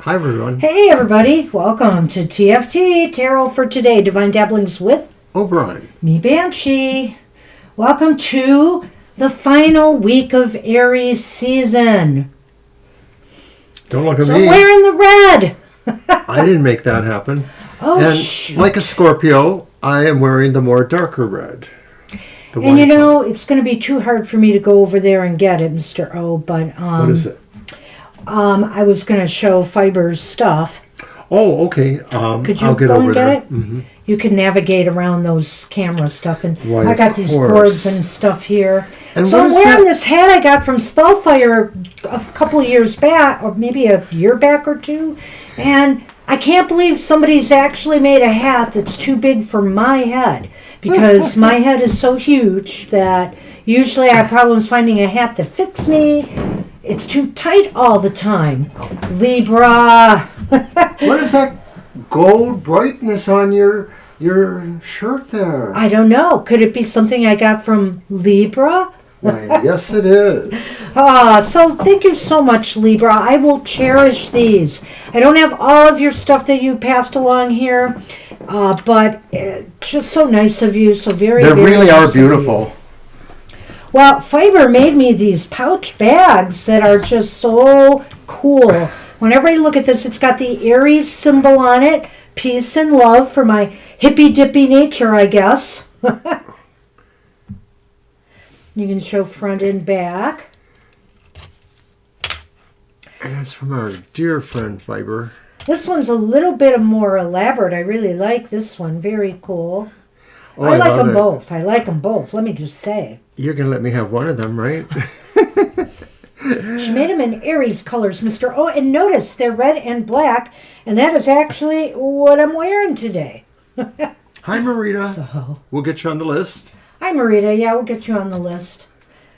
Hi, everyone. Hey, everybody. Welcome to TFT, Tarot for Today, Divine Dabblings with Oberon. me, Banshee. Welcome to the final week of Aries season. Don't look at So me. I'm wearing the red. I didn't make that happen. Oh, and like a Scorpio, I am wearing the more darker red. And you know, it's going to be too hard for me to go over there and get it, Mr. O, but what is it? I was going to show Fiber's stuff. Oh, okay. Could you I'll get go over and there. get it? Mm-hmm. You can navigate around those camera stuff, and Why, I got these cords and stuff here. And so I'm wearing this hat I got from Spellfire a couple of years back, or maybe a year back or two, and I can't believe somebody's actually made a hat that's too big for my head, because my head is so huge that usually I have problems finding a hat that fits me. It's too tight all the time. Libra. What is that gold brightness on your shirt there? I don't know. Could it be something I got from Libra? Why, yes, it is. So thank you so much, Libra. I will cherish these. I don't have all of your stuff that you passed along here, but just so nice of you. So very, They very really nice are beautiful. Well, Fiber made me these pouch bags that are just so cool. Whenever I look at this, it's got the Aries symbol on it. Peace and love for my hippy-dippy nature, I guess. You can show front and back. And that's from our dear friend Fiber. This one's a little bit more elaborate. I really like this one. Very cool. Oh, I like love them it. both. I like them both. Let me just say. You're going to let me have one of them, right? She made them in Aries colors, Mr. Oh, and notice they're red and black, and that is actually what I'm wearing today. Hi, Marita. So, We'll get you on the list. hi, Marita. Yeah, we'll get you on the list.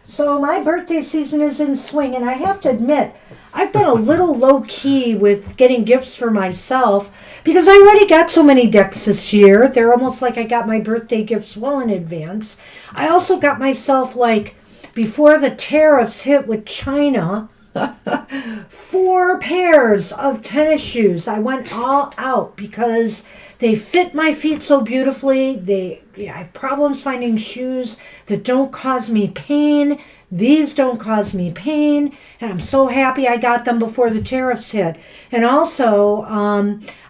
So my birthday season is in swing, and I have to admit, I've been a little low-key with getting gifts for myself because I already got so many decks this year. They're almost like I got my birthday gifts well in advance. I also got myself, like, before the tariffs hit with China, 4 pairs of tennis shoes. I went all out because they fit my feet so beautifully. I have problems finding shoes that don't cause me pain. These don't cause me pain, and I'm so happy I got them before the tariffs hit. And also,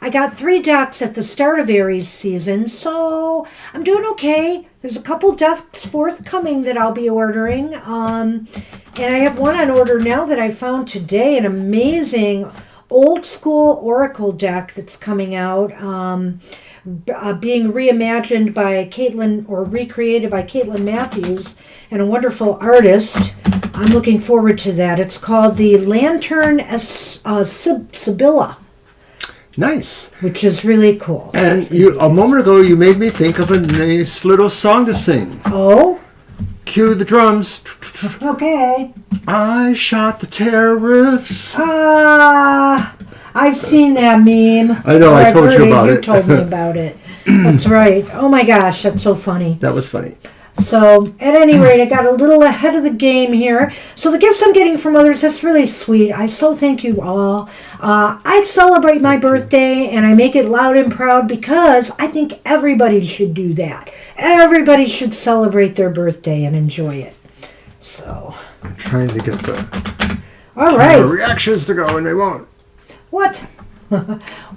I got 3 decks at the start of Aries season, so I'm doing okay. There's a couple decks forthcoming that I'll be ordering, and I have one on order now that I found today, an amazing old school Oracle deck that's coming out, being reimagined by Caitlin, or recreated by Caitlin Matthews, and a wonderful artist. I'm looking forward to that. It's called the Lantern Sibylla. Nice. Which is really cool. And a moment ago, you made me think of a nice little song to sing. Oh? Cue the drums. Okay. I shot the tariffs. I've seen that meme. I know, I told you about it. You told me about it. That's right. Oh my gosh, that's so funny. That was funny. So, at any rate, I got a little ahead of the game here. So the gifts I'm getting from others, that's really sweet. I so thank you all. I celebrate my birthday, and I make it loud and proud because I think everybody should do that. Everybody should celebrate their birthday and enjoy it. So. I'm trying to get the all right. reactions to go, and they won't. What?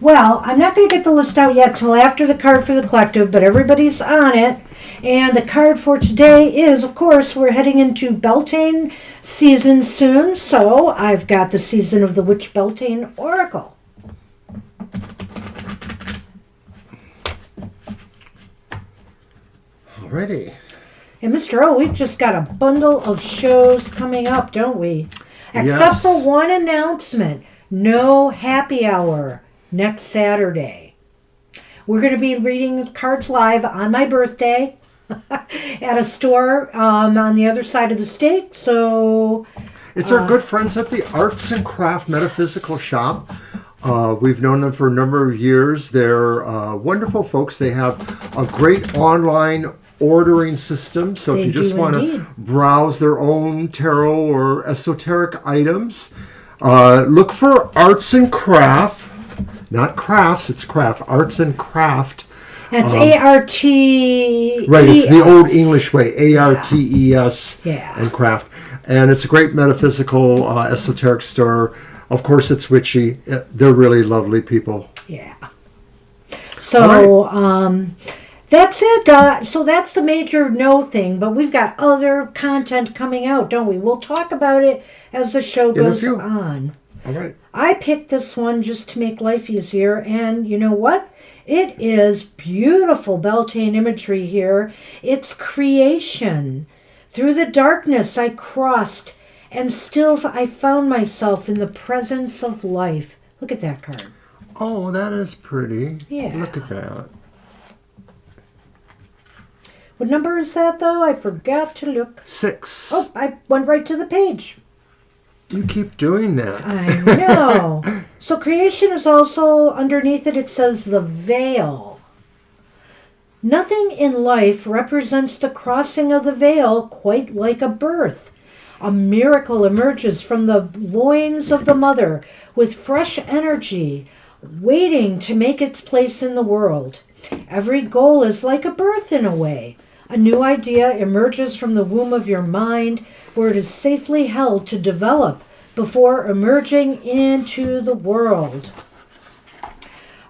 Well, I'm not going to get the list out yet till after the card for the collective, but everybody's on it. And the card for today is, of course, we're heading into Beltane season soon, so I've got the Season of the Witch Beltane Oracle. Alrighty. And Mr. O, we've just got a bundle of shows coming up, don't we? Except for one announcement. No happy hour next Saturday. We're going to be reading cards live on my birthday at a store on the other side of the state. So it's our good friends at the Arts and Craft Metaphysical Shop. We've known them for a number of years. They're wonderful folks. They have a great online ordering system. So if you just want to browse their own tarot or esoteric items, Look for arts and craft. Not crafts, it's craft. Arts and craft. That's A-R-T. Right, it's the old English way. A-R-T-E-S Yeah. and craft. And it's a great metaphysical, esoteric store. Of course, it's witchy. They're really lovely people. Yeah. So, that's it. So that's the major no thing. But we've got other content coming out, don't we? We'll talk about it as the show goes on. All right. I picked this one just to make life easier. And you know what? It is beautiful Beltane imagery here. It's creation. Through the darkness I crossed, and still I found myself in the presence of life. Look at that card. Oh, that is pretty. Yeah. Look at that. What number is that, though? I forgot to look. 6. Oh, I went right to the page. You keep doing that. I know. So creation is also, underneath it, it says the veil. Nothing in life represents the crossing of the veil quite like a birth. A miracle emerges from the loins of the mother with fresh energy, waiting to make its place in the world. Every goal is like a birth in a way. A new idea emerges from the womb of your mind, where it is safely held to develop before emerging into the world.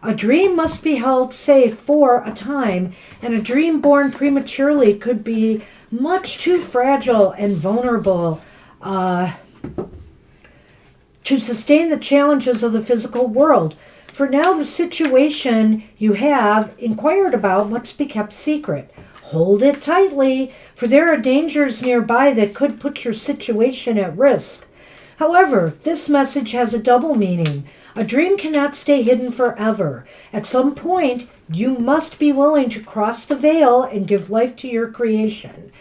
A dream must be held safe for a time, and a dream born prematurely could be much too fragile and vulnerable to sustain the challenges of the physical world. For now, the situation you have inquired about must be kept secret. Hold it tightly, for there are dangers nearby that could put your situation at risk. However, this message has a double meaning. A dream cannot stay hidden forever. At some point, you must be willing to cross the veil and give life to your creation.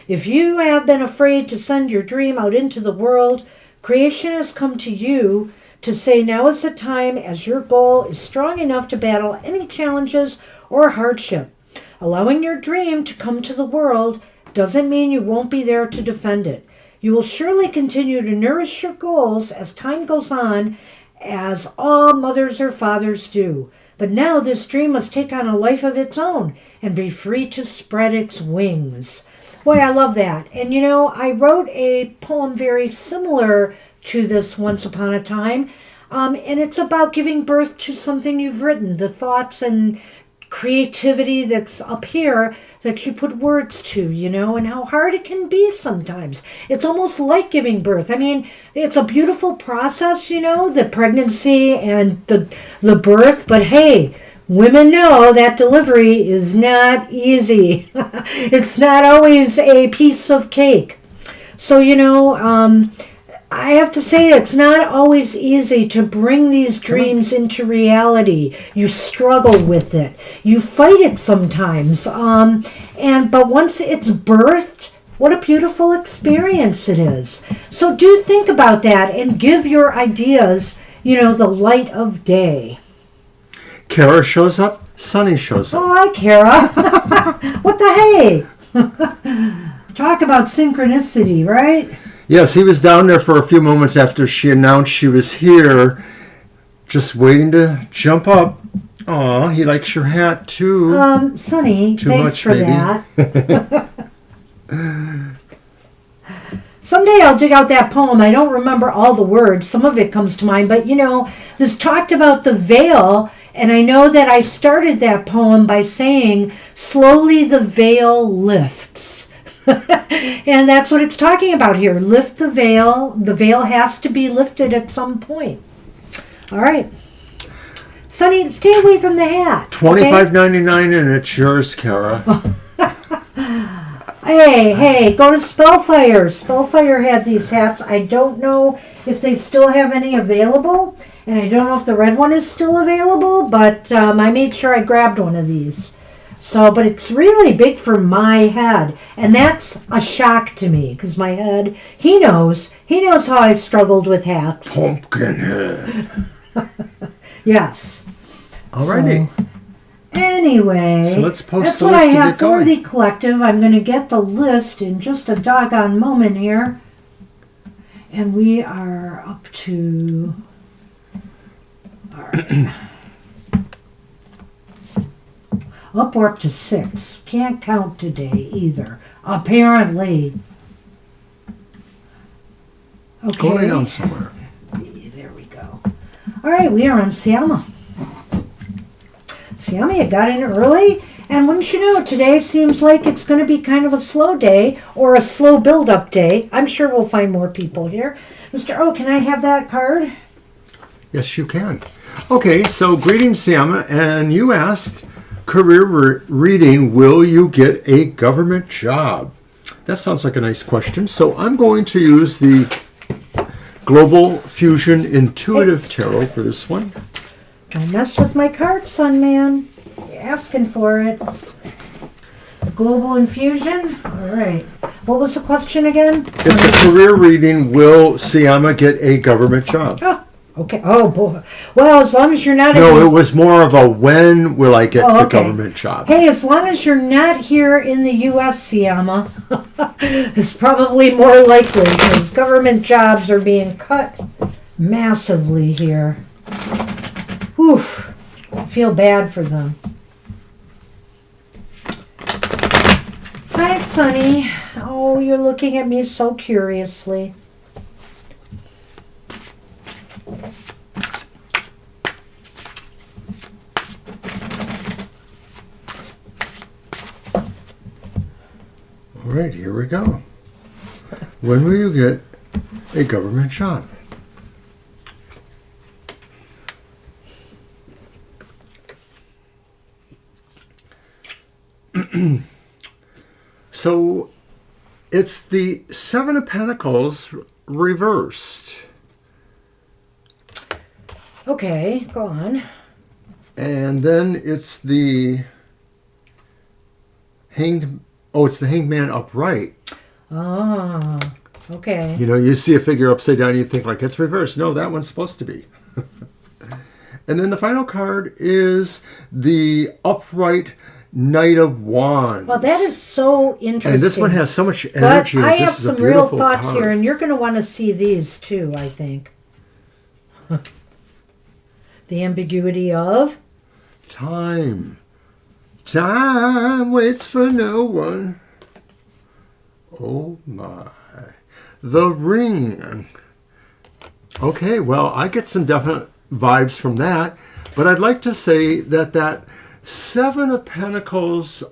If you have been afraid to send your dream out into the world, creation has come to you to say now is the time, as your goal is strong enough to battle any challenges or hardship. Allowing your dream to come to the world doesn't mean you won't be there to defend it. You will surely continue to nourish your goals as time goes on, as all mothers or fathers do. But now this dream must take on a life of its own and be free to spread its wings. Boy, I love that. And you know, I wrote a poem very similar to this once upon a time. And it's about giving birth to something you've written, the thoughts and creativity that's up here that you put words to, you know, and how hard it can be sometimes. It's almost like giving birth. I mean, it's a beautiful process, you know, the pregnancy and the birth, but hey, women know that delivery is not easy. It's not always a piece of cake. So, you know, I have to say it's not always easy to bring these dreams into reality. You struggle with it. You fight it sometimes. But once it's birthed, what a beautiful experience it is. So do think about that and give your ideas, you know, the light of day. Kara shows up, Sunny shows up. Oh, hi, Kara. What the hey? Talk about synchronicity, right? Yes, he was down there for a few moments after she announced she was here, just waiting to jump up. Aw, he likes your hat too. Sonny, Too thanks much, for maybe. that. Someday I'll dig out that poem. I don't remember all the words. Some of it comes to mind. But, you know, this talked about the veil. And I know that I started that poem by saying, slowly the veil lifts. And that's what it's talking about here. Lift the veil. The veil has to be lifted at some point. All right. Sonny, stay away from the hat. $25.99 and it's yours, Kara. Hey, go to Spellfire. Spellfire had these hats. I don't know if they still have any available. And I don't know if the red one is still available. But I made sure I grabbed one of these. So, but it's really big for my head. And that's a shock to me. Because my head, he knows how I've struggled with hats. Pumpkinhead. Yes. Alrighty. So, anyway, So let's post that's the what list I to have get for going. the collective. I'm going to get the list in just a doggone moment here. And we are up to... All right. We're up to 6. Can't count today either. Apparently. Okay. Go lay down somewhere. There we go. All right, we are on Siama. Siama, you got in early, and wouldn't you know, today seems like it's going to be kind of a slow day or a slow build-up day. I'm sure we'll find more people here. Mr. O, can I have that card? Yes, you can. Okay, so greetings, Siama, and you asked career reading, will you get a government job? That sounds like a nice question. So I'm going to use the Global Fusion Intuitive Tarot for this one. Don't mess with my card, son man. You're asking for it. Global Infusion? All right. What was the question again? It's a career reading, will Siama get a government job? Oh, okay. Oh, boy. Well, as long as you're not... No, it was more of a when will I get the okay. government job? Hey, as long as you're not here in the U.S., Siama, it's probably more likely because government jobs are being cut massively here. Oof. I feel bad for them. Hi, Sonny. Oh, you're looking at me so curiously. All right, here we go. When will you get a government job? So it's the Seven of Pentacles reversed. Okay, go on. And then it's the hanged. Oh, it's the Hanged Man upright. Ah, okay. You know, you see a figure upside down, you think like it's reversed. No, that one's supposed to be. And then the final card is the upright Knight of Wands. Well, that is so interesting. And this one has so much energy. But I have This is a some real beautiful thoughts card. here, and you're going to want to see these too, I think. The ambiguity of... Time. Time waits for no one. Oh my. The Ring. Okay, well, I get some definite vibes from that, but I'd like to say that Seven of Pentacles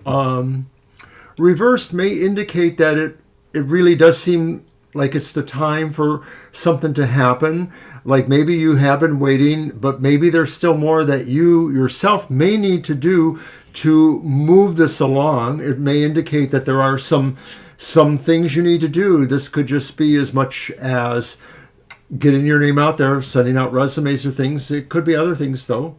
reversed may indicate that it really does seem like it's the time for something to happen. Like maybe you have been waiting, but maybe there's still more that you yourself may need to do to move this along. It may indicate that there are some things you need to do. This could just be as much as getting your name out there, sending out resumes or things. It could be other things, though.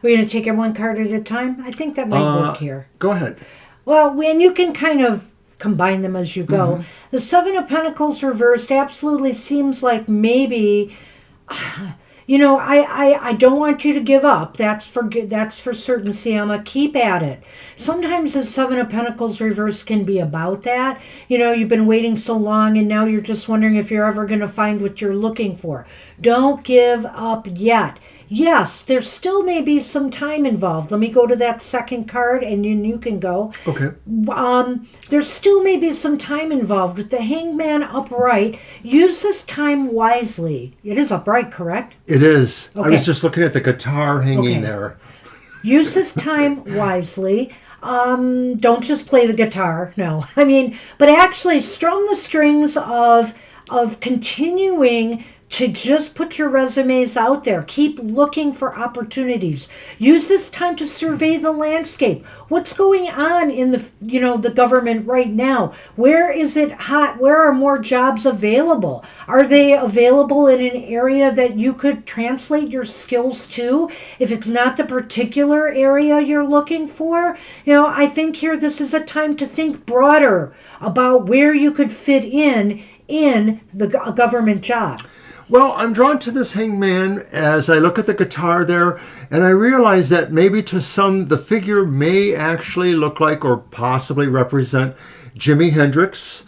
We're going to take it one card at a time? I think that might work here. Go ahead. Well, when you can kind of combine them as you go. Mm-hmm. The Seven of Pentacles reversed absolutely seems like maybe... You know, I don't want you to give up. That's for certain, Siama. Keep at it. Sometimes the Seven of Pentacles reverse can be about that. You know, you've been waiting so long and now you're just wondering if you're ever going to find what you're looking for. Don't give up yet. Yes, there still may be some time involved. Let me go to that second card and you can go. Okay. There still may be some time involved with the Hanged Man upright. Use this time wisely. It is upright, correct? It is. Okay. I was just looking at the guitar hanging there. Use this time wisely. Don't just play the guitar. No. I mean, but actually strum the strings of continuing to just put your resumes out there. Keep looking for opportunities. Use this time to survey the landscape. What's going on in the government right now? Where is it hot? Where are more jobs available? Are they available in an area that you could translate your skills to? If it's not the particular area you're looking for, I think here this is a time to think broader about where you could fit in the government job. Well, I'm drawn to this Hanged Man as I look at the guitar there, and I realize that maybe to some, the figure may actually look like or possibly represent Jimi Hendrix.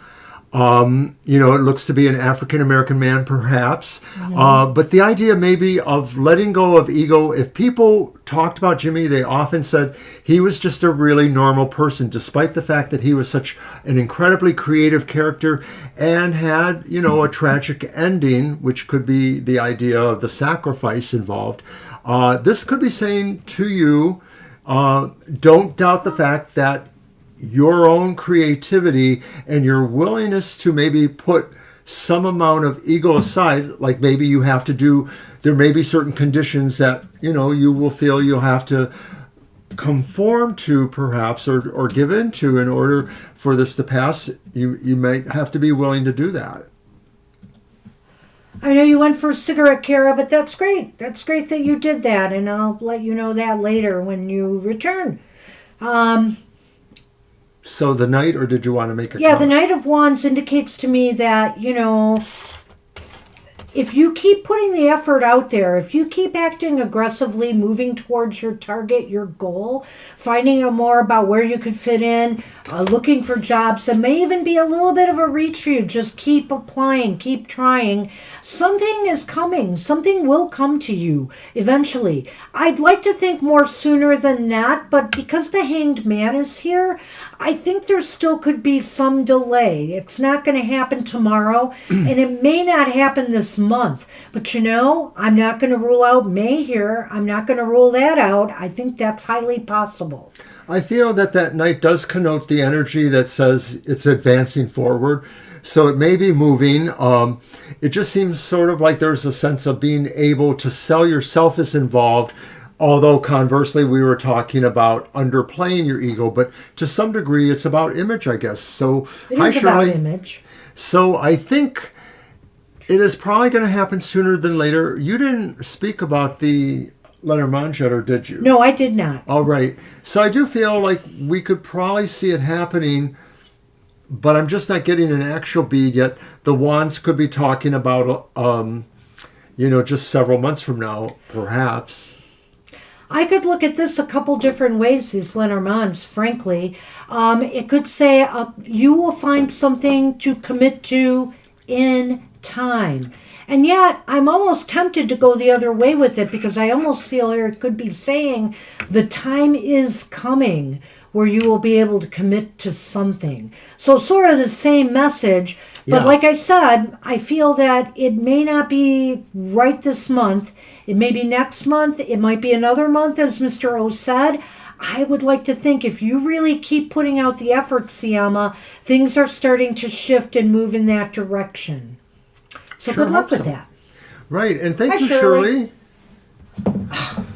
It looks to be an African-American man, perhaps. But the idea maybe of letting go of ego, if people talked about Jimmy, they often said he was just a really normal person, despite the fact that he was such an incredibly creative character and had, a tragic ending, which could be the idea of the sacrifice involved. This could be saying to you, don't doubt the fact that your own creativity and your willingness to maybe put some amount of ego aside, like maybe you have to there may be certain conditions that, you will feel you'll have to conform to perhaps or give into in order for this to pass. You might have to be willing to do that. I know you went for a cigarette, Kara, but that's great. That's great that you did that, and I'll let you know that later when you return. So the Knight, or did you want to make a Yeah, comment? the Knight of Wands indicates to me that, if you keep putting the effort out there, if you keep acting aggressively, moving towards your target, your goal, finding out more about where you could fit in, looking for jobs that may even be a little bit of a reach for you, just keep applying, keep trying. Something is coming. Something will come to you eventually. I'd like to think more sooner than that, but because the Hanged Man is here, I think there still could be some delay. It's not going to happen tomorrow, and it may not happen this month. But I'm not going to rule out May here. I'm not going to rule that out. I think that's highly possible. I feel that Knight does connote the energy that says it's advancing forward. So it may be moving. It just seems sort of like there's a sense of being able to sell yourself as involved. Although conversely, we were talking about underplaying your ego, but to some degree, it's about image, I guess. So, It hi, is about Shirley. image. So I think it is probably going to happen sooner than later. You didn't speak about the Lenormand yet, or did you? No, I did not. All right. So I do feel like we could probably see it happening, but I'm just not getting an actual bead yet. The Wands could be talking about, just several months from now, perhaps. I could look at this a couple different ways, these Lenormands, frankly. It could say you will find something to commit to in time. And yet, I'm almost tempted to go the other way with it, because I almost feel here it could be saying the time is coming where you will be able to commit to something. So sort of the same message, but Yeah. like I said, I feel that it may not be right this month. It may be next month. It might be another month, as Mr. O said. I would like to think if you really keep putting out the effort, Siama, things are starting to shift and move in that direction. So Sure good luck hope with so. that. Right. And thank Hi, you, Shirley. Shirley.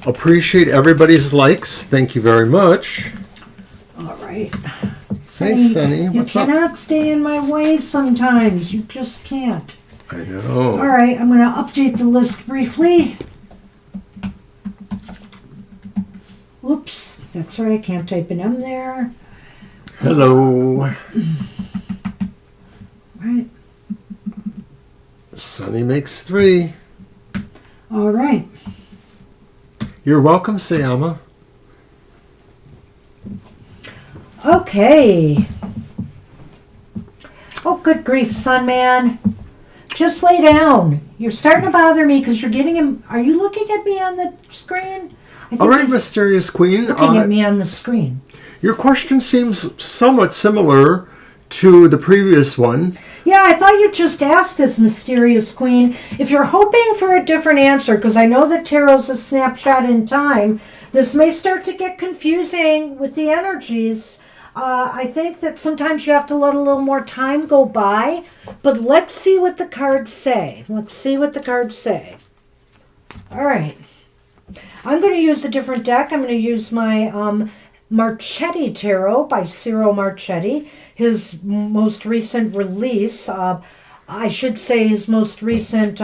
Appreciate everybody's likes. Thank you very much. All right. Hey, Sunny. You What's up? cannot stay in my way sometimes. You just can't. I know. All right, I'm going to update the list briefly. Whoops, that's right, I can't type an M there. Hello. Right. Sunny makes 3. All right. You're welcome, Sayama. Okay. Oh, good grief, son, man. Just lay down. You're starting to bother me because you're getting him. Are you looking at me on the screen? I think All right, he's Mysterious Queen. looking at me on the screen. Your question seems somewhat similar to the previous one. Yeah, I thought you just asked this, Mysterious Queen. If you're hoping for a different answer, because I know that tarot's a snapshot in time, this may start to get confusing with the energies. I think that sometimes you have to let a little more time go by, but let's see what the cards say. Let's see what the cards say. All right. I'm going to use a different deck. I'm going to use my Marchetti Tarot by Ciro Marchetti, his most recent release. I should say his most recent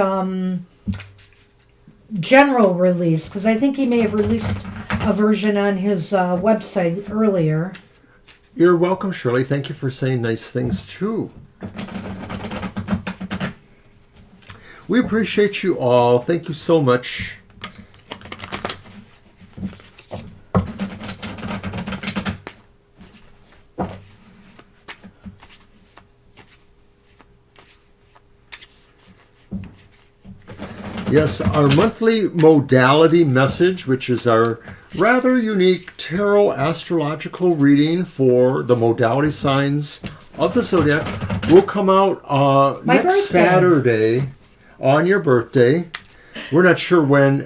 general release, because I think he may have released a version on his website earlier. You're welcome, Shirley. Thank you for saying nice things, too. We appreciate you all. Thank you so much. Yes, our monthly modality message, which is our rather unique tarot astrological reading for the modality signs of the zodiac, will come out My next birthday. Saturday on your birthday. We're not sure when.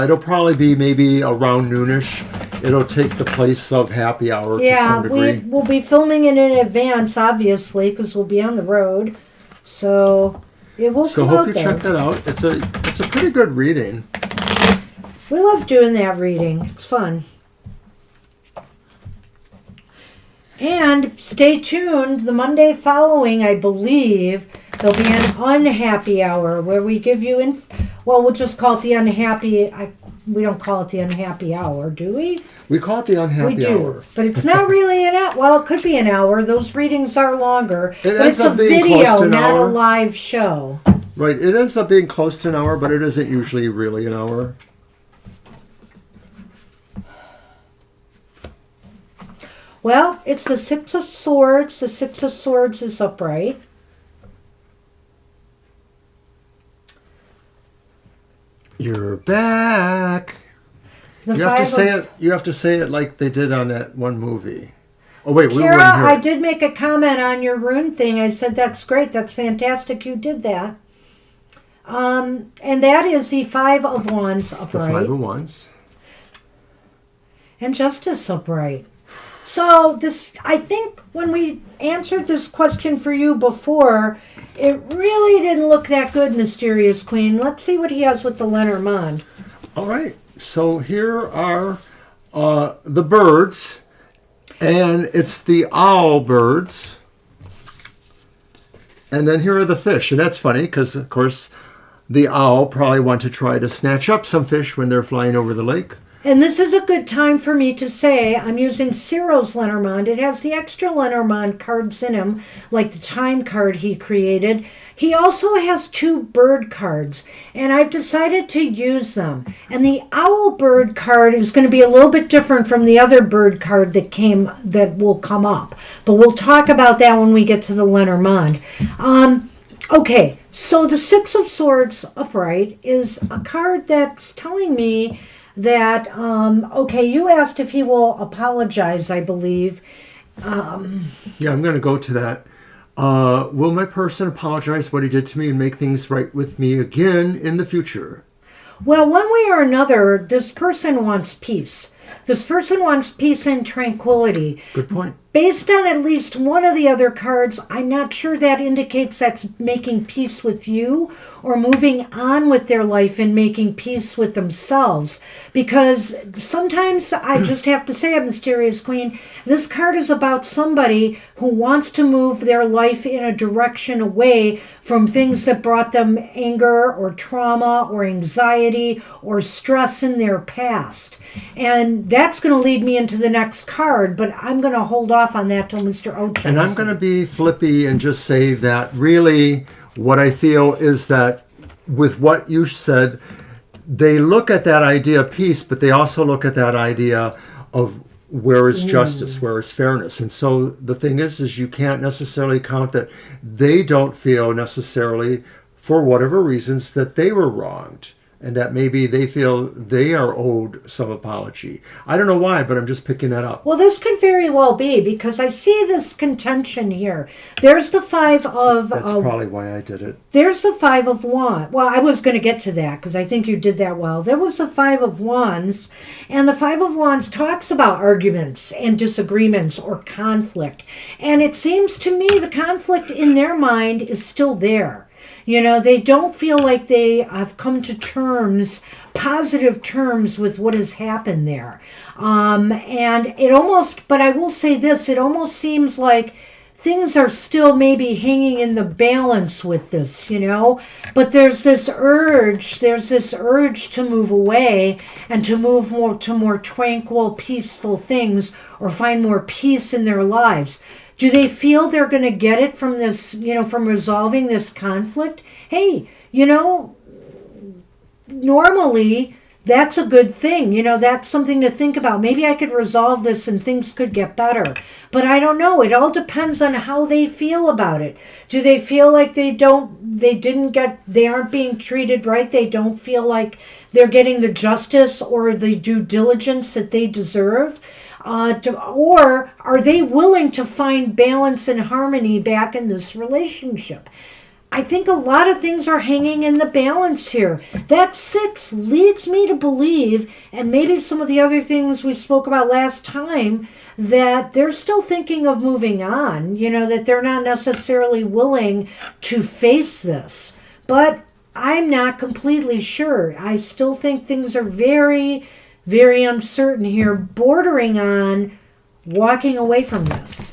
It'll probably be maybe around noonish. It'll take the place of happy hour to some degree. We'll be filming it in advance, obviously, because we'll be on the road. So it will So come hope out you there. check that out. It's a pretty good reading. We love doing that reading. It's fun. And stay tuned. The Monday following, I believe, there'll be an unhappy hour where we give you we'll just call it the unhappy. We don't call it the unhappy hour, do we? We call it the unhappy We do, hour. but it's not really an hour. Well, it could be an hour. Those readings are longer, but ends it's a up being close video, to an not a hour. live show. Right, it ends up being close to an hour, but it isn't usually really an hour. Well, it's the Six of Swords. The Six of Swords is upright. You're back. The You have to Five say of- it. You have to say it like they did on that one movie. Oh wait, we Kara, wouldn't hear I it. did make a comment on your rune thing. I said that's great. That's fantastic. You did that. And that is the Five of Wands The upright. Five of Wands. And Justice upright. So this, I think, when we answered this question for you before, it really didn't look that good, Mysterious Queen. Let's see what he has with the Lenormand. All right. So here are the birds, and it's the owl birds. And then here are the fish, and that's funny because, of course, the owl probably want to try to snatch up some fish when they're flying over the lake. And this is a good time for me to say I'm using Ciro's Lenormand. It has the extra Lenormand cards in him, like the time card he created. He also has 2 bird cards, and I've decided to use them. And the owl bird card is going to be a little bit different from the other bird card that will come up. But we'll talk about that when we get to the Lenormand. Okay, so the Six of Swords upright is a card that's telling me that, you asked if he will apologize, I believe. Yeah, I'm going to go to that. Will my person apologize what he did to me and make things right with me again in the future? Well, one way or another, this person wants peace. This person wants peace and tranquility. Good point. Based on at least one of the other cards, I'm not sure that indicates that's making peace with you or moving on with their life and making peace with themselves. Because sometimes I just have to say it, Mysterious Queen, this card is about somebody who wants to move their life in a direction away from things that brought them anger or trauma or anxiety or stress in their past. And that's going to lead me into the next card, but I'm going to hold off on that till Mr. O. And I'm going to be flippy and just say that really what I feel is that with what you said, they look at that idea of peace, but they also look at that idea of where is justice, where is fairness. And so the thing is you can't necessarily count that they don't feel necessarily, for whatever reasons, that they were wronged. And that maybe they feel they are owed some apology. I don't know why, but I'm just picking that up. Well, this could very well be, because I see this contention here. There's the Five of... That's probably why I did it. There's the Five of Wands. Well, I was going to get to that, because I think you did that well. There was the Five of Wands, and the Five of Wands talks about arguments and disagreements or conflict. And it seems to me the conflict in their mind is still there. You know, they don't feel like they have come to terms, positive terms with what has happened there. And it almost, but I will say this, it almost seems like things are still maybe hanging in the balance with this, you know, but there's this urge to move away and to move more to more tranquil, peaceful things or find more peace in their lives. Do they feel they're going to get it from this, you know, from resolving this conflict? Hey, you know, normally that's a good thing. That's something to think about. Maybe I could resolve this and things could get better. But I don't know. It all depends on how they feel about it. Do they feel like they aren't being treated right? They don't feel like they're getting the justice or the due diligence that they deserve? Or are they willing to find balance and harmony back in this relationship? I think a lot of things are hanging in the balance here. That 6 leads me to believe, and maybe some of the other things we spoke about last time, that they're still thinking of moving on, that they're not necessarily willing to face this. But I'm not completely sure. I still think things are very, very uncertain here, bordering on walking away from this.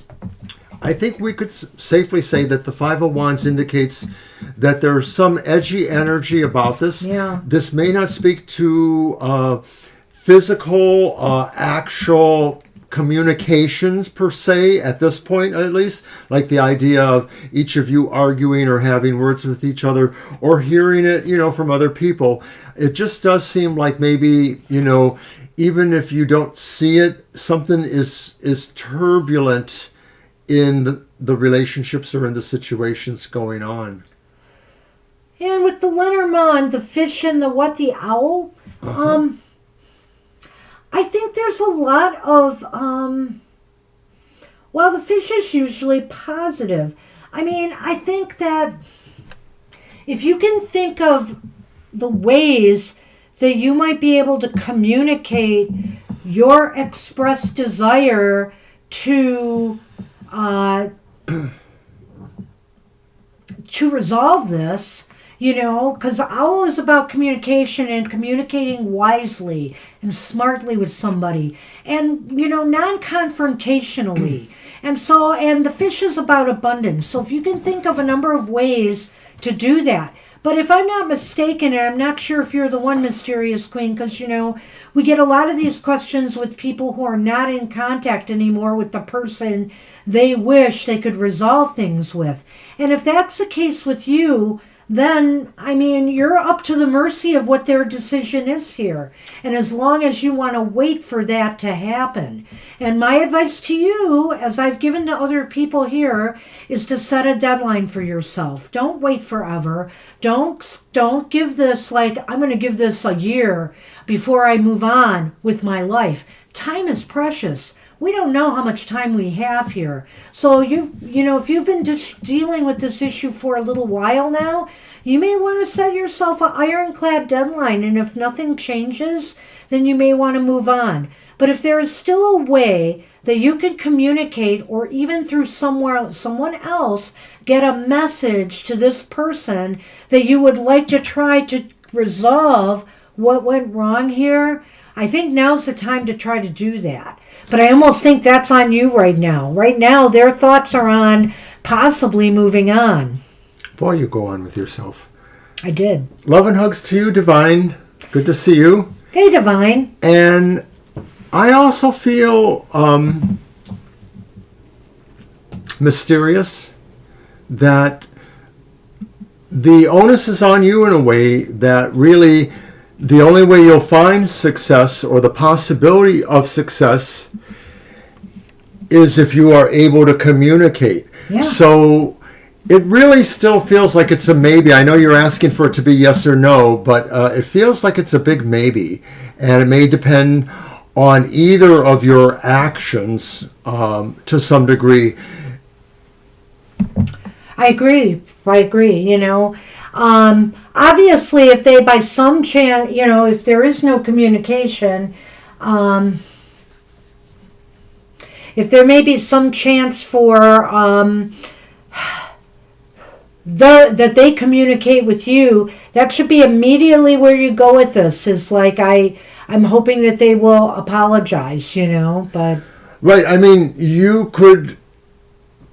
I think we could safely say that the Five of Wands indicates that there's some edgy energy about this. Yeah. This may not speak to physical, actual communications per se, at this point at least, like the idea of each of you arguing or having words with each other or hearing it, from other people. It just does seem like maybe, even if you don't see it, something is turbulent in the relationships or in the situations going on. And with the Lenormand, the fish and the owl, I think there's a lot of, the fish is usually positive. I think that if you can think of the ways that you might be able to communicate your expressed desire to resolve this, because owl is about communication and communicating wisely and smartly with somebody and, non-confrontationally. And the fish is about abundance. So if you can think of a number of ways to do that. But if I'm not mistaken, and I'm not sure if you're the one, Mysterious Queen, because, we get a lot of these questions with people who are not in contact anymore with the person they wish they could resolve things with. And if that's the case with you, then, you're up to the mercy of what their decision is here. And as long as you want to wait for that to happen. And my advice to you, as I've given to other people here, is to set a deadline for yourself. Don't wait forever. Don't give this I'm going to give this a year before I move on with my life. Time is precious. We don't know how much time we have here. So if you've been dealing with this issue for a little while now, you may want to set yourself an ironclad deadline. And if nothing changes, then you may want to move on. But if there is still a way that you can communicate, or even through someone else, get a message to this person that you would like to try to resolve what went wrong here, I think now's the time to try to do that. But I almost think that's on you right now. Right now, their thoughts are on possibly moving on. Boy, you go on with yourself. I did. Love and hugs to you, Divine. Good to see you. Hey, Divine. And I also feel mysterious that the onus is on you in a way that really the only way you'll find success or the possibility of success is if you are able to communicate. Yeah. So it really still feels like it's a maybe. I know you're asking for it to be yes or no, but it feels like it's a big maybe. And it may depend on either of your actions to some degree. I agree. Obviously, if they by some chance, if there is no communication, if there may be some chance for that they communicate with you, that should be immediately where you go with this. Is like I'm hoping that they will apologize, but right. You could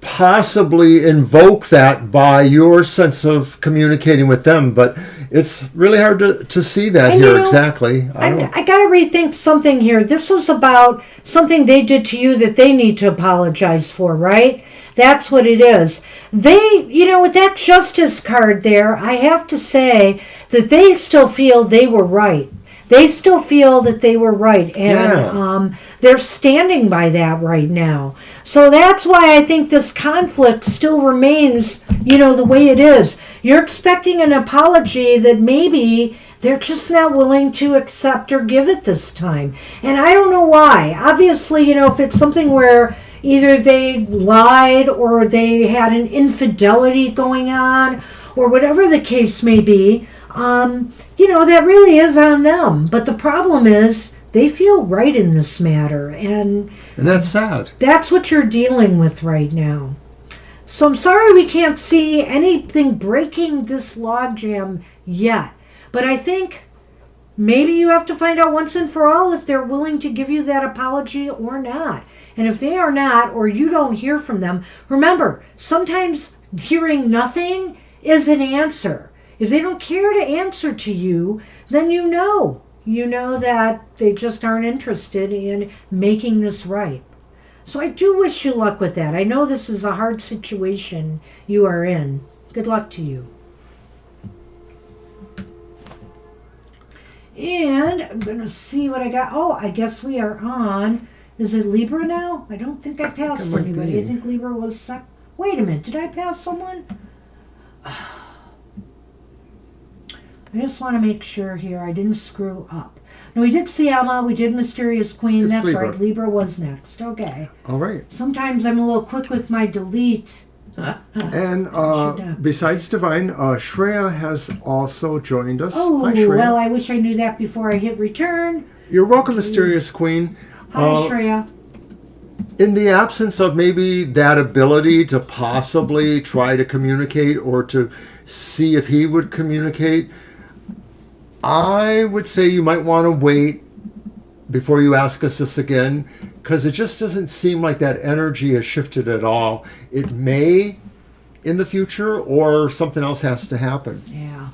possibly invoke that by your sense of communicating with them, but it's really hard to see that here exactly. I got to rethink something here. This was about something they did to you that they need to apologize for, right? That's what it is. They, with that justice card there, I have to say that they still feel they were right. they still feel that they were right, and Yeah. they're standing by that right now. So that's why I think this conflict still remains, the way it is. You're expecting an apology that maybe they're just not willing to accept or give it this time. And I don't know why. Obviously, if it's something where either they lied or they had an infidelity going on or whatever the case may be, that really is on them. But the problem is they feel right in this matter. And that's sad. that's what you're dealing with right now. So I'm sorry we can't see anything breaking this logjam yet. But I think maybe you have to find out once and for all if they're willing to give you that apology or not. And if they are not, or you don't hear from them, remember, sometimes hearing nothing is an answer. If they don't care to answer to you, then you know that they just aren't interested in making this right. So I do wish you luck with that. I know this is a hard situation you are in. Good luck to you. And I'm going to see what I got. Oh, I guess we are on. Is it Libra now? I don't think I passed it might anybody. be. I think Libra was sec. Wait a minute. Did I pass someone? I just want to make sure here I didn't screw up. No, we did see Emma. We did Mysterious Queen. It's That's Libra. right. Libra was next. Okay. All right. Sometimes I'm a little quick with my delete. And besides Divine, Shreya has also joined us. Oh, Hi, Shreya. well, I wish I knew that before I hit return. You're welcome, Mysterious Queen. Hi, Shreya. In the absence of maybe that ability to possibly try to communicate or to see if he would communicate, I would say you might want to wait before you ask us this again, because it just doesn't seem like that energy has shifted at all. It may in the future, or something else has to happen. Yeah.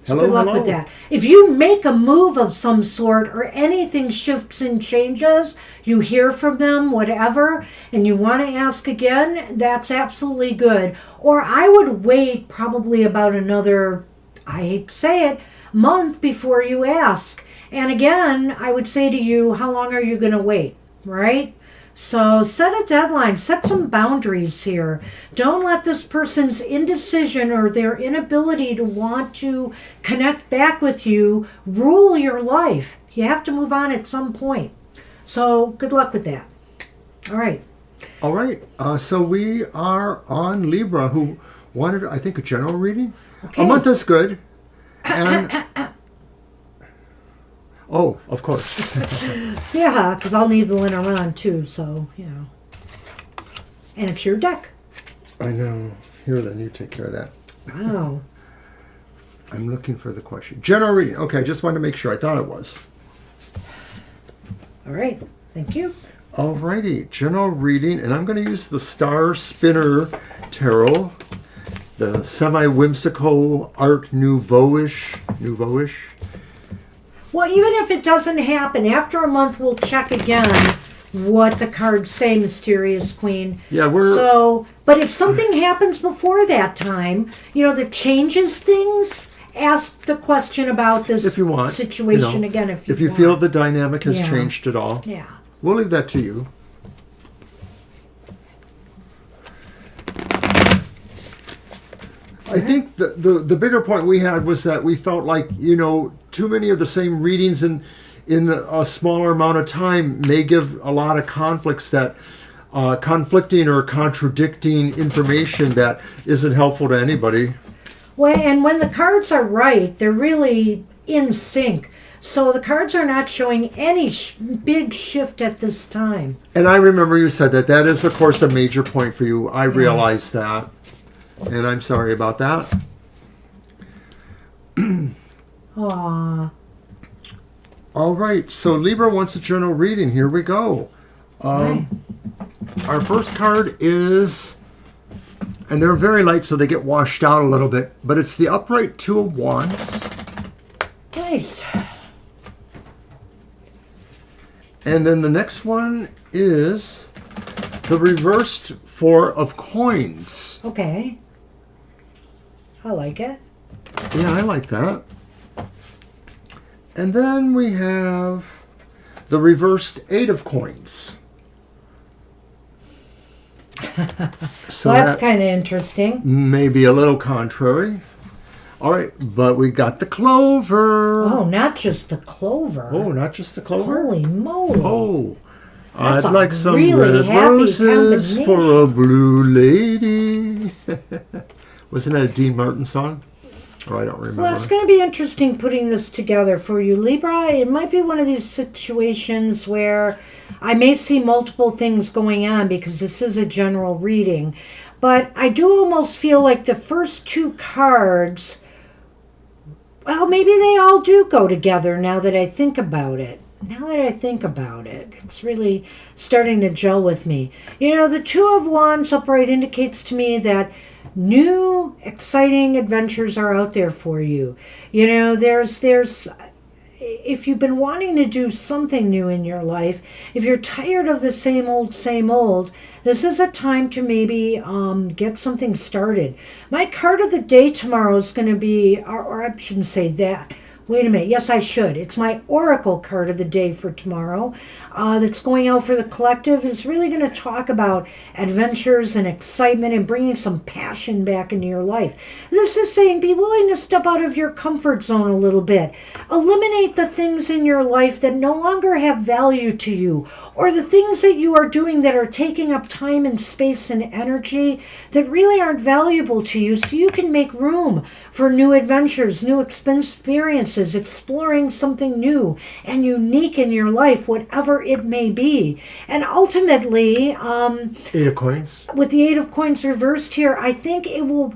So Hello, good luck hello. with that. If you make a move of some sort or anything shifts and changes, you hear from them, whatever, and you want to ask again, that's absolutely good. Or I would wait probably about another, I hate to say it, month before you ask. And again, I would say to you, how long are you going to wait, right? So set a deadline, set some boundaries here. Don't let this person's indecision or their inability to want to connect back with you rule your life. You have to move on at some point. So good luck with that. All right. All right. So we are on Libra, who wanted, I think, a general reading. Okay. A month is good. And oh, of course. Yeah, because I'll need the Lenormand too, so, And it's your deck. I know. Here, then, you take care of that. Wow. I'm looking for the question. General reading. Okay, I just wanted to make sure. I thought it was. All right. Thank you. Alrighty, general reading, and I'm going to use the Star Spinner Tarot, the semi-whimsical Art Nouveau-ish. Well, even if it doesn't happen, after a month we'll check again what the cards say, Mysterious Queen. Yeah, we're... So, but if something happens before that time, that changes things, ask the question about this if you want, situation again if you want. feel the dynamic has Yeah. changed at all. Yeah. We'll leave that to you. I think the bigger point we had was that we felt like, too many of the same readings in a smaller amount of time may give a lot of conflicts that conflicting or contradicting information that isn't helpful to anybody. Well, and when the cards are right, they're really in sync. So the cards are not showing any big shift at this time. And I remember you said that. That is, of course, a major point for you. I realize that. And I'm sorry about that. Aww. All right. So Libra wants a general reading. Here we go. Right. Our first card is, and they're very light, so they get washed out a little bit, but it's the upright Two of Wands. Nice. And then the next one is the reversed Four of Coins. Okay. I like it. Yeah, I like that. And then we have the reversed Eight of Coins. So Well, that's kind of interesting. maybe a little contrary. All right, but we got the clover. Oh, not just the clover. Oh, not just the clover? Holy moly. Oh, That's I'd a like some really red happy roses combination. for a blue lady. Wasn't that a Dean Martin song? Oh, I don't remember. Well, it's going to be interesting putting this together for you, Libra. It might be one of these situations where I may see multiple things going on because this is a general reading. But I do almost feel like the first two cards, well, maybe they all do go together now that I think about it. It's really starting to gel with me. You know, the Two of Wands upright indicates to me that new, exciting adventures are out there for you. You know, there's if you've been wanting to do something new in your life, if you're tired of the same old, this is a time to maybe get something started. My card of the day tomorrow is going to be, or I shouldn't say that. Wait a minute. Yes, I should. It's my Oracle card of the day for tomorrow that's going out for the collective. It's really going to talk about adventures and excitement and bringing some passion back into your life. This is saying be willing to step out of your comfort zone a little bit. Eliminate the things in your life that no longer have value to you, or the things that you are doing that are taking up time and space and energy that really aren't valuable to you, so you can make room for new adventures, new experiences, exploring something new and unique in your life, whatever it may be. And ultimately, Eight of Coins. with the Eight of Coins reversed here, I think it will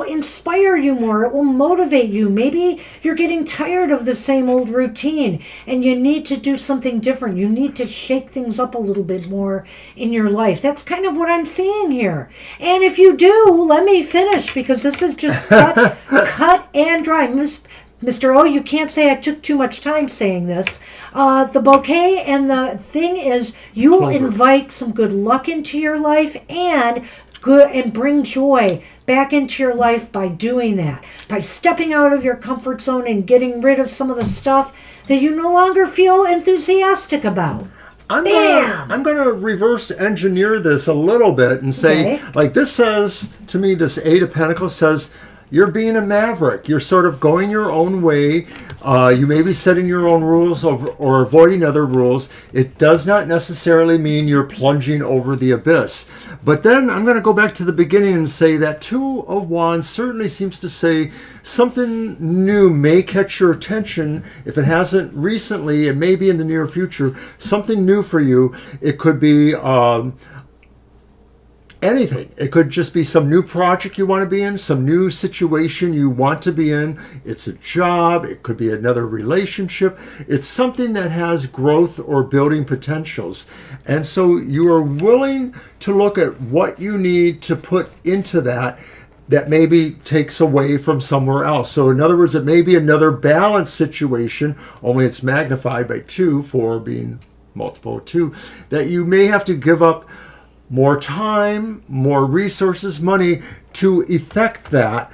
inspire you more. It will motivate you. Maybe you're getting tired of the same old routine and you need to do something different. You need to shake things up a little bit more in your life. That's kind of what I'm seeing here. And if you do, let me finish, because this is just cut and dry. Mr. O, you can't say I took too much time saying this. The bouquet and the thing is, you will invite some good luck into your life and bring joy back into your life by doing that. By stepping out of your comfort zone and getting rid of some of the stuff that you no longer feel enthusiastic about. I'm gonna reverse engineer this a little bit and say, like this says to me, this Eight of Pentacles says, you're being a maverick. You're sort of going your own way. You may be setting your own rules or avoiding other rules. It does not necessarily mean you're plunging over the abyss. But then I'm going to go back to the beginning and say that Two of Wands certainly seems to say something new may catch your attention. If it hasn't recently, it may be in the near future. Something new for you. It could be anything. It could just be some new project you want to be in, some new situation you want to be in. It's a job. It could be another relationship. It's something that has growth or building potentials. And so you are willing to look at what you need to put into that maybe takes away from somewhere else. So in other words, it may be another balanced situation, only it's magnified by 2, 4 being multiple of 2, that you may have to give up more time, more resources, money to effect that.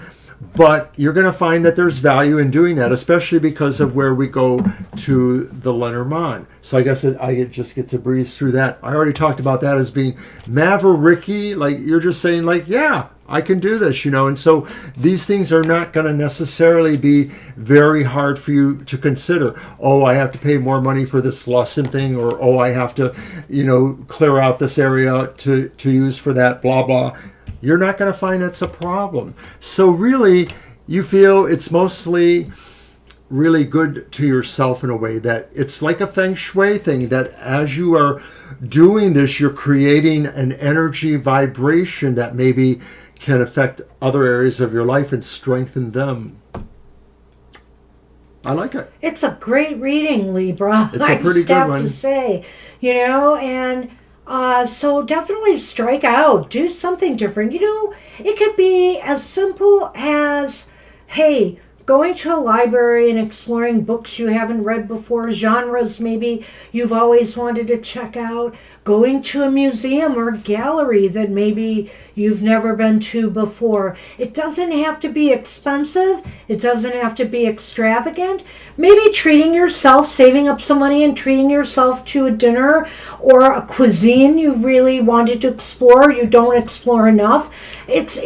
But you're going to find that there's value in doing that, especially because of where we go to the Lenormand. So I guess I just get to breeze through that. I already talked about that as being mavericky, like you're just saying, like, yeah, I can do this, you know. And so these things are not going to necessarily be very hard for you to consider. Oh, I have to pay more money for this lesson thing, or oh, I have to, you know, clear out this area to use for that, blah, blah. You're not going to find that's a problem. So really, you feel it's mostly really good to yourself in a way that it's like a feng shui thing, that as you are doing this, you're creating an energy vibration that maybe can affect other areas of your life and strengthen them. I like it. It's a great reading, Libra. It's a pretty good one. I just have to say, you know, and so definitely strike out. Do something different. You know, it could be as simple as, hey, going to a library and exploring books you haven't read before, genres maybe you've always wanted to check out, going to a museum or gallery that maybe you've never been to before. It doesn't have to be expensive. It doesn't have to be extravagant. Maybe treating yourself, saving up some money and treating yourself to a dinner or a cuisine you really wanted to explore, you don't explore enough. It's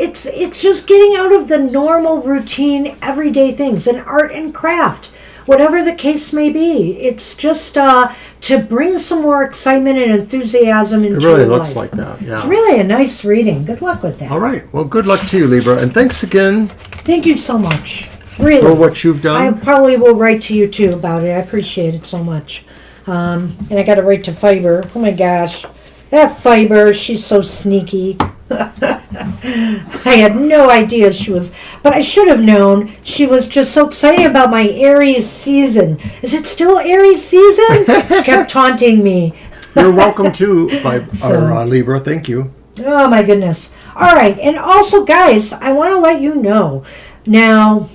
just getting out of the normal routine everyday things, and art and craft, whatever the case may be. It's just to bring some more excitement and enthusiasm into your life. It really looks like that, yeah. It's really a nice reading. Good luck with that. All right. Well, good luck to you, Libra. And thanks again Thank you so much. Really. for what you've I done. probably will write to you too about it. I appreciate it so much. And I got to write to Fiber. Oh my gosh. That Fiber, she's so sneaky. I had no idea she was, but I should have known. She was just so excited about my Aries season. Is it still Aries season? Kept taunting me. You're welcome to So- Libra. Thank you. Oh my goodness. All right. And also, guys, I want to let you know. Now,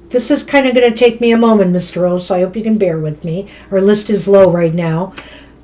this is kind of going to take me a moment, Mr. O, so I hope you can bear with me. Our list is low right now.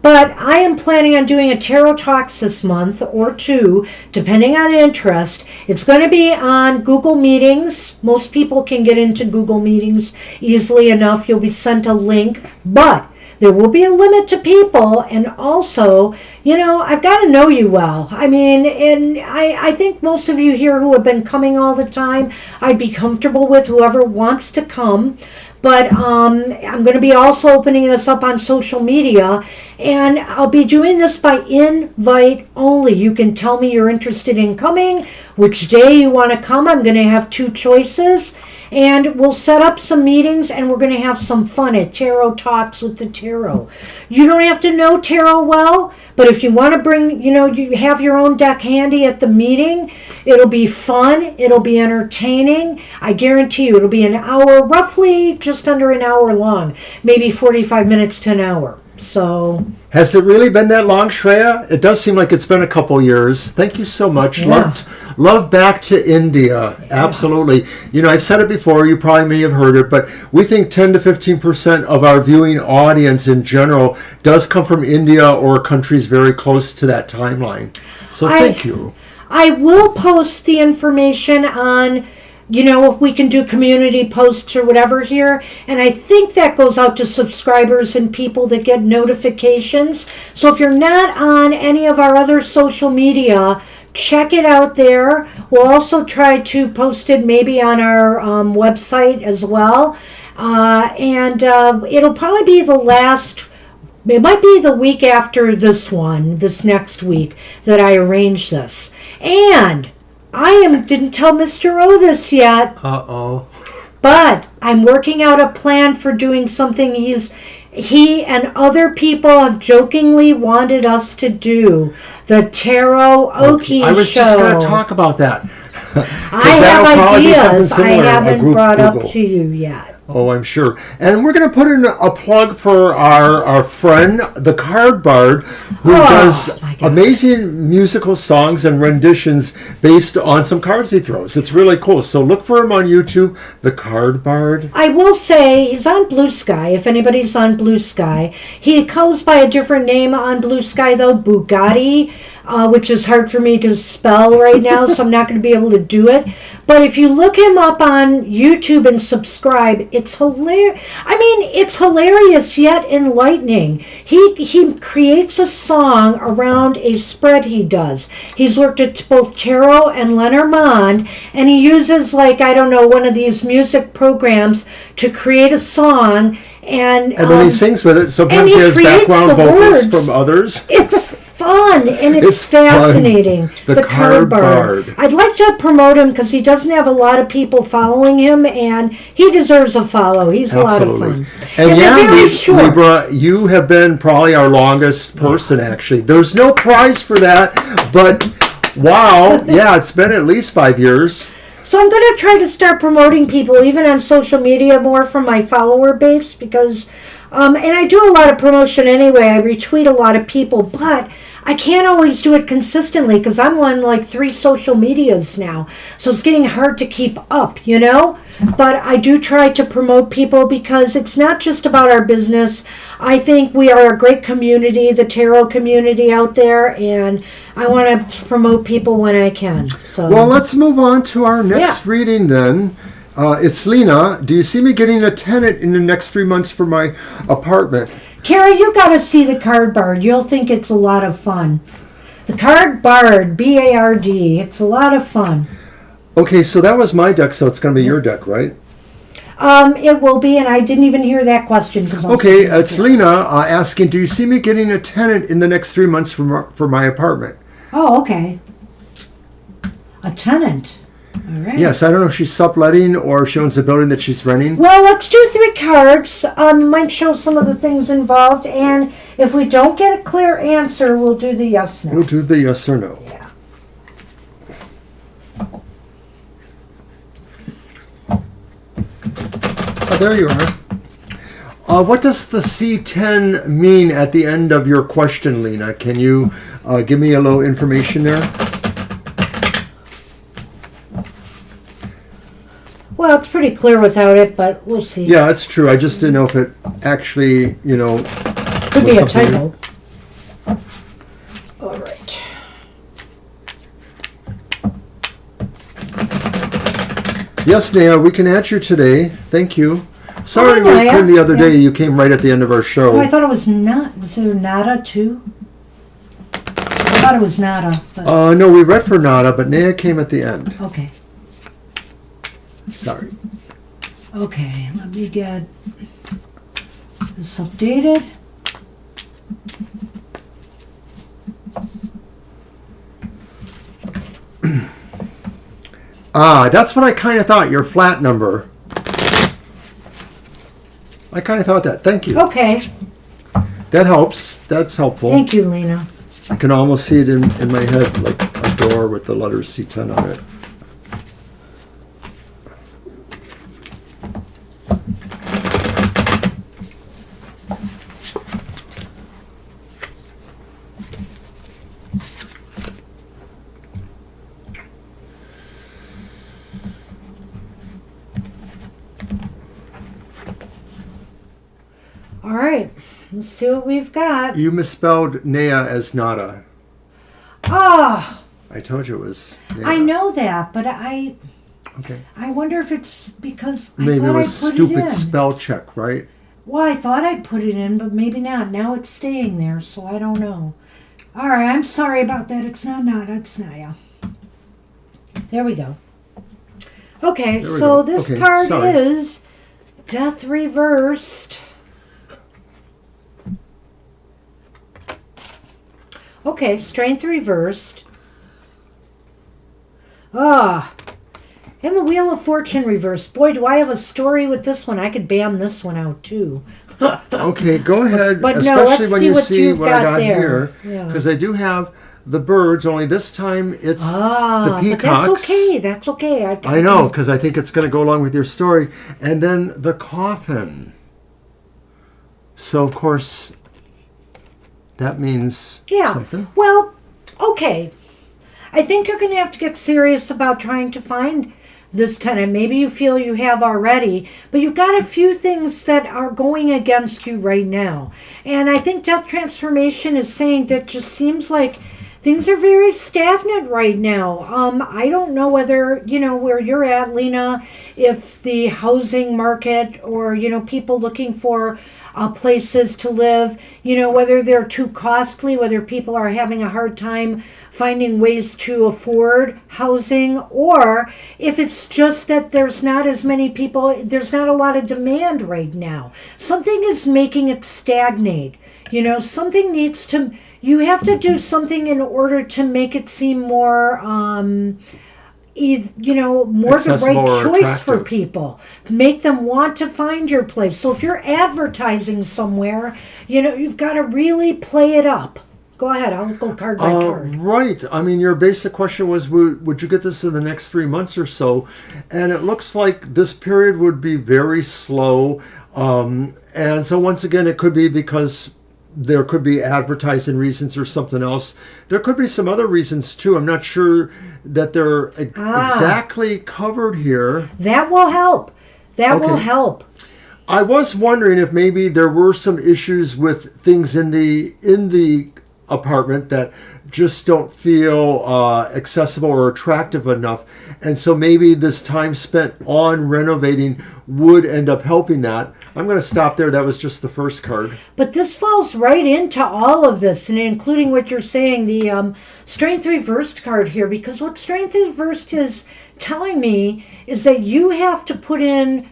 But I am planning on doing a tarot talks this month or two, depending on interest. It's going to be on Google Meetings. Most people can get into Google Meetings easily enough. You'll be sent a link, but there will be a limit to people. And also, I've got to know you well. I mean, and I think most of you here who have been coming all the time, I'd be comfortable with whoever wants to come. But I'm going to be also opening this up on social media, and I'll be doing this by invite only. You can tell me you're interested in coming, which day you want to come. I'm going to have 2 choices, and we'll set up some meetings, and we're going to have some fun at Tarot Talks with the Tarot. You don't have to know tarot well, but if you want to bring, you have your own deck handy at the meeting, it'll be fun, it'll be entertaining. I guarantee you it'll be an hour, roughly just under an hour long, maybe 45 minutes to an hour. So, Has it really been that long, Shreya? It does seem like it's been a couple years. Thank you so much. Yeah. Love back to India. Absolutely. I've said it before. You probably may have heard it, but we think 10 to 15% of our viewing audience in general does come from India or countries very close to that timeline. So thank you. I will post the information on, if we can do community posts or whatever here. And I think that goes out to subscribers and people that get notifications. So if you're not on any of our other social media, check it out there. We'll also try to post it maybe on our website as well. And it'll probably be it might be the week after this next week that I arrange this. And I didn't tell Mr. O this yet. Uh-oh. But I'm working out a plan for doing something he and other people have jokingly wanted us to do. The Tarot Oki Show. I was just going to talk about that. I have ideas I haven't brought up to you yet. Oh, I'm sure. And we're going to put in a plug for our friend, the Card Bard, who does amazing musical songs and renditions based on some cards he throws. It's really cool. So look for him on YouTube, the Card Bard. I will say he's on Blue Sky, if anybody's on Blue Sky. He goes by a different name on Blue Sky, though, Bugatti, which is hard for me to spell right now, so I'm not going to be able to do it. But if you look him up on YouTube and subscribe, it's hilarious. I mean, it's hilarious yet enlightening. He creates a song around a spread he does. He's worked at both Tarot and Lenormand, and he uses, one of these music programs to create a song. And then he sings with it. Sometimes he has background vocals from others. It's fun and it's fascinating. The Card Bard. I'd like to promote him because he doesn't have a lot of people following him, and he deserves a follow. He's a lot of fun. And Libra, you have been probably our longest person, actually. There's no prize for that, but wow, it's been at least 5 years. So I'm going to try to start promoting people, even on social media, more from my follower base, because, and I do a lot of promotion anyway. I retweet a lot of people, but I can't always do it consistently because I'm on like 3 social medias now. So it's getting hard to keep up, you know? But I do try to promote people because it's not just about our business. I think we are a great community, the tarot community out there, and I want to promote people when I can. So. Well, let's move on to our next reading then. It's Lena. Do you see me getting a tenant in the next 3 months for my apartment? Kara, you got to see the card bard. You'll think it's a lot of fun. The card bard, B-A-R-D. It's a lot of fun. Okay, so that was my deck, so it's going to be your deck, right? It will be, and I didn't even hear that question. Okay, it's Lena asking, do you see me getting a tenant in the next 3 months for my apartment? Oh, okay. A tenant. All right. Yes, I don't know if she's subletting or if she owns a building that she's renting. Well, let's do 3 cards. Might show some of the things involved, and if we don't get a clear answer, we'll do the yes, no. We'll do the yes or no. Yeah. Oh, there you are. What does the C10 mean at the end of your question, Lena? Can you give me a little information there? Well, it's pretty clear without it, but we'll see. Yeah, it's true. I just didn't know if it actually, could be a typo. All right. Yes, Naya, we can add you today. Thank you. Sorry we Naya. couldn't the other day. You came right at the end of our show. Oh, I thought it was not. Was there Nada too? I thought it was Nada. But... no, we read for Nada, but Naya came at the end. Okay. Sorry. Okay, let me get this updated. That's what I kind of thought, your flat number. I kind of thought that. Thank you. Okay. That helps. That's helpful. Thank you, Lena. I can almost see it in my head, like a door with the letter C10 on it. All right, let's see what we've got. You misspelled Naya as Nada. Ah, I told you it was Naya. I know that, but I Okay. wonder if it's because Maybe I it thought was I put it stupid in. spell check, right? Well, I thought I'd put it in, but maybe not. Now it's staying there, so I don't know. All right, I'm sorry about that. It's not Nada, it's Naya. There we go. Okay, There we so go. this Okay, card sorry. is Death Reversed. Okay, Strength Reversed. And the Wheel of Fortune Reversed. Boy, do I have a story with this one. I could bam this one out, too. Okay, go ahead, But no, especially let's when see you what see you've what I got got there. here. Because I do have the birds, only this time it's the peacocks. But that's okay. That's okay. I know, because I think it's going to go along with your story. And then the coffin. So, of course, that means something. Well, okay. I think you're going to have to get serious about trying to find this tenant. Maybe you feel you have already, but you've got a few things that are going against you right now. And I think Death Transformation is saying that just seems like things are very stagnant right now. I don't know whether, where you're at, Lena, if the housing market or, people looking for places to live, whether they're too costly, whether people are having a hard time finding ways to afford housing, or if it's just that there's not as many people, there's not a lot of demand right now. Something is making it stagnate. Something needs to, you have to do something in order to make it seem more, more accessible the right or choice attractive for people. Make them want to find your place. So if you're advertising somewhere, you've got to really play it up. Go ahead. I'll go card by card. Right. I mean, your basic question was, would you get this in the next 3 months or so? And it looks like this period would be very slow. And so once again, it could be because there could be advertising reasons or something else. There could be some other reasons too. I'm not sure that they're exactly covered here. That will help. That will help. I was wondering if maybe there were some issues with things in the apartment that just don't feel accessible or attractive enough, and so maybe this time spent on renovating would end up helping that. I'm going to stop there. That was just the first card. But this falls right into all of this, and including what you're saying, the Strength Reversed card here, because what Strength Reversed is telling me is that you have to put in,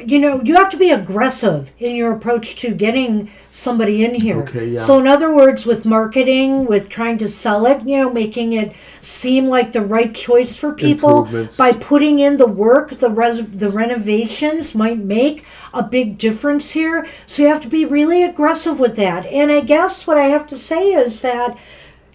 you have to be aggressive in your approach to getting somebody in here. Okay, yeah. So in other words, with marketing, with trying to sell it, making it seem like the right choice for people, by putting in the work, the renovations might make a big difference here. So you have to be really aggressive with that. And I guess what I have to say is that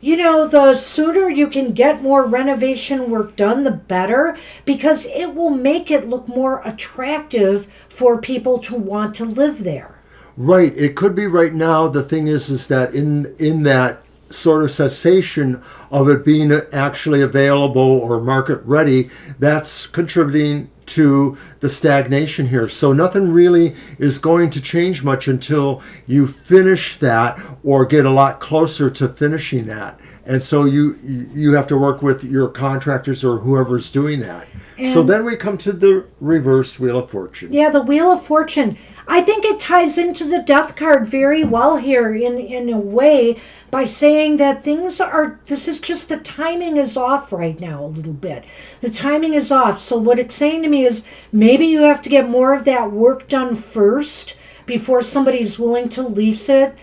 the sooner you can get more renovation work done, the better, because it will make it look more attractive for people to want to live there. Right. It could be right now. The thing is that in that sort of cessation of it being actually available or market ready, that's contributing to the stagnation here. So nothing really is going to change much until you finish that or get a lot closer to finishing that. And so you have to work with your contractors or whoever's doing that. And so then we come to the reverse Wheel of Fortune. Yeah, the Wheel of Fortune. I think it ties into the Death card very well here in a way, by saying that this is just, the timing is off right now a little bit. The timing is off. So what it's saying to me is maybe you have to get more of that work done first before somebody's willing to lease it.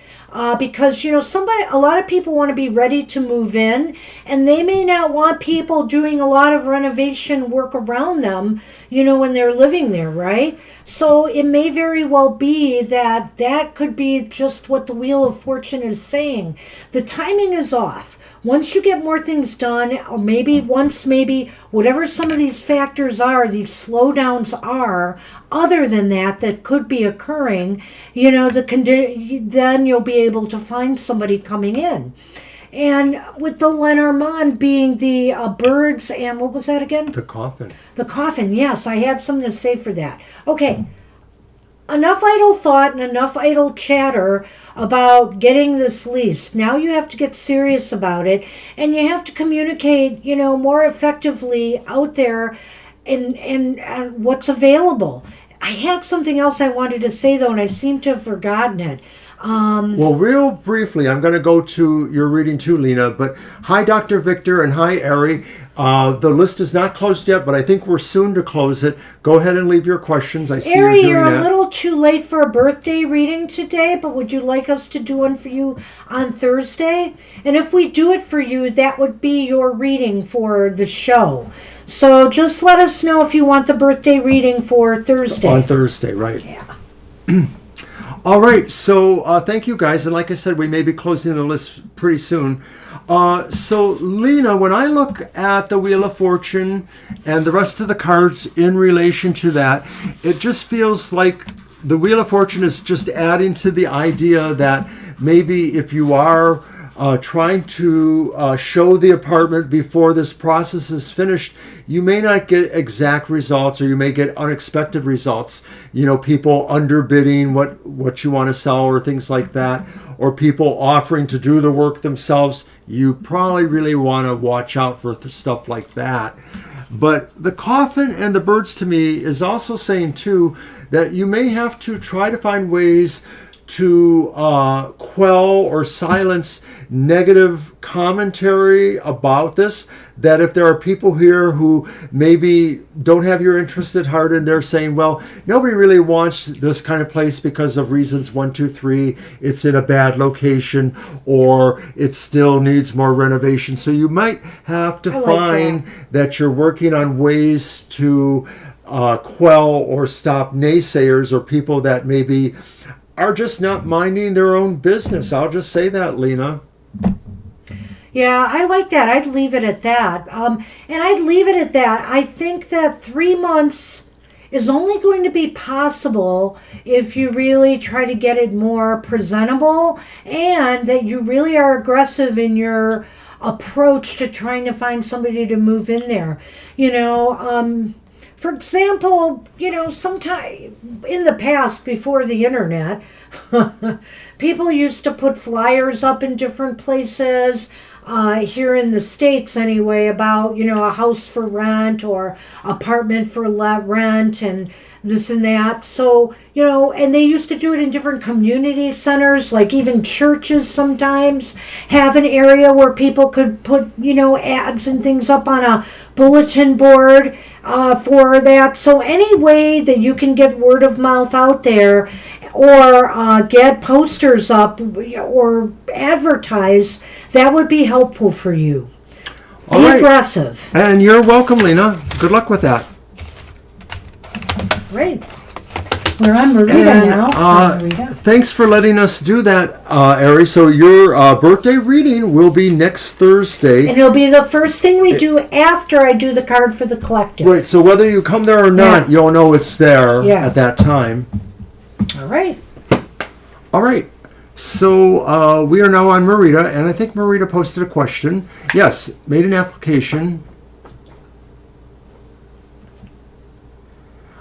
Because a lot of people want to be ready to move in, and they may not want people doing a lot of renovation work around them, when they're living there, right? So it may very well be that could be just what the Wheel of Fortune is saying. The timing is off. Once you get more things done, or maybe whatever some of these factors are, these slowdowns are, other than that could be occurring, then you'll be able to find somebody coming in. And with the Lenormand being the birds, and what was that again? The coffin. The coffin, yes. I had something to say for that. Okay. Enough idle thought and enough idle chatter about getting this leased. Now you have to get serious about it, and you have to communicate, more effectively out there in what's available. I had something else I wanted to say, though, and I seem to have forgotten it. Well, real briefly, I'm going to go to your reading too, Lena. But hi, Dr. Victor, and hi, Ari. The list is not closed yet, but I think we're soon to close it. Go ahead and leave your questions. I see Ari, you're doing you're that. a little too late for a birthday reading today, but would you like us to do one for you on Thursday? And if we do it for you, that would be your reading for the show. So just let us know if you want the birthday reading for Thursday. On Thursday, right. Yeah. All right, so thank you guys. And like I said, we may be closing the list pretty soon. So Lena, when I look at the Wheel of Fortune and the rest of the cards in relation to that, it just feels like the Wheel of Fortune is just adding to the idea that maybe if you are trying to show the apartment before this process is finished, you may not get exact results, or you may get unexpected results. People underbidding what you want to sell, or things like that, or people offering to do the work themselves. You probably really want to watch out for stuff like that. But the coffin and the birds to me is also saying too that you may have to try to find ways to quell or silence negative commentary about this, that if there are people here who maybe don't have your interest at heart and they're saying, well, nobody really wants this kind of place because of reasons 1, 2, 3, it's in a bad location, or it still needs more renovation. So you might have to find that you're working on ways to quell or stop naysayers, or people that maybe are just not minding their own business. I'll just say that, Lena. Yeah, I like that. I'd leave it at that. And I'd leave it at that. I think that 3 months is only going to be possible if you really try to get it more presentable and that you really are aggressive in your approach to trying to find somebody to move in there. For example, sometime in the past before the internet, people used to put flyers up in different places, here in the States anyway, about, a house for rent or apartment for rent and this and that. So, and they used to do it in different community centers, like even churches sometimes have an area where people could put, ads and things up on a bulletin board for that. So any way that you can get word of mouth out there or get posters up or advertise, that would be helpful for you. Be aggressive. And you're welcome, Lena. Good luck with that. Great. We're on Marita now. Thanks for letting us do that, Ari. So your birthday reading will be next Thursday. And it'll be the first thing we do after I do the card for the collective. Right, so whether you come there or not, you'll know it's there at that time. All right. All right. So we are now on Marita, and I think Marita posted a question. Yes, made an application.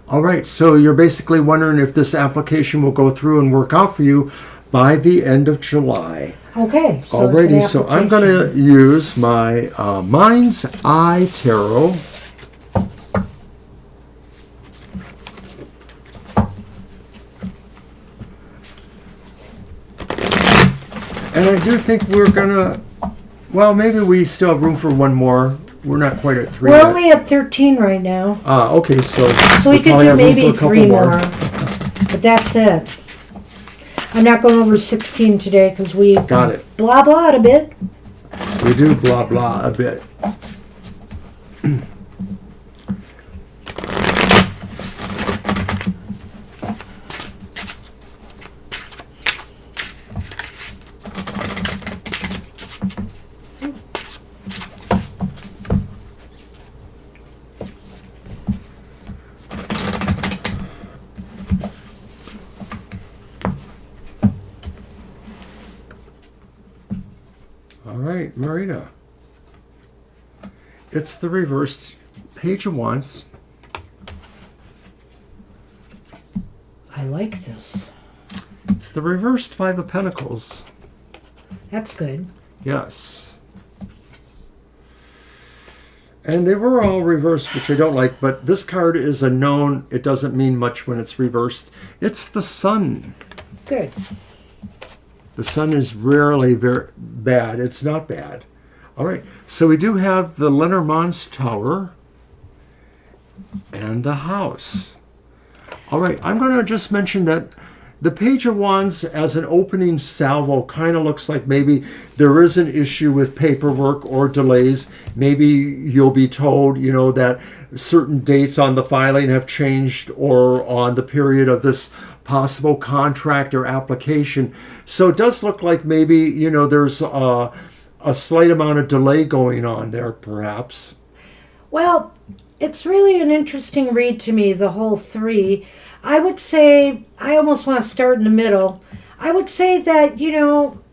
All right, so you're basically wondering if this application will go through and work out for you by the end of July. Okay. So alrighty, so I'm going to use my Mind's Eye Tarot. And I do think we're going to, well, maybe we still have room for one more. We're not quite at 3 We're yet. only at 13 right now. Okay, so we could probably do have room maybe for a 3 couple more. But that's it. I'm not going over 16 today because we got it. Blah blah a bit. We do blah blah a bit. All right, Marita. It's the reversed Page of Wands. I like this. It's the reversed Five of Pentacles. That's good. Yes. And they were all reversed, which I don't like, but this card is a known. It doesn't mean much when it's reversed. It's the Sun. Good. The Sun is rarely very bad. It's not bad. All right. So we do have the Lenormand's Tower and the House. All right. I'm going to just mention that the Page of Wands as an opening salvo kind of looks like maybe there is an issue with paperwork or delays. Maybe you'll be told, that certain dates on the filing have changed or on the period of this possible contract or application. So it does look like maybe, there's a slight amount of delay going on there, perhaps. Well, it's really an interesting read to me, the whole 3. I would say, I almost want to start in the middle. I would say that,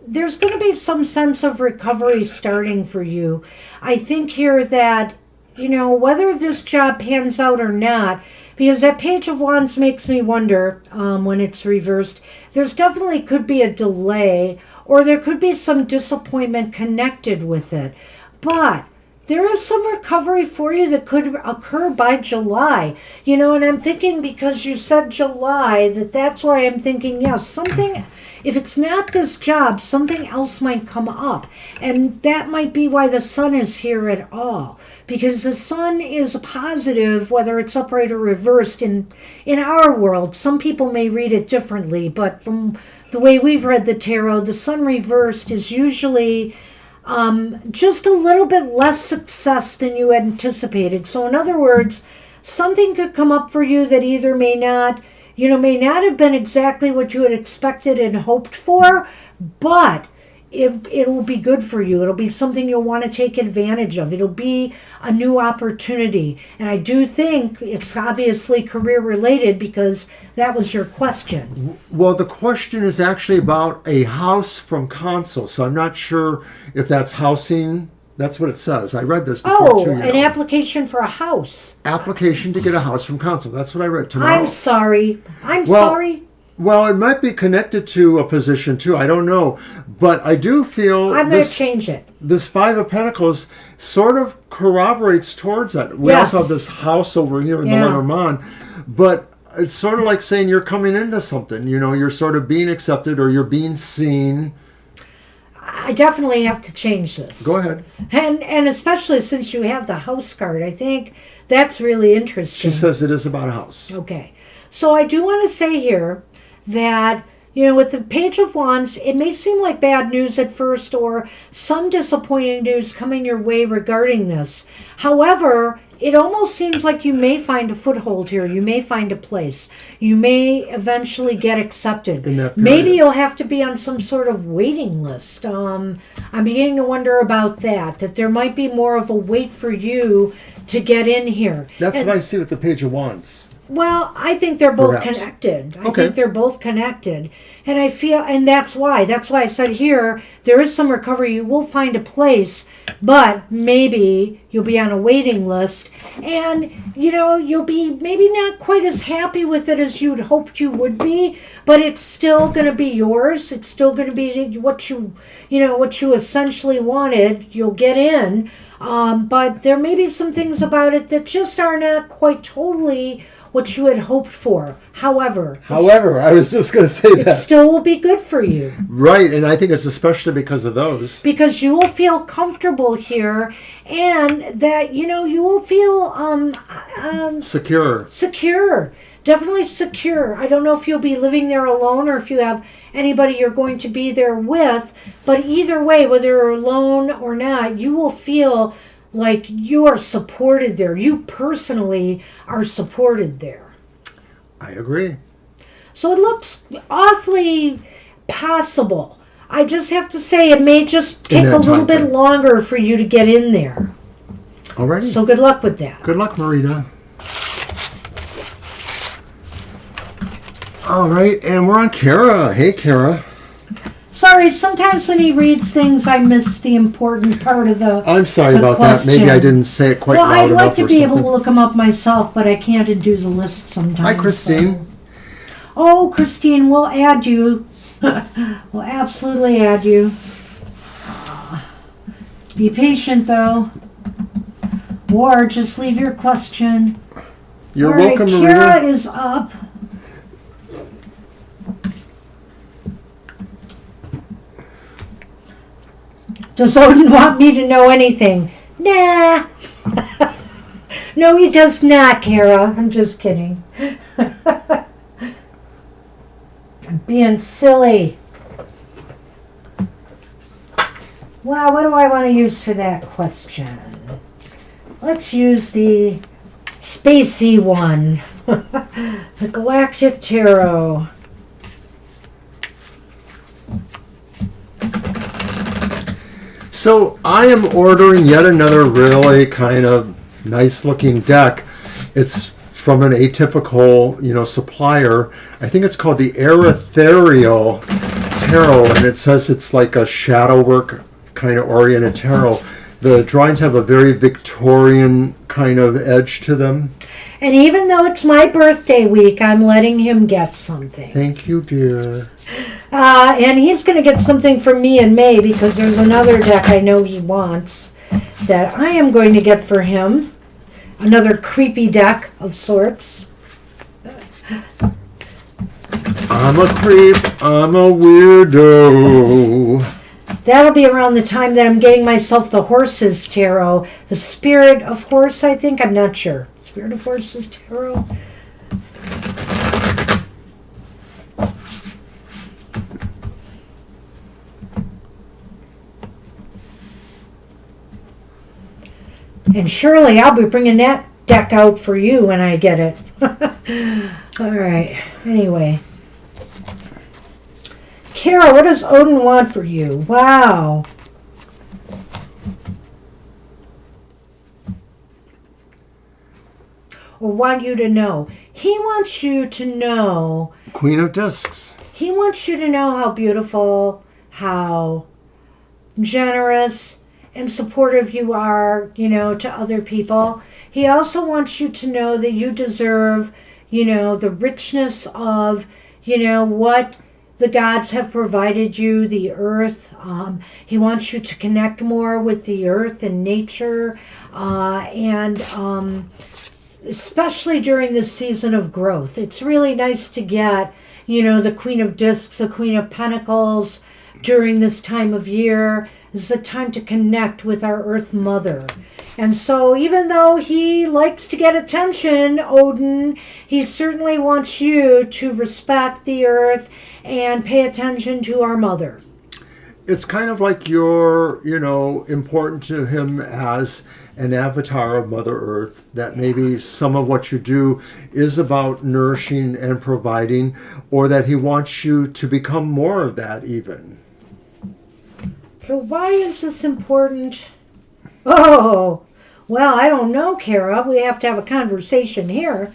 there's going to be some sense of recovery starting for you. I think here that, whether this job pans out or not, because that Page of Wands makes me wonder when it's reversed, there's definitely could be a delay or there could be some disappointment connected with it. But there is some recovery for you that could occur by July. And I'm thinking because you said July, that's why I'm thinking, yes, something, if it's not this job, something else might come up. And that might be why the Sun is here at all. Because the Sun is positive, whether it's upright or reversed in our world. Some people may read it differently, but from the way we've read the tarot, the Sun reversed is usually just a little bit less success than you had anticipated. So in other words, something could come up for you that either may not have been exactly what you had expected and hoped for, but it will be good for you. It'll be something you'll want to take advantage of. It'll be a new opportunity. And I do think it's obviously career related because that was your question. Well, the question is actually about a house from console, so I'm not sure if that's housing. That's what it says. I read this before Oh, too. an application for a house. Application to get a house from console. That's what I read tomorrow. I'm sorry. I'm Well, sorry. Well, it might be connected to a position too. I don't know, but I do feel I'm going to change it. This Five of Pentacles sort of corroborates towards that. We Yes. also have this house over here in the Yeah. Lenormand, but it's sort of like saying you're coming into something. You know, you're sort of being accepted or you're being seen. I definitely have to change this. Go ahead. And especially since you have the house card, I think that's really interesting. She says it is about a house. Okay. So I do want to say here that, with the Page of Wands, it may seem like bad news at first or some disappointing news coming your way regarding this. However, it almost seems like you may find a foothold here. You may find a place. You may eventually get accepted. In that period. Maybe you'll have to be on some sort of waiting list. I'm beginning to wonder about that there might be more of a wait for you to get in here. That's what I see with the Page of Wands. Well, I think they're both Perhaps. connected. I Okay. think they're both connected. And I feel, and that's why I said here, there is some recovery. You will find a place, but maybe you'll be on a waiting list. And, you'll be maybe not quite as happy with it as you'd hoped you would be, but it's still going to be yours. It's still going to be what you essentially wanted. You'll get in. But there may be some things about it that just are not quite totally what you had hoped for. However, I was just going to say it that. still will be good for you. Right, and I think it's especially because of those. Because you will feel comfortable here and that, you will feel Secure. secure. Definitely secure. I don't know if you'll be living there alone or if you have anybody you're going to be there with, but either way, whether you're alone or not, you will feel like you are supported there. You personally are supported there. I agree. So it looks awfully possible. I just have to say it may just take a little bit longer for you to get in there. Alrighty. So good luck with that. Good luck, Marita. All right, and we're on Kara. Hey, Kara. Sorry, sometimes when he reads things, I miss the important part of the I'm sorry the about question. that. Maybe I didn't say it quite well, loud I'd enough like to or be something. able to look them up myself, but I can't and do the list sometimes. Hi, Christine. So. Oh, Christine, we'll add you. We'll absolutely add you. Be patient, though. Or just leave your question. You're All right, welcome, Kara Marita. is up. Does Odin want me to know anything? Nah. No, he does not, Kara. I'm just kidding. I'm being silly. Wow, what do I want to use for that question? Let's use the spacey one. The Galactic Tarot. So I am ordering yet another really kind of nice looking deck. It's from an atypical, supplier. I think it's called the Ethereal Tarot, and it says it's like a shadow work kind of oriented tarot. The drawings have a very Victorian kind of edge to them. And even though it's my birthday week, I'm letting him get something. Thank you, dear. And he's going to get something from me in May because there's another deck I know he wants that I am going to get for him. Another creepy deck of sorts. I'm a creep. I'm a weirdo. That'll be around the time that I'm getting myself the Horses Tarot. The Spirit of Horse, I think. I'm not sure. Spirit of Horses Tarot. And surely I'll be bringing that deck out for you when I get it. All right. Anyway. Kara, what does Odin want for you? Wow. Or want you to know. He wants you to know. Queen of Discs. He wants you to know how beautiful, how generous and supportive you are, to other people. He also wants you to know that you deserve, the richness of, what the gods have provided you, the earth. He wants you to connect more with the earth and nature, and especially during this season of growth. It's really nice to get, the Queen of Discs, the Queen of Pentacles during this time of year. This is a time to connect with our Earth Mother. And so even though he likes to get attention, Odin, he certainly wants you to respect the earth and pay attention to our mother. It's kind of like you're, important to him as an avatar of Mother Earth, that maybe some of what you do is about nourishing and providing, or that he wants you to become more of that even. So why is this important? Oh, well, I don't know, Kara. We have to have a conversation here.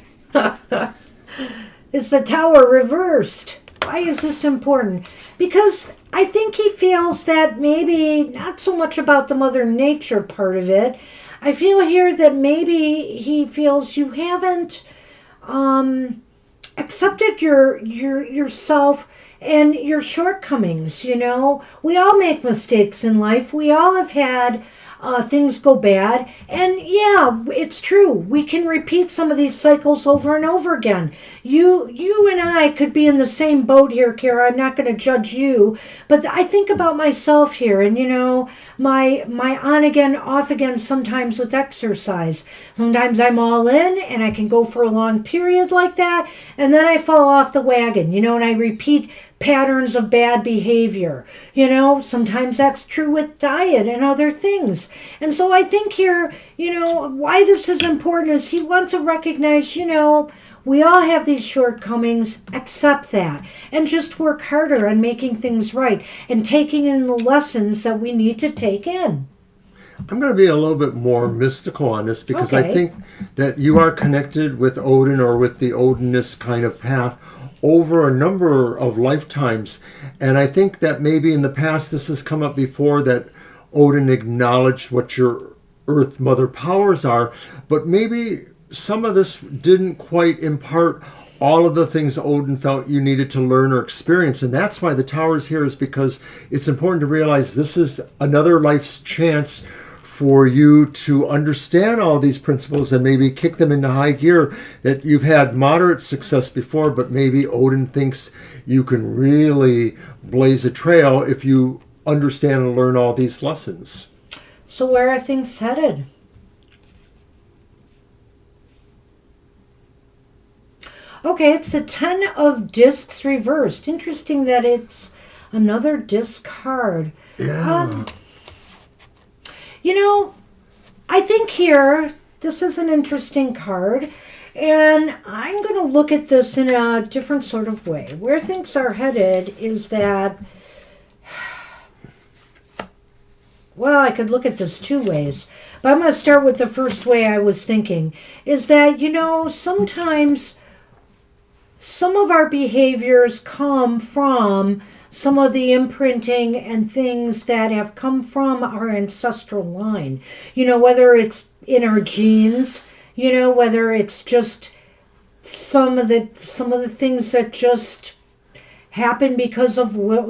It's the Tower reversed. Why is this important? Because I think he feels that maybe not so much about the Mother Nature part of it. I feel here that maybe he feels you haven't accepted yourself and your shortcomings. We all make mistakes in life. We all have had things go bad, and yeah, it's true, we can repeat some of these cycles over and over again. You and I could be in the same boat here, Kara. I'm not going to judge you, but I think about myself here, and my on again, off again, sometimes with exercise. Sometimes I'm all in and I can go for a long period like that, and then I fall off the wagon, and I repeat patterns of bad behavior. Sometimes that's true with diet and other things. And so I think here, why this is important is he wants to recognize, we all have these shortcomings, accept that, and just work harder on making things right and taking in the lessons that we need to take in. I'm going to be a little bit more mystical on this because Okay. I think that you are connected with Odin, or with the Odinist kind of path, over a number of lifetimes. And I think that maybe in the past this has come up before, that Odin acknowledged what your Earth Mother powers are, but maybe some of this didn't quite impart all of the things Odin felt you needed to learn or experience. And that's why the Tower's here, is because it's important to realize this is another life's chance for you to understand all these principles and maybe kick them into high gear. That you've had moderate success before, but maybe Odin thinks you can really blaze a trail if you understand and learn all these lessons. So where are things headed? Okay, it's the 10 of Discs reversed. Interesting that it's another disc card. Yeah. I think here, this is an interesting card, and I'm going to look at this in a different sort of way. Where things are headed is that, well, I could look at this two ways, but I'm going to start with the first way I was thinking, is that, sometimes some of our behaviors come from some of the imprinting and things that have come from our ancestral line. Whether it's in our genes, whether it's just some of the things that just happen because of where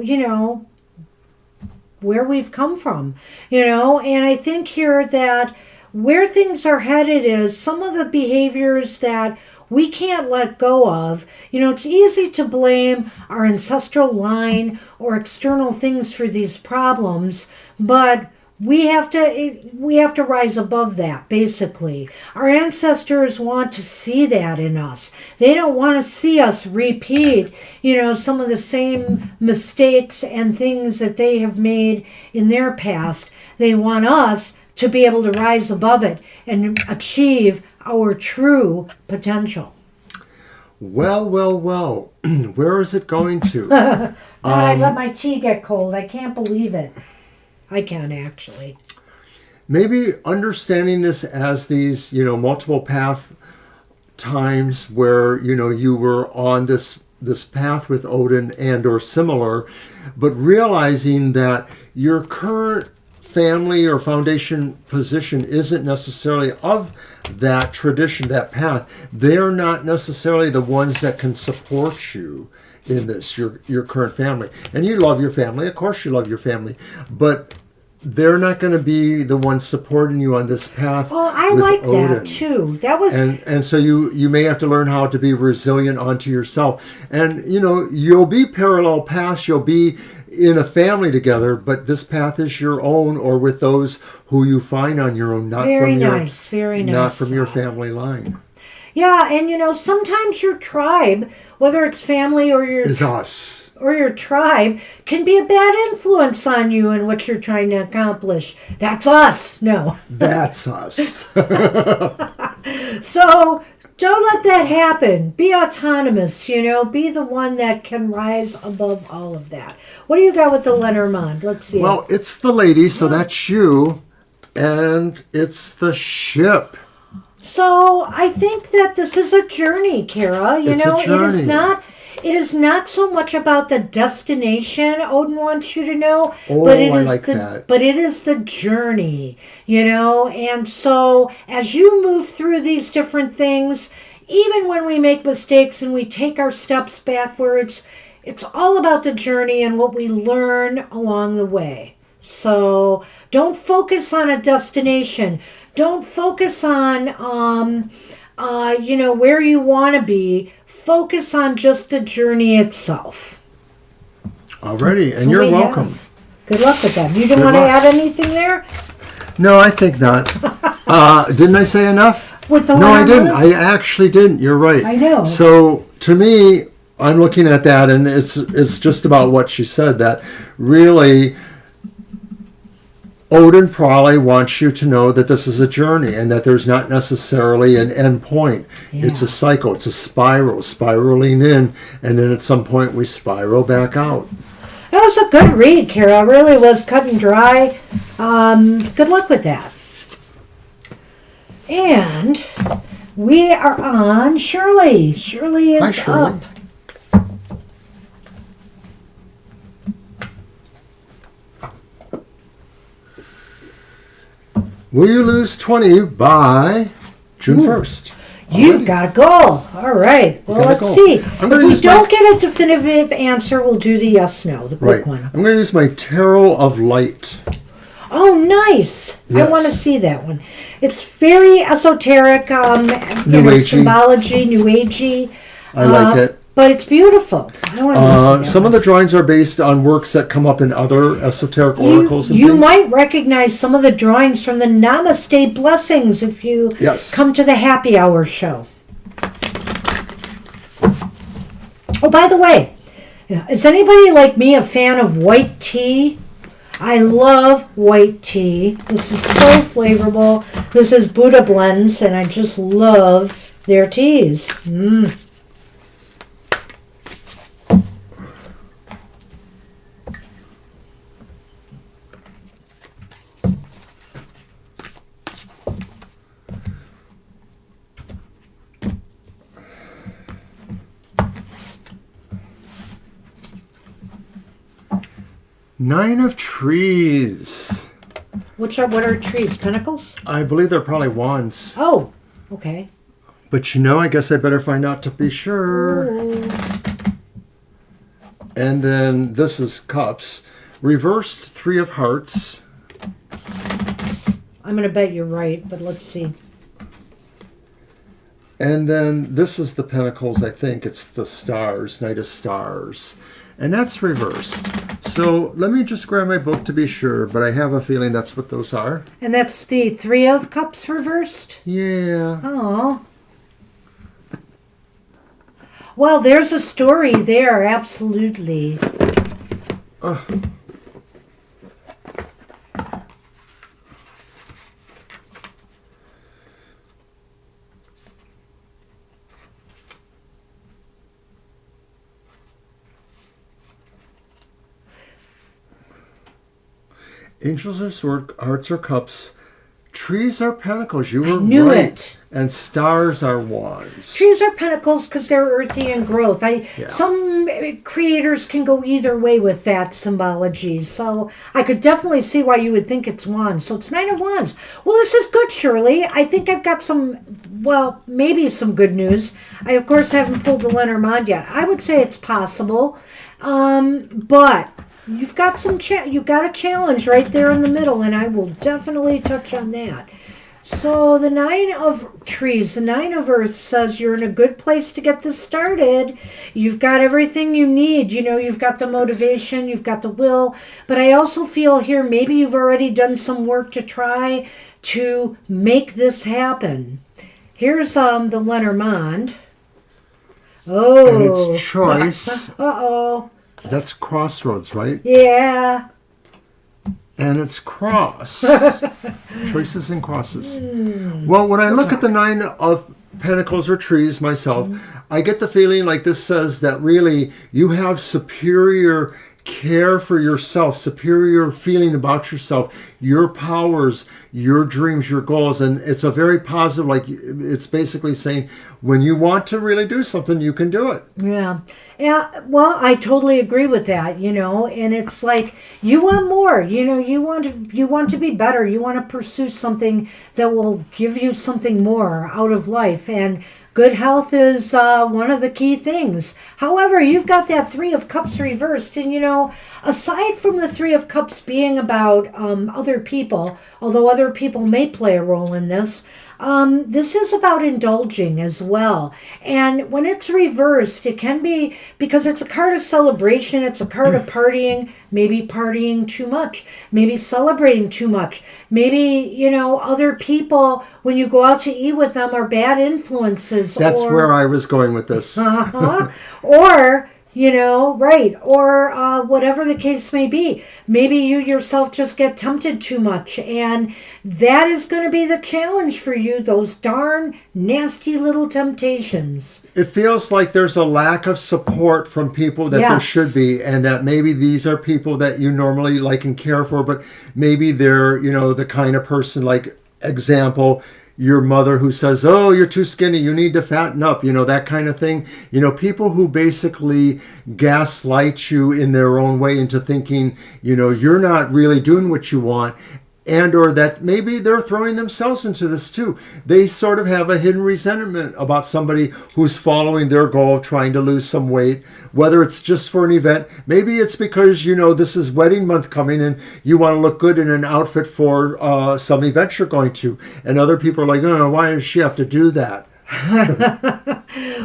we've come from. And I think here that where things are headed is some of the behaviors that we can't let go of. It's easy to blame our ancestral line or external things for these problems, but we have to rise above that, basically. Our ancestors want to see that in us. They don't want to see us repeat, some of the same mistakes and things that they have made in their past. They want us to be able to rise above it and achieve our true potential. Well, well, well. Where is it going to? I let my tea get cold. I can't believe it. I can actually. Maybe understanding this as these, multiple path times where, you were on this path with Odin and or similar, but realizing that your current family or foundation position isn't necessarily of that tradition, that path. They're not necessarily the ones that can support you in this, your current family. And you love your family. Of course you love your family. But they're not going to be the ones supporting you on this path. Oh, I with like Odin. that too. That was and so you may have to learn how to be resilient onto yourself. And you'll be parallel paths. You'll be in a family together, but this path is your own, or with those who you find on your own, not very from your nice, very nice. not from your family line. Yeah, and sometimes your tribe, whether it's family or Is us. or your tribe, can be a bad influence on you and what you're trying to accomplish. That's us. No. That's us. So don't let that happen. Be autonomous, be the one that can rise above all of that. What do you got with the Lenormand? Let's see. Well, it's the lady, so that's you, and it's the ship. So I think that this is a journey, Kara. It's a journey. It is not so much about the destination, Odin wants you to know. Oh, but it I is like that. But it is the journey, And so as you move through these different things, even when we make mistakes and we take our steps backwards, it's all about the journey and what we learn along the way. So don't focus on a destination. Don't focus on, where you want to be. Focus on just the journey itself. Alrighty, and So you're we welcome. have- Good luck with that. You didn't Good want to luck. add anything there? No, I think not. Didn't I say enough? With the No, I Lenormand? didn't. I actually didn't. You're right. I know. So to me, I'm looking at that, and it's just about what she said. That really, Odin probably wants you to know that this is a journey and that there's not necessarily an end point. Yeah. It's a cycle. It's a spiral, spiraling in, and then at some point we spiral back out. That was a good read, Kara. It really was cut and dry. Good luck with that. And we are on Shirley. Shirley is Hi, Shirley. up. Will you lose 20 by June 1st? You've got a goal. All right. Well, got a let's goal. see. I'm If gonna we use my- don't get a definitive answer, we'll do the yes/no, the quick Right. one. I'm going to use my Tarot of Light. Oh, nice. I Yes. want to see that one. It's very esoteric, New agey. symbology, new agey. I like it. But it's beautiful. I want to see that Some one. of the drawings are based on works that come up in other esoteric oracles and You things. might recognize some of the drawings from the Namaste Blessings if you Yes. come to the happy hour show. Oh, by the way, is anybody like me a fan of white tea? I love white tea. This is so flavorful. This is Buddha Blends, and I just love their teas. Mm. Nine of Trees. What are trees? Pentacles? I believe they're probably wands. Oh, okay. But I guess I better find out to be sure. Ooh. And then this is Cups. Reversed Three of Hearts. I'm going to bet you're right, but let's see. And then this is the Pentacles, I think. It's the Stars, Knight of Stars. And that's reversed. So let me just grab my book to be sure, but I have a feeling that's what those are. And that's the Three of Cups reversed? Yeah. Oh. Well, there's a story there, absolutely. Angels are sword, hearts are cups, trees are pentacles. You were knew right. it. And stars are wands. Trees are pentacles because they're earthy and growth. Some creators can go either way with that symbology. So I could definitely see why you would think it's wands. So it's Nine of Wands. Well, this is good, Shirley. I think I've got maybe some good news. I, of course, haven't pulled the Lenormand yet. I would say it's possible. But you've got you've got a challenge right there in the middle, and I will definitely touch on that. So the Nine of Trees, the Nine of Earth says you're in a good place to get this started. You've got everything you need. You've got the motivation, you've got the will. But I also feel here maybe you've already done some work to try to make this happen. Here's the Lenormand. Oh. And it's choice. Uh-oh. That's crossroads, right? Yeah. And it's cross. Choices and crosses. Well, when I look at the Nine of Pentacles or trees myself, I get the feeling like this says that really you have superior care for yourself, superior feeling about yourself, your powers, your dreams, your goals. And it's a very positive, like it's basically saying when you want to really do something, you can do it. Yeah. Yeah, well, I totally agree with that, and it's like you want more, you want to be better. You want to pursue something that will give you something more out of life, and good health is one of the key things. However, you've got that Three of Cups reversed, and aside from the Three of Cups being about other people, although other people may play a role in this, this is about indulging as well. And when it's reversed, it can be because it's a card of celebration, it's a card of partying, maybe partying too much, maybe celebrating too much. Maybe, other people, when you go out to eat with them, are bad influences. That's where I was going with this. Or... right. Or whatever the case may be. Maybe you yourself just get tempted too much. And that is going to be the challenge for you, those darn nasty little temptations. It feels like there's a lack of support from people that there should be. And that maybe these are people that you normally like and care for. But maybe they're, the kind of person like, example, your mother who says, oh, you're too skinny, you need to fatten up, that kind of thing. People who basically gaslight you in their own way into thinking, you're not really doing what you want. And or that maybe they're throwing themselves into this too. They sort of have a hidden resentment about somebody who's following their goal of trying to lose some weight, whether it's just for an event. Maybe it's because, this is wedding month coming and you want to look good in an outfit for some event you're going to. And other people are like, oh, why does she have to do that?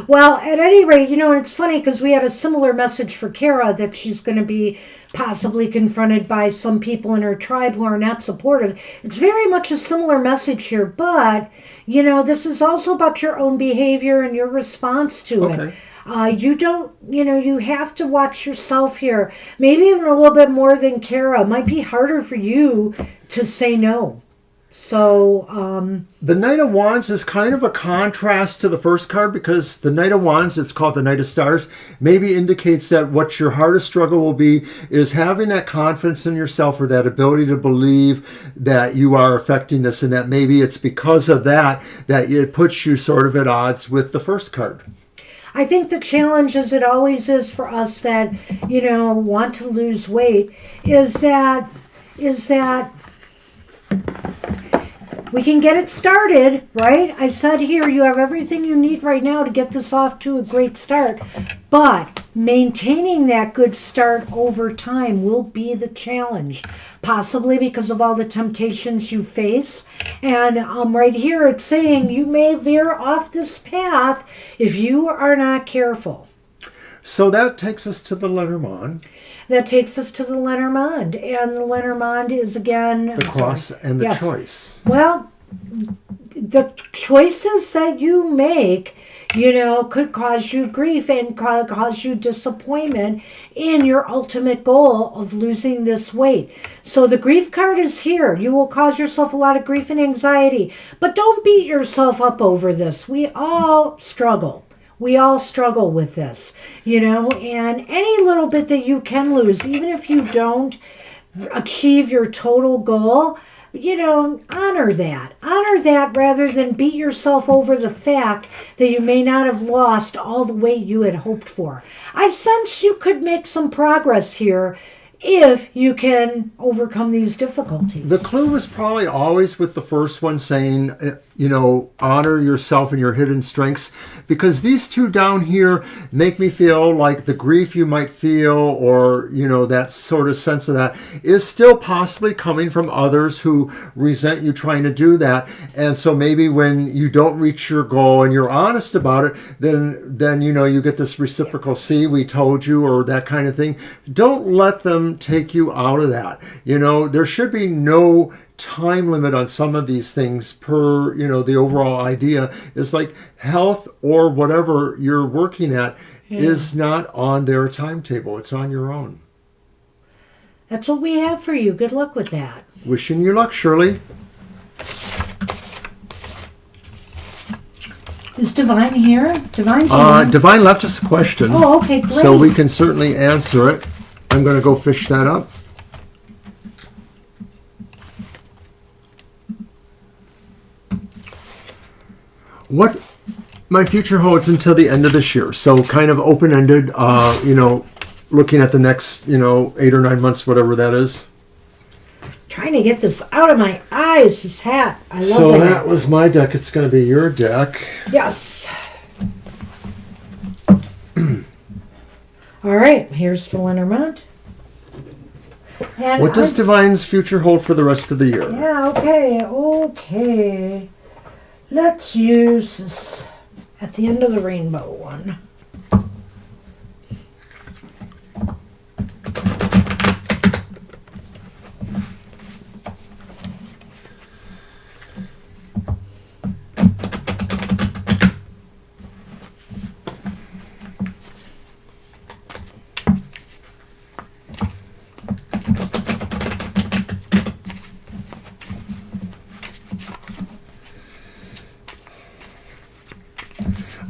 Well, at any rate, and it's funny because we had a similar message for Kara that she's going to be possibly confronted by some people in her tribe who are not supportive. It's very much a similar message here, but, this is also about your own behavior and your response to it. You don't, you have to watch yourself here. Maybe even a little bit more than Kara. It might be harder for you to say no. So, the Knight of Wands is kind of a contrast to the first card because the Knight of Wands, it's called the Knight of Stars, maybe indicates that what your hardest struggle will be is having that confidence in yourself or that ability to believe that you are affecting this and that maybe it's because of that it puts you sort of at odds with the first card. I think the challenge, as it always is for us that, want to lose weight, is that we can get it started, right? I said here, you have everything you need right now to get this off to a great start. But maintaining that good start over time will be the challenge, possibly because of all the temptations you face. And right here, it's saying you may veer off this path if you are not careful. So that takes us to the Lenormand. That takes us to the Lenormand. And the Lenormand is, again... the cross and the choice. Well, the choices that you make, could cause you grief and cause you disappointment in your ultimate goal of losing this weight. So the grief card is here. You will cause yourself a lot of grief and anxiety. But don't beat yourself up over this. We all struggle. We all struggle with this, and any little bit that you can lose, even if you don't achieve your total goal, honor that. Honor that rather than beat yourself over the fact that you may not have lost all the weight you had hoped for. I sense you could make some progress here if you can overcome these difficulties. The clue was probably always with the first one saying, honor yourself and your hidden strengths, because these two down here make me feel like the grief you might feel, or, that sort of sense of that is still possibly coming from others who resent you trying to do that. And so maybe when you don't reach your goal and you're honest about it, then you get this reciprocal, see, we told you, or that kind of thing. Don't let them take you out of that. There should be no time limit on some of these things per, the overall idea is like health or whatever you're working at is not on their timetable. It's on your own. That's what we have for you. Good luck with that. Wishing you luck, Shirley. Is Divine here? Divine? Divine left us a question. Oh, okay, great. So we can certainly answer it. I'm going to go fish that up. What my future holds until the end of this year. So kind of open-ended, looking at the next, 8 or 9 months, whatever that is. Trying to get this out of my eyes, this hat. I love it. So that was my deck. It's going to be your deck. Yes. All right, here's the Lenormand. And what does Divine's future hold for the rest of the year? Yeah, okay. Let's use this at the end of the rainbow one.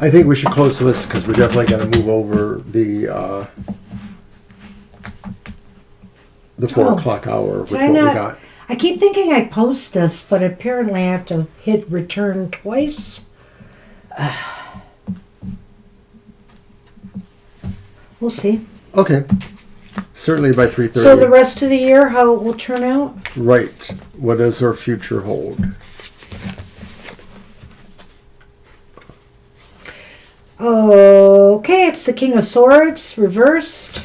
I think we should close the list because we're definitely going to move over the 4 o'clock hour with what we got. I keep thinking I post this, but apparently I have to hit return twice. We'll see. Okay. Certainly by 3:30. So the rest of the year, how it will turn out? Right. What does our future hold? Okay, it's the King of Swords, reversed.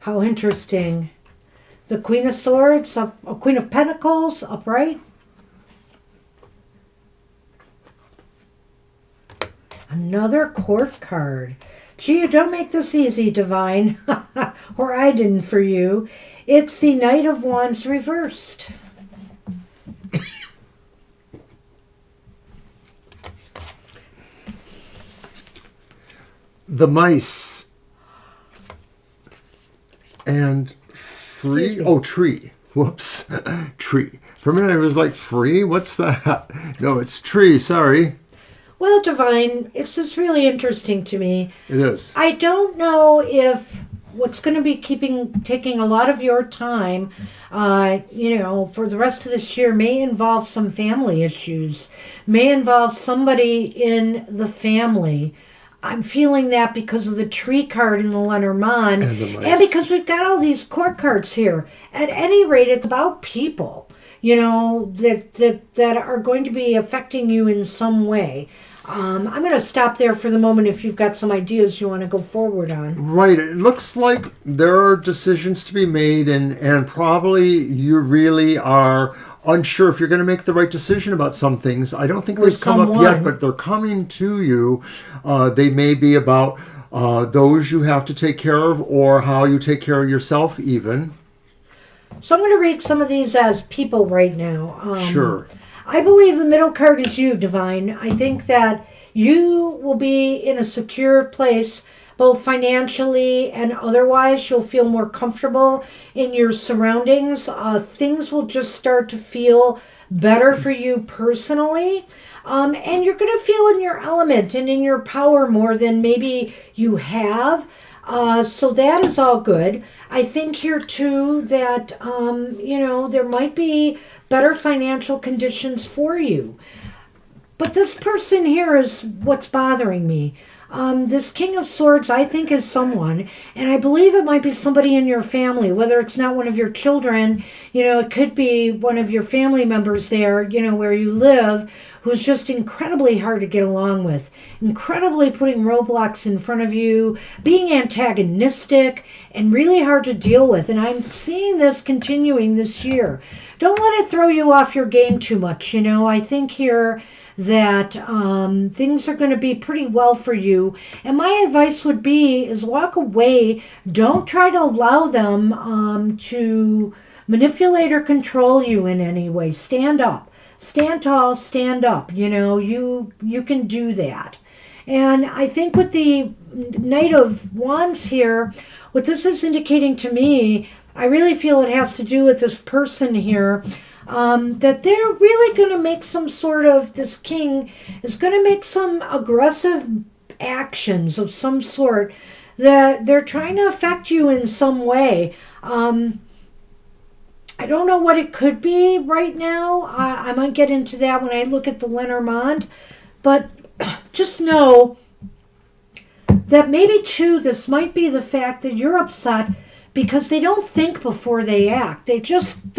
How interesting. The Queen of Swords, Queen of Pentacles, upright. Another court card. Gee, you don't make this easy, Divine. Or I didn't for you. It's the Knight of Wands reversed. The mice and free. Oh, tree. Whoops. Tree. For a minute I was like, free? What's that? No, it's tree. Sorry. Well, Divine, it's just really interesting to me. It is. I don't know if what's going to be taking a lot of your time, for the rest of this year may involve some family issues, may involve somebody in the family. I'm feeling that because of the tree card in the Lenormand, and because we've got all these court cards here. At any rate, it's about people, that are going to be affecting you in some way. I'm going to stop there for the moment if you've got some ideas you want to go forward on. Right. It looks like there are decisions to be made, and probably you really are unsure if you're going to make the right decision about some things. I don't think they've come up yet, but they're coming to you. They may be about those you have to take care of, or how you take care of yourself even. So I'm going to read some of these as people right now. Sure. I believe the middle card is you, Divine. I think that you will be in a secure place, both financially and otherwise. You'll feel more comfortable in your surroundings. Things will just start to feel better for you personally. And you're going to feel in your element and in your power more than maybe you have. So that is all good. I think here too that, there might be better financial conditions for you. But this person here is what's bothering me. This King of Swords, I think, is someone, and I believe it might be somebody in your family, whether it's not one of your children, it could be one of your family members there, where you live, who's just incredibly hard to get along with, incredibly putting roadblocks in front of you, being antagonistic, and really hard to deal with. And I'm seeing this continuing this year. Don't let it throw you off your game too much. I think here that things are going to be pretty well for you. And my advice would be is walk away. Don't try to allow them to manipulate or control you in any way. Stand up. Stand tall, stand up. You can do that. And I think with the Knight of Wands here, what this is indicating to me, I really feel it has to do with this person here. That they're really going to make some sort of, this king is going to make some aggressive actions of some sort, that they're trying to affect you in some way. I don't know what it could be right now. I might get into that when I look at the Lenormand. But just know that maybe too, this might be the fact that you're upset because they don't think before they act. They just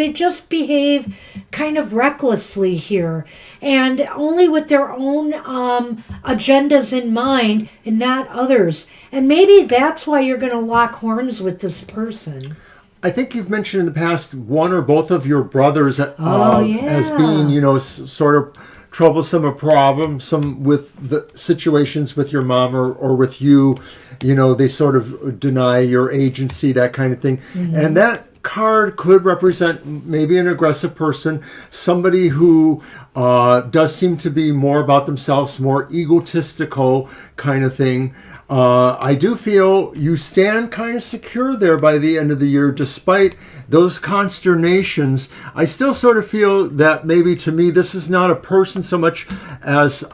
behave kind of recklessly here, and only with their own agendas in mind and not others. And maybe that's why you're going to lock horns with this person. I think you've mentioned in the past one or both of your brothers as being, sort of troublesome or problemsome with the situations with your mom or with you. They sort of deny your agency, that kind of thing. Mm-hmm. And that card could represent maybe an aggressive person, somebody who does seem to be more about themselves, more egotistical kind of thing. I do feel you stand kind of secure there by the end of the year, despite those consternations. I still sort of feel that maybe to me, this is not a person so much as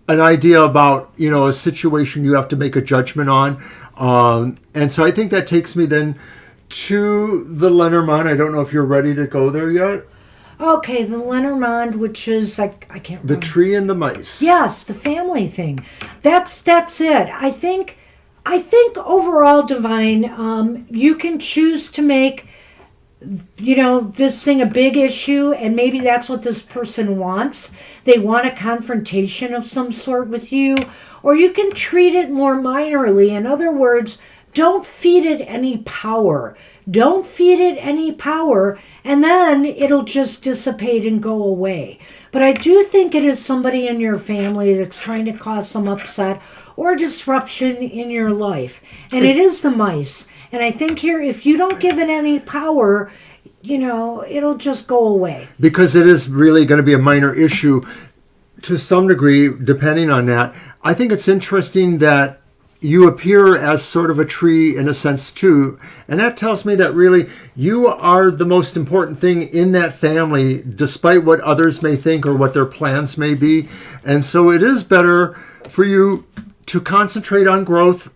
an idea about, a situation you have to make a judgment on. And so I think that takes me then to the Lenormand. I don't know if you're ready to go there yet. Okay, the Lenormand, which is, I can't remember. The tree and the mice. Yes, the family thing. That's it. I think overall, Divine, you can choose to make, this thing a big issue, and maybe that's what this person wants. They want a confrontation of some sort with you, or you can treat it more minorly. In other words, don't feed it any power. Don't feed it any power, and then it'll just dissipate and go away. But I do think it is somebody in your family that's trying to cause some upset or disruption in your life. And it is the mice. And I think here, if you don't give it any power, it'll just go away. Because it is really going to be a minor issue to some degree, depending on that. I think it's interesting that you appear as sort of a tree in a sense too. And that tells me that really you are the most important thing in that family, despite what others may think or what their plans may be. And so it is better for you to concentrate on growth,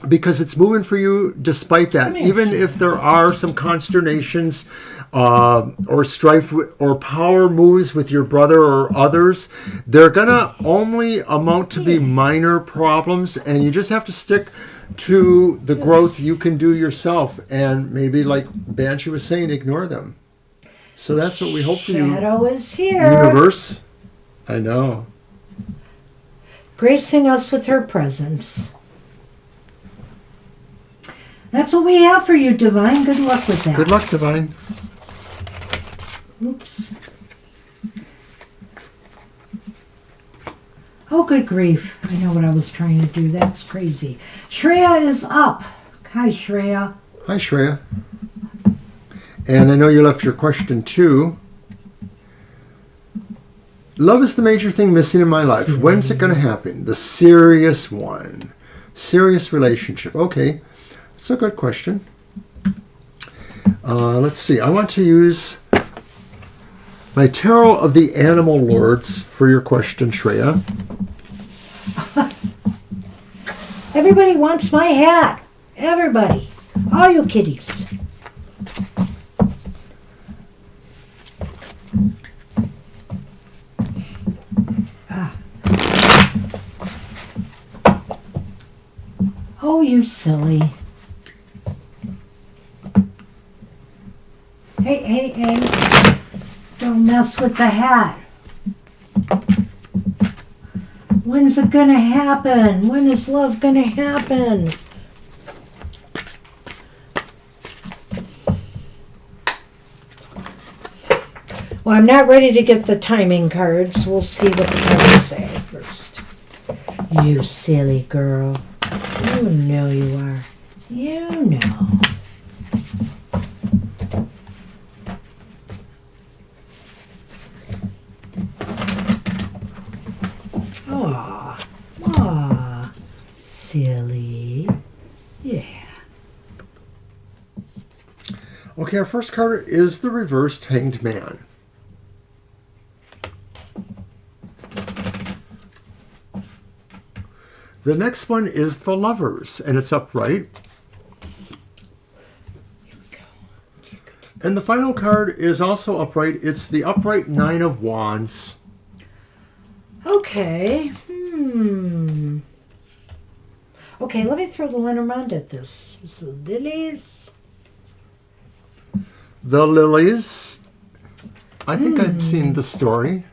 because it's moving for you despite that. Even if there are some consternations or strife or power moves with your brother or others, they're going to only amount to be minor problems, and you just have to stick to the growth you can do yourself. And maybe, like Banshee was saying, ignore them. So that's what we hope for you. Shadow is here. Universe. I know. Gracing us with her presence. That's what we have for you, Divine. Good luck with that. Good luck, Divine. Oops. Oh, good grief. I know what I was trying to do. That's crazy. Shreya is up. Hi, Shreya. Hi, Shreya. And I know you left your question, too. Love is the major thing missing in my life. When's it going to happen? The serious one. Serious relationship. Okay. That's a good question. Let's see. I want to use My Tarot of the Animal Lords for your question, Shreya. Everybody wants my hat. Everybody. All you kitties. Oh, you silly. Hey. Don't mess with the hat. When's it gonna happen? When is love gonna happen? Well, I'm not ready to get the timing cards. We'll see what the cards say first. You silly girl. You know you are. You know. Aw, silly. Yeah. Okay, our first card is the reversed Hanged Man. The next one is the Lovers, and it's upright. And the final card is also upright. It's the upright Nine of Wands. Okay. Okay, let me throw the Lenormand at this. So lilies. The Lilies. I think I've seen the story.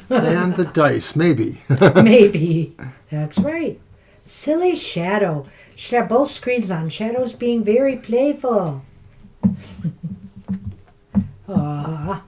And the dice, maybe. Maybe. That's right. Silly Shadow. Should have both screens on. Shadow's being very playful. Aww.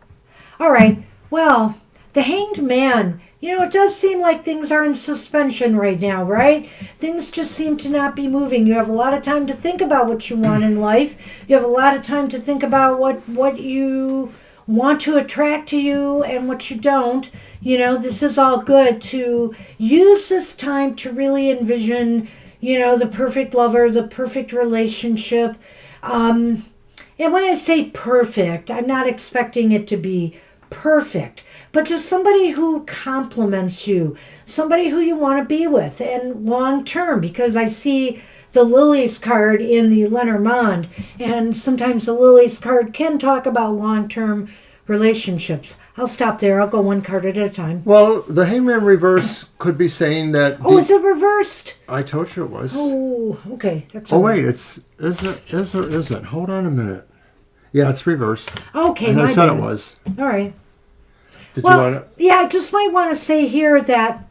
All right. Well, the Hanged Man. You know, it does seem like things are in suspension right now, right? Things just seem to not be moving. You have a lot of time to think about what you want in life. You have a lot of time to think about what you want to attract to you and what you don't. You know, this is all good to use this time to really envision, you know, the perfect lover, the perfect relationship. And when I say perfect, I'm not expecting it to be perfect, but just somebody who compliments you, somebody who you want to be with, and long term, because I see the Lilies card in the Lenormand, and sometimes the Lilies card can talk about long-term relationships. I'll stop there. I'll go one card at a time. Well, the Hangman reverse could be saying that... Oh, is it reversed? I told you it was. Oh, okay. That's Oh, all wait. right. Is or isn't? Hold on a minute. Yeah, it's reversed. Okay, and I my said bad. it was. All right. Did Well, you want to... yeah, I just might want to say here that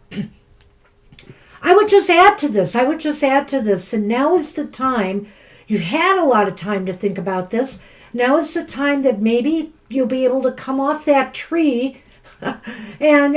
I would just add to this. And now is the time. You've had a lot of time to think about this. Now is the time that maybe you'll be able to come off that tree and,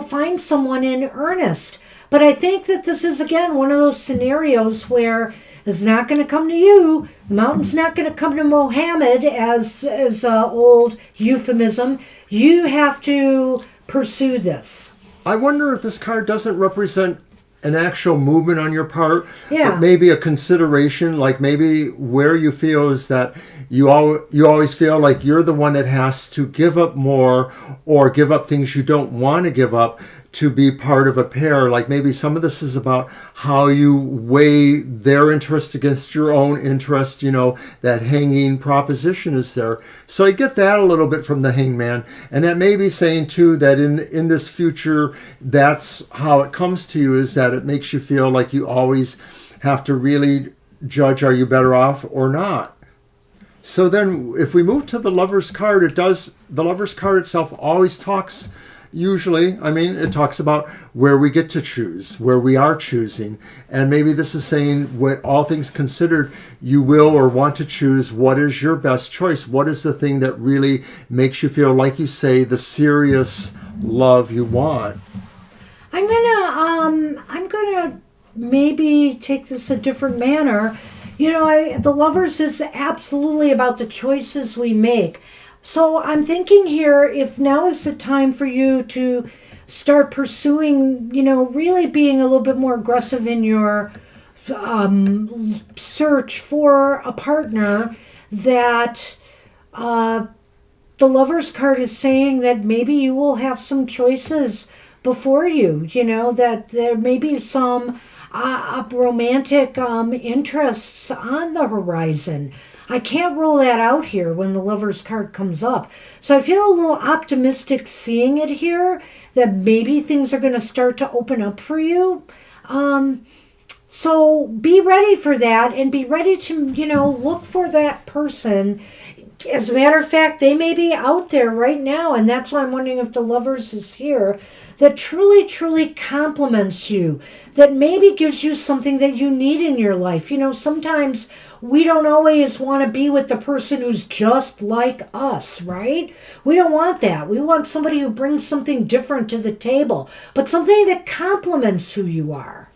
find someone in earnest. But I think that this is, again, one of those scenarios where it's not going to come to you. The mountain's not going to come to Mohammed as old euphemism. You have to pursue this. I wonder if this card doesn't represent an actual movement on your part, Yeah. but maybe a consideration, like maybe where you feel is that you always feel like you're the one that has to give up more or give up things you don't want to give up to be part of a pair. Like maybe some of this is about how you weigh their interest against your own interest, that hanging proposition is there. So I get that a little bit from the Hangman. And that may be saying too that in this future, that's how it comes to you, is that it makes you feel like you always have to really judge, are you better off or not? So then if we move to the Lover's card, the Lover's card itself always talks, it talks about where we get to choose, where we are choosing. And maybe this is saying, when all things considered, you will or want to choose what is your best choice. What is the thing that really makes you feel, like you say, the serious love you want? I'm gonna maybe take this a different manner. The Lovers is absolutely about the choices we make. So I'm thinking here, if now is the time for you to start pursuing, really being a little bit more aggressive in your search for a partner that the Lover's card is saying that maybe you will have some choices before you, that there may be some romantic interests on the horizon. I can't rule that out here when the Lover's card comes up. So I feel a little optimistic seeing it here, that maybe things are going to start to open up for you. So be ready for that, and be ready to, look for that person. As a matter of fact, they may be out there right now, and that's why I'm wondering if the Lovers is here, that truly, truly compliments you, that maybe gives you something that you need in your life. Sometimes we don't always want to be with the person who's just like us, right? We don't want that. We want somebody who brings something different to the table, but something that complements who you are.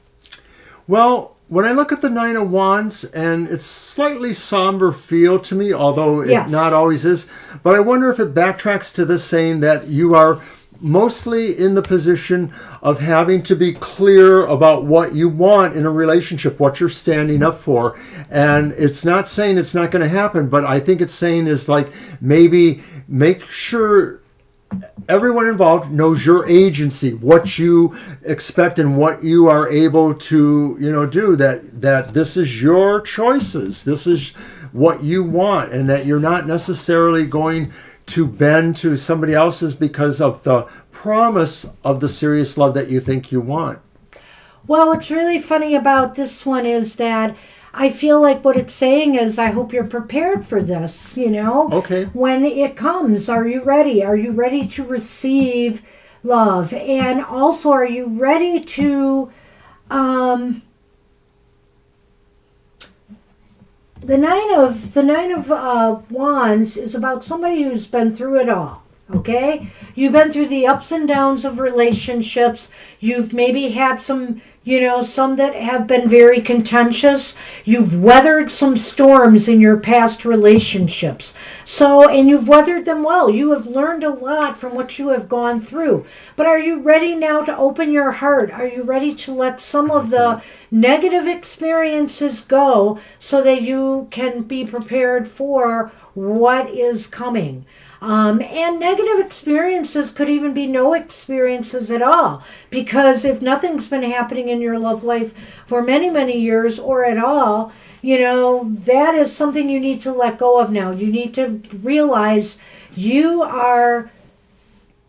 Well, when I look at the Nine of Wands, and it's slightly somber feel to me, although it not always is, but I wonder if it backtracks to this saying that you are mostly in the position of having to be clear about what you want in a relationship, what you're standing up for. And it's not saying it's not going to happen, but I think it's saying is like, maybe make sure everyone involved knows your agency, what you expect and what you are able to, do, that this is your choices. This is what you want, and that you're not necessarily going to bend to somebody else's because of the promise of the serious love that you think you want. Well, what's really funny about this one is that I feel like what it's saying is, I hope you're prepared for this, Okay. When it comes, are you ready? Are you ready to receive love? And also, are you ready to, The nine of Wands is about somebody who's been through it all. Okay, you've been through the ups and downs of relationships. You've maybe had some, some that have been very contentious. You've weathered some storms in your past relationships. And you've weathered them well. You have learned a lot from what you have gone through. But are you ready now to open your heart? Are you ready to let some of the negative experiences go so that you can be prepared for what is coming? And negative experiences could even be no experiences at all, because if nothing's been happening in your love life for many, many years or at all, that is something you need to let go of now. You need to realize you are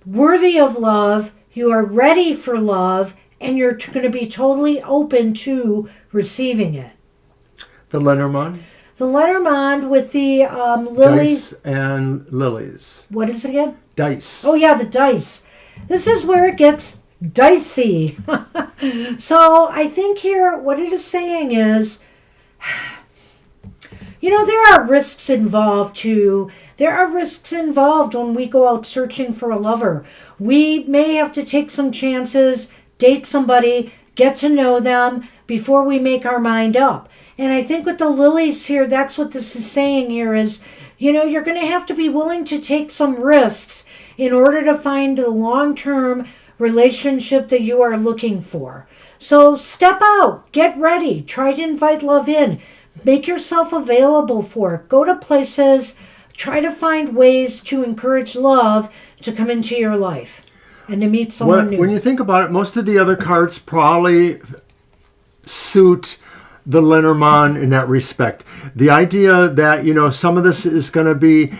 worthy of love, you are ready for love, and you're going to be totally open to receiving it. The Lenormand? The Lenormand with the lilies. Dice and lilies. What is it again? Dice. Oh, yeah, the dice. This is where it gets dicey. So I think here what it is saying is, there are risks involved too. There are risks involved when we go out searching for a lover. We may have to take some chances, date somebody, get to know them before we make our mind up. And I think with the lilies here, that's what this is saying here is, you're going to have to be willing to take some risks in order to find the long-term relationship that you are looking for. So step out, get ready, try to invite love in, make yourself available for it. Go to places, try to find ways to encourage love to come into your life and to meet someone new. When you think about it, most of the other cards probably suit the Lenormand in that respect. The idea that, some of this is going to be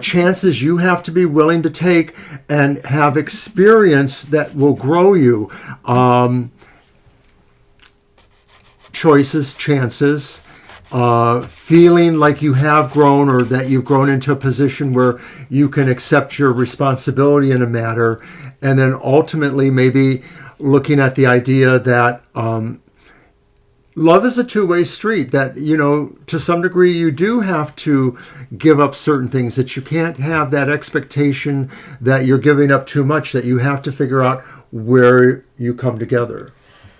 chances you have to be willing to take and have experience that will grow you. Choices, chances, feeling like you have grown, or that you've grown into a position where you can accept your responsibility in a matter. And then ultimately maybe looking at the idea that love is a two-way street, that, to some degree you do have to give up certain things, that you can't have that expectation that you're giving up too much, that you have to figure out where you come together.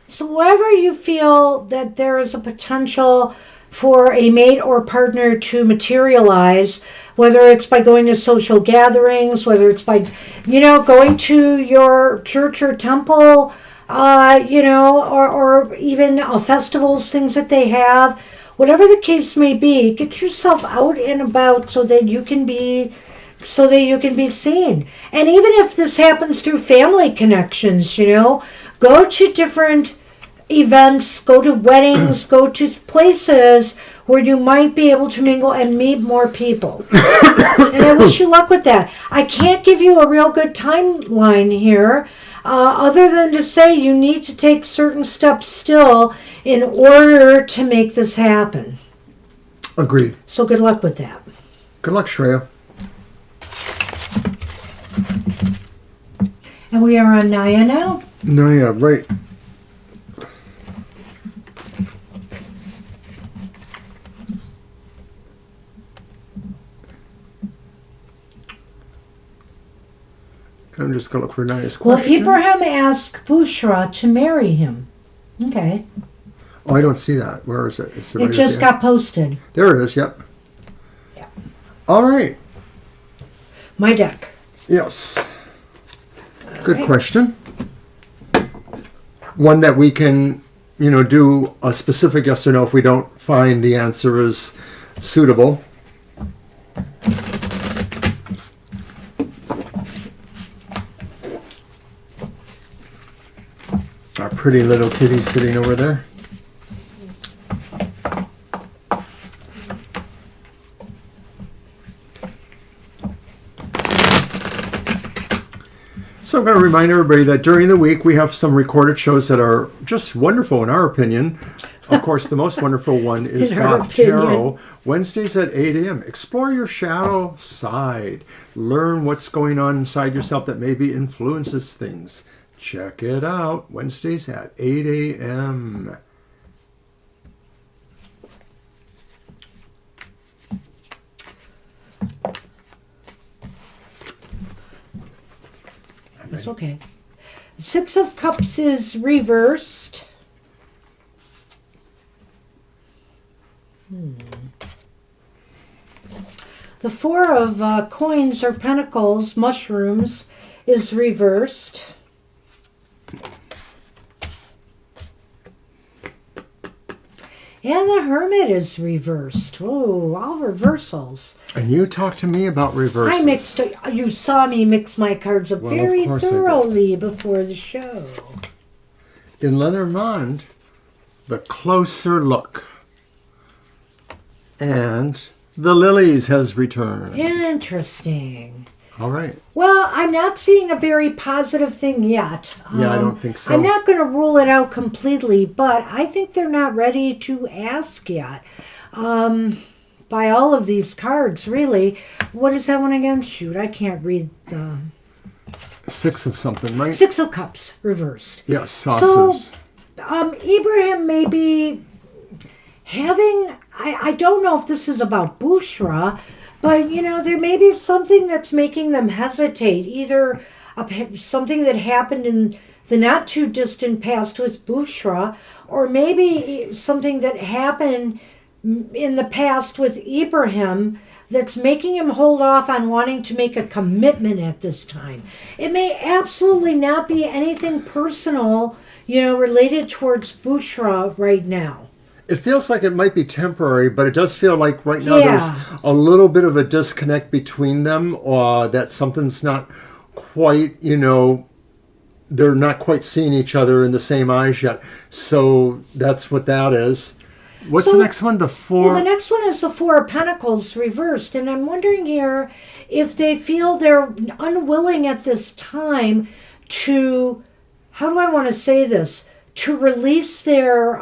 So wherever you feel that there is a potential for a mate or partner to materialize, whether it's by going to social gatherings, whether it's by, going to your church or temple, or even festivals, things that they have, whatever the case may be, get yourself out and about so that you can be seen. And even if this happens through family connections, go to different events, go to weddings, go to places where you might be able to mingle and meet more people. And I wish you luck with that. I can't give you a real good timeline here, other than to say you need to take certain steps still in order to make this happen. Agreed. So good luck with that. Good luck, Shreya. And we are on Naya now? Naya, right. I'm just going to look for Naya's question. Well, Ibrahim asked Bushra to marry him. Okay. Oh, I don't see that. Where is it? It just got posted. There it is, yep. Yeah. All right. My deck. Yes. Good question. One that we can, do a specific yes or no if we don't find the answer is suitable. Our pretty little kitty sitting over there. So I'm going to remind everybody that during the week we have some recorded shows that are just wonderful in our opinion. Of course, the most wonderful one is Goth Tarot, Wednesdays at 8 a.m. Explore your shadow side. Learn what's going on inside yourself that maybe influences things. Check it out. Wednesdays at 8 a.m. It's okay. Six of Cups is reversed. The Four of Coins or Pentacles, mushrooms, is reversed. And the Hermit is reversed. Oh, all reversals. And you talked to me about reversals. You saw me mix my cards up very thoroughly before the show. In Lenormand, the closer look. And the Lilies has returned. Interesting. All right. Well, I'm not seeing a very positive thing yet. Yeah, I don't think so. I'm not going to rule it out completely, but I think they're not ready to ask yet. By all of these cards, really. What is that one again? Shoot, I can't read the... Six of something, right? Six of Cups, reversed. Yes, saucers. So, Ibrahim may be having... I don't know if this is about Bushra, but, there may be something that's making them hesitate. Either something that happened in the not-too-distant past with Bushra, or maybe something that happened in the past with Ibrahim that's making him hold off on wanting to make a commitment at this time. It may absolutely not be anything personal, related towards Bushra right now. It feels like it might be temporary, but it does feel like right now Yeah. there's a little bit of a disconnect between them, that something's not quite, they're not quite seeing each other in the same eyes yet. So that's what that is. What's the next one? The Four? Well, the next one is the Four of Pentacles reversed. And I'm wondering here if they feel they're unwilling at this time to, how do I want to say this? To release their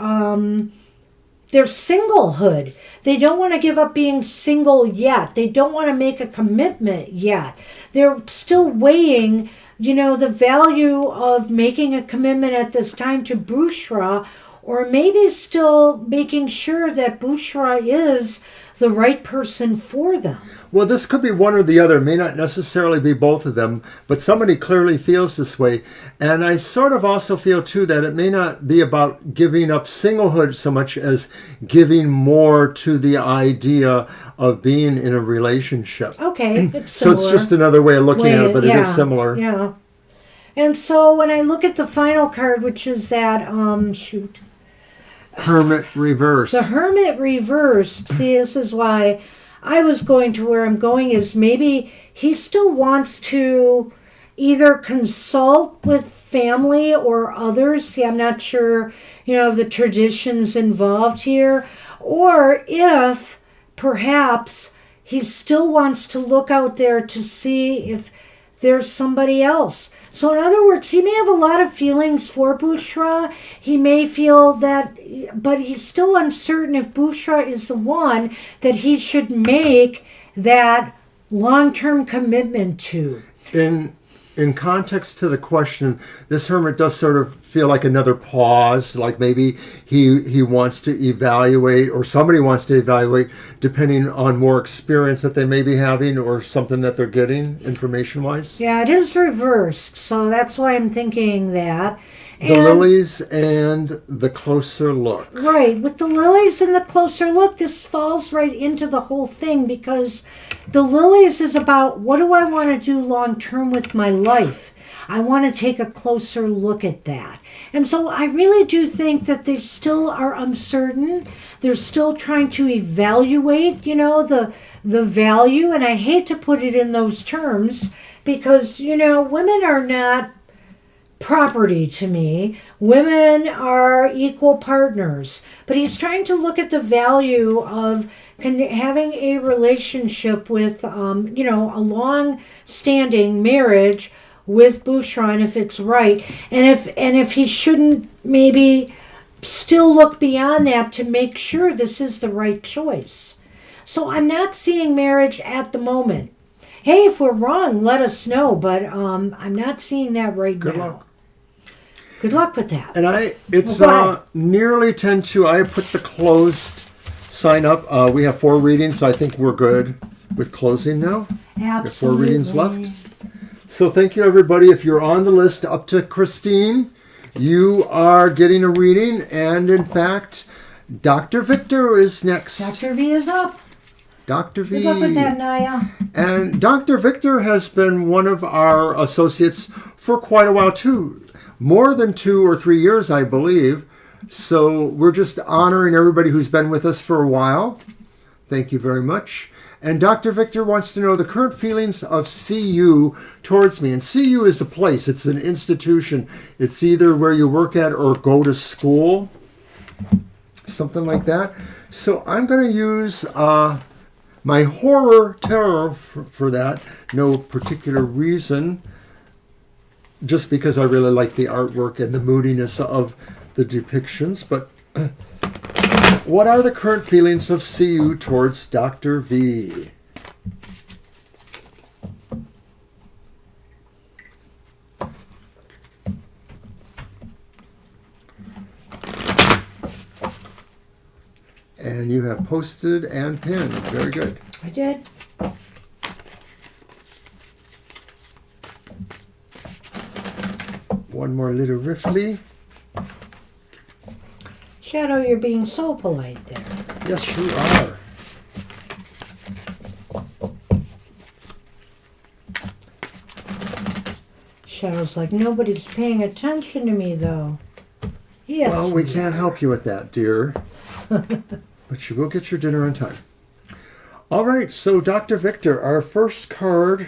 singlehood. They don't want to give up being single yet. They don't want to make a commitment yet. They're still weighing, the value of making a commitment at this time to Bushra, or maybe still making sure that Bushra is the right person for them. Well, this could be one or the other. It may not necessarily be both of them, but somebody clearly feels this way. And I sort of also feel, too, that it may not be about giving up singlehood so much as giving more to the idea of being in a relationship. Okay, it's so similar. it's just another way of looking at it, but it is similar. Yeah. And so when I look at the final card, which is that, Hermit reversed. The Hermit reversed. See, this is why I was going to where I'm going is maybe he still wants to either consult with family or others. See, I'm not sure, of the traditions involved here. Or if perhaps he still wants to look out there to see if there's somebody else. So in other words, he may have a lot of feelings for Bouchra. He may feel that, but he's still uncertain if Bouchra is the one that he should make that long-term commitment to. In context to the question, this hermit does sort of feel like another pause, like maybe he wants to evaluate, or somebody wants to evaluate, depending on more experience that they may be having or something that they're getting information-wise. Yeah, it is reversed, so that's why I'm thinking that. The lilies and the closer look. Right. With the lilies and the closer look, this falls right into the whole thing because the lilies is about what do I want to do long term with my life? I want to take a closer look at that. And so I really do think that they still are uncertain. They're still trying to evaluate, the value. And I hate to put it in those terms because, women are not property to me. Women are equal partners. But he's trying to look at the value of having a relationship with, a long-standing marriage with Bouchra, and if it's right, and if he shouldn't maybe still look beyond that to make sure this is the right choice. So I'm not seeing marriage at the moment. Hey, if we're wrong, let us know, but I'm not seeing that right Good now. luck. Good luck with that. And it's Well, nearly 10 to. I put the closed sign up. We have 4 readings, so I think we're good with closing now. We have 4 readings left. So thank you, everybody. If you're on the list up to Christine, you are getting a reading. And in fact, Dr. Victor is next. Dr. V is up. Dr. V. Good luck with that, Naya. And Dr. Victor has been one of our associates for quite a while, too. More than 2 or 3 years, I believe. So we're just honoring everybody who's been with us for a while. Thank you very much. And Dr. Victor wants to know the current feelings of CU towards me. And CU is a place. It's an institution. It's either where you work at or go to school. Something like that. So I'm going to use my horror tarot for that. No particular reason. Just because I really like the artwork and the moodiness of the depictions. But what are the current feelings of CU towards Dr. V? And you have posted and pinned. Very good. I did. One more little riffly. Shadow, you're being so polite there. Yes, you are. Shadow's like, nobody's paying attention to me, though. Yes. Well, we can't help you with that, dear. But you will get your dinner on time. All right, so Dr. Victor, our first card.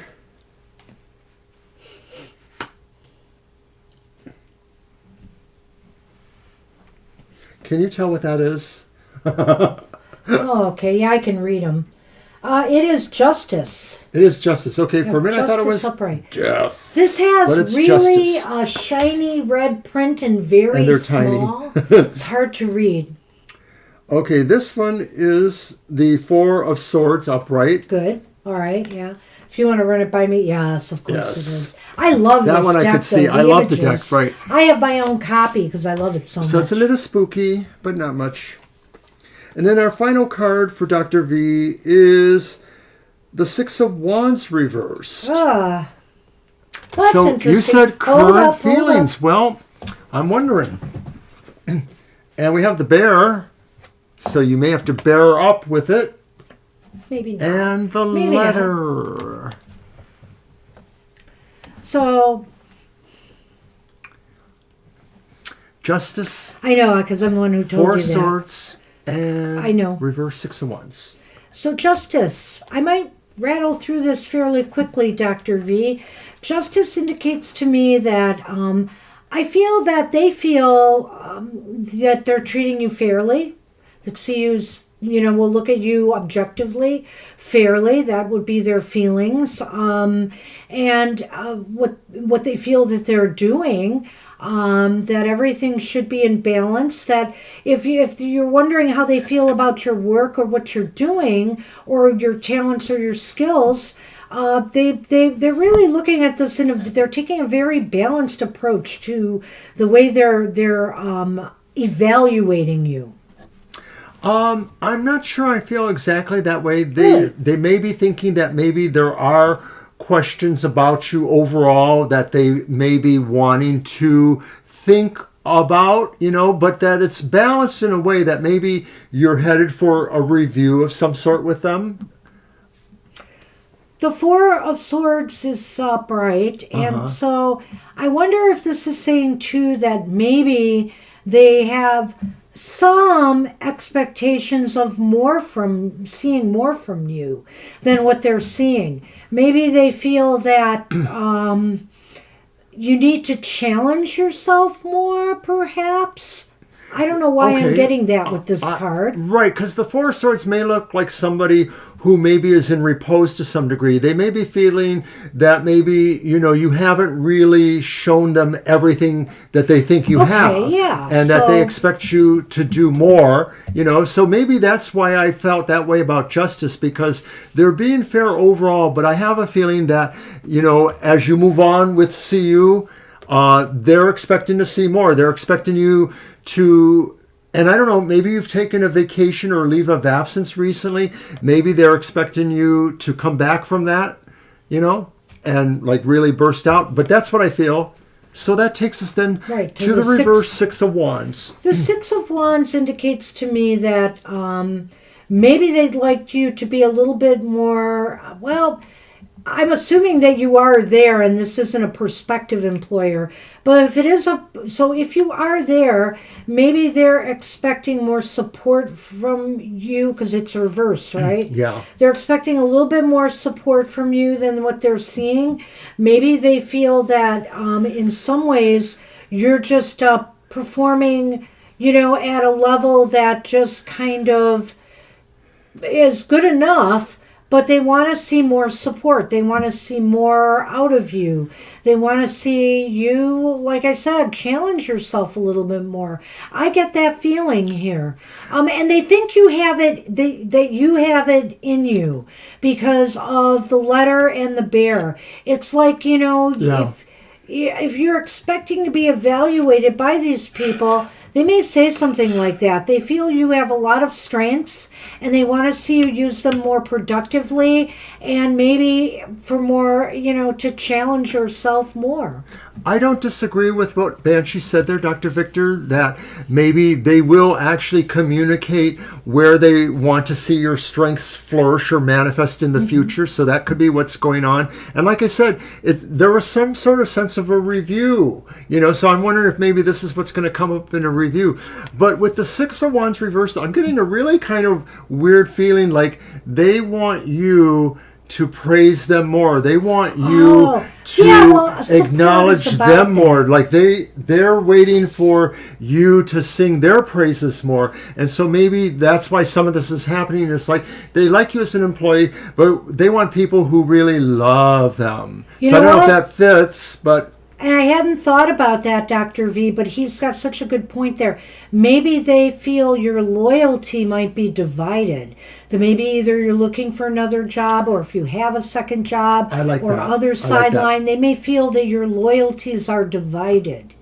Can you tell what that is? Oh, okay. Yeah, I can read them. It is justice. It is justice. Okay, for a minute I thought it was upright. death. This But has it's really justice. shiny red print and very And they're small. tiny. It's hard to read. Okay, this one is the 4 of Swords upright. Good. All right. Yeah. If you want to run it by me, yes, of course Yes. it is. I love That this one I deck, could see. though, I love the images. deck, right. I have my own copy because I love it so So much. it's a little spooky, but not much. And then our final card for Dr. V is the 6 of Wands reversed. Well, that's So interesting. you said Hold current up, hold feelings. up. Well, I'm wondering. And we have the bear, so you may have to bear up with it. Maybe not. And the Maybe not. letter. So, Justice, I know, because I'm the one who told Four you that. Swords, and I know. reverse Six of Wands. So Justice, I might rattle through this fairly quickly, Dr. V. Justice indicates to me that I feel that they feel that they're treating you fairly, that CU's will look at you objectively, fairly. That would be their feelings, and what they feel that they're doing. That everything should be in balance. That if you're wondering how they feel about your work or what you're doing or your talents or your skills, they're really looking at this they're taking a very balanced approach to the way they're evaluating you. I'm not sure I feel exactly that way. They may be thinking that maybe there are questions about you overall that they may be wanting to think about, but that it's balanced in a way that maybe you're headed for a review of some sort with them. The Four of Swords is upright, and so I wonder if this is saying too that maybe they have some expectations of seeing more from you than what they're seeing. Maybe they feel that you need to challenge yourself more, perhaps. I don't know why I'm getting that with this card. Right, because the Four of Swords may look like somebody who maybe is in repose to some degree. They may be feeling that maybe, you haven't really shown them everything that they think you have. Yeah. And that they expect you to do more, So maybe that's why I felt that way about Justice, because they're being fair overall. But I have a feeling that, as you move on with CU, they're expecting to see more. They're expecting you to, and I don't know, maybe you've taken a vacation or leave of absence recently. Maybe they're expecting you to come back from that, and like really burst out. But that's what I feel. So that takes us then to the reverse Six of Wands. The Six of Wands indicates to me that maybe they'd like you to be a little bit more, I'm assuming that you are there and this isn't a prospective employer, but if you are there, maybe they're expecting more support from you because it's reversed, right? Yeah. They're expecting a little bit more support from you than what they're seeing. Maybe they feel that in some ways you're just performing, at a level that just kind of is good enough. But they want to see more support. They want to see more out of you. They want to see you, like I said, challenge yourself a little bit more. I get that feeling here. And they think you have it, that you have it in you because of the letter and the bear. It's like, if you're expecting to be evaluated by these people, they may say something like that. They feel you have a lot of strengths and they want to see you use them more productively and maybe for more, to challenge yourself more. I don't disagree with what Banshee said there, Dr. Victor, that maybe they will actually communicate where they want to see your strengths flourish or manifest in the future. So that could be what's going on. And like I said, there was some sort of sense of a review, so I'm wondering if maybe this is what's going to come up in a review. But with the Six of Wands reversed, I'm getting a really kind of weird feeling like they want you to praise them more. They want you to acknowledge them more. Like they're waiting for you to sing their praises more. And so maybe that's why some of this is happening. It's like they like you as an employee, but they want people who really love them. So I don't know if that fits, but... And I hadn't thought about that, Dr. V, but he's got such a good point there. Maybe they feel your loyalty might be divided. That maybe either you're looking for another job or if you have a second job or other sideline, they may feel that your loyalties are divided.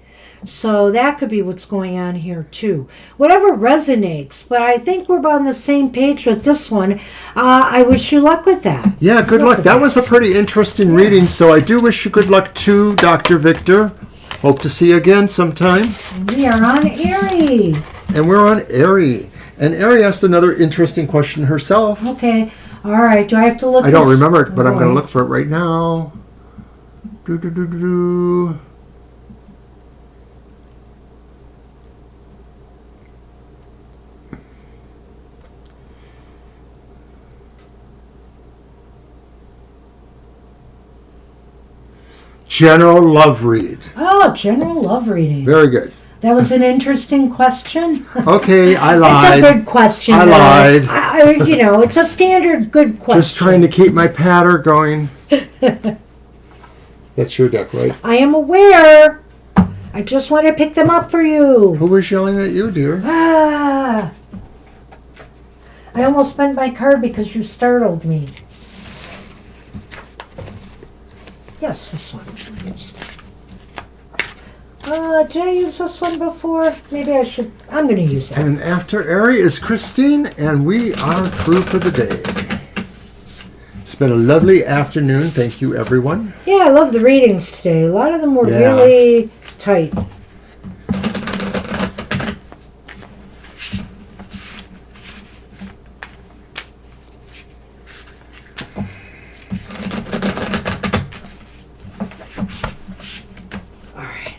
So that could be what's going on here too. Whatever resonates, but I think we're on the same page with this one. I wish you luck with that. Yeah, good luck. That was a pretty interesting reading, so I do wish you good luck too, Dr. Victor. Hope to see you again sometime. We are on Aries. And we're on Aries. And Aries asked another interesting question herself. Okay. All right. Do I have to look? I don't remember it, but I'm going to look for it right now. General love read. Oh, general love reading. Very good. That was an interesting question. Okay, I lied. It's a good question. I lied. It's a standard good question. Just trying to keep my patter going. That's your deck, right? I am aware. I just want to pick them up for you. Who was yelling at you, dear? Ah. I almost spent my card because you startled me. Yes, this one. Did I use this one before? Maybe I should. I'm going to use it. And after Ari is Christine, and we are through for the day. It's been a lovely afternoon. Thank you, everyone. Yeah, I love the readings today. A lot of them were Yeah. really tight. All right.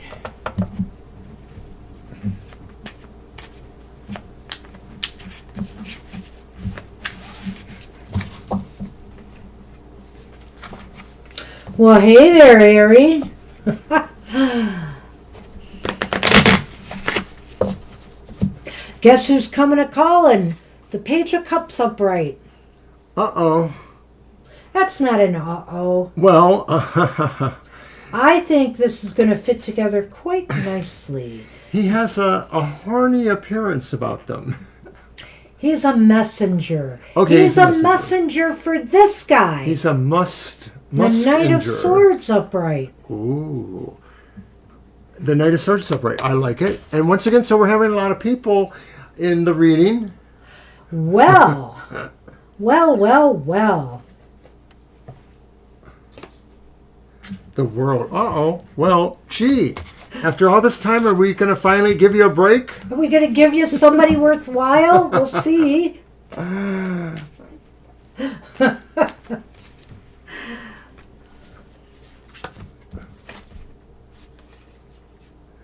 Well, hey there, Ari. Guess who's coming a calling? The Page of Cups upright. Uh-oh. That's not an uh-oh. Well, I think this is going to fit together quite nicely. he has a horny appearance about them. He's a messenger. Okay, he's a messenger for this guy. He's a musk the Knight of Swords upright. Ooh. The Knight of Swords upright. I like it. And once again, so we're having a lot of people in the reading. Well. well. The world. Uh-oh. Well, gee. After all this time, are we going to finally give you a break? Are we going to give you somebody worthwhile? We'll see.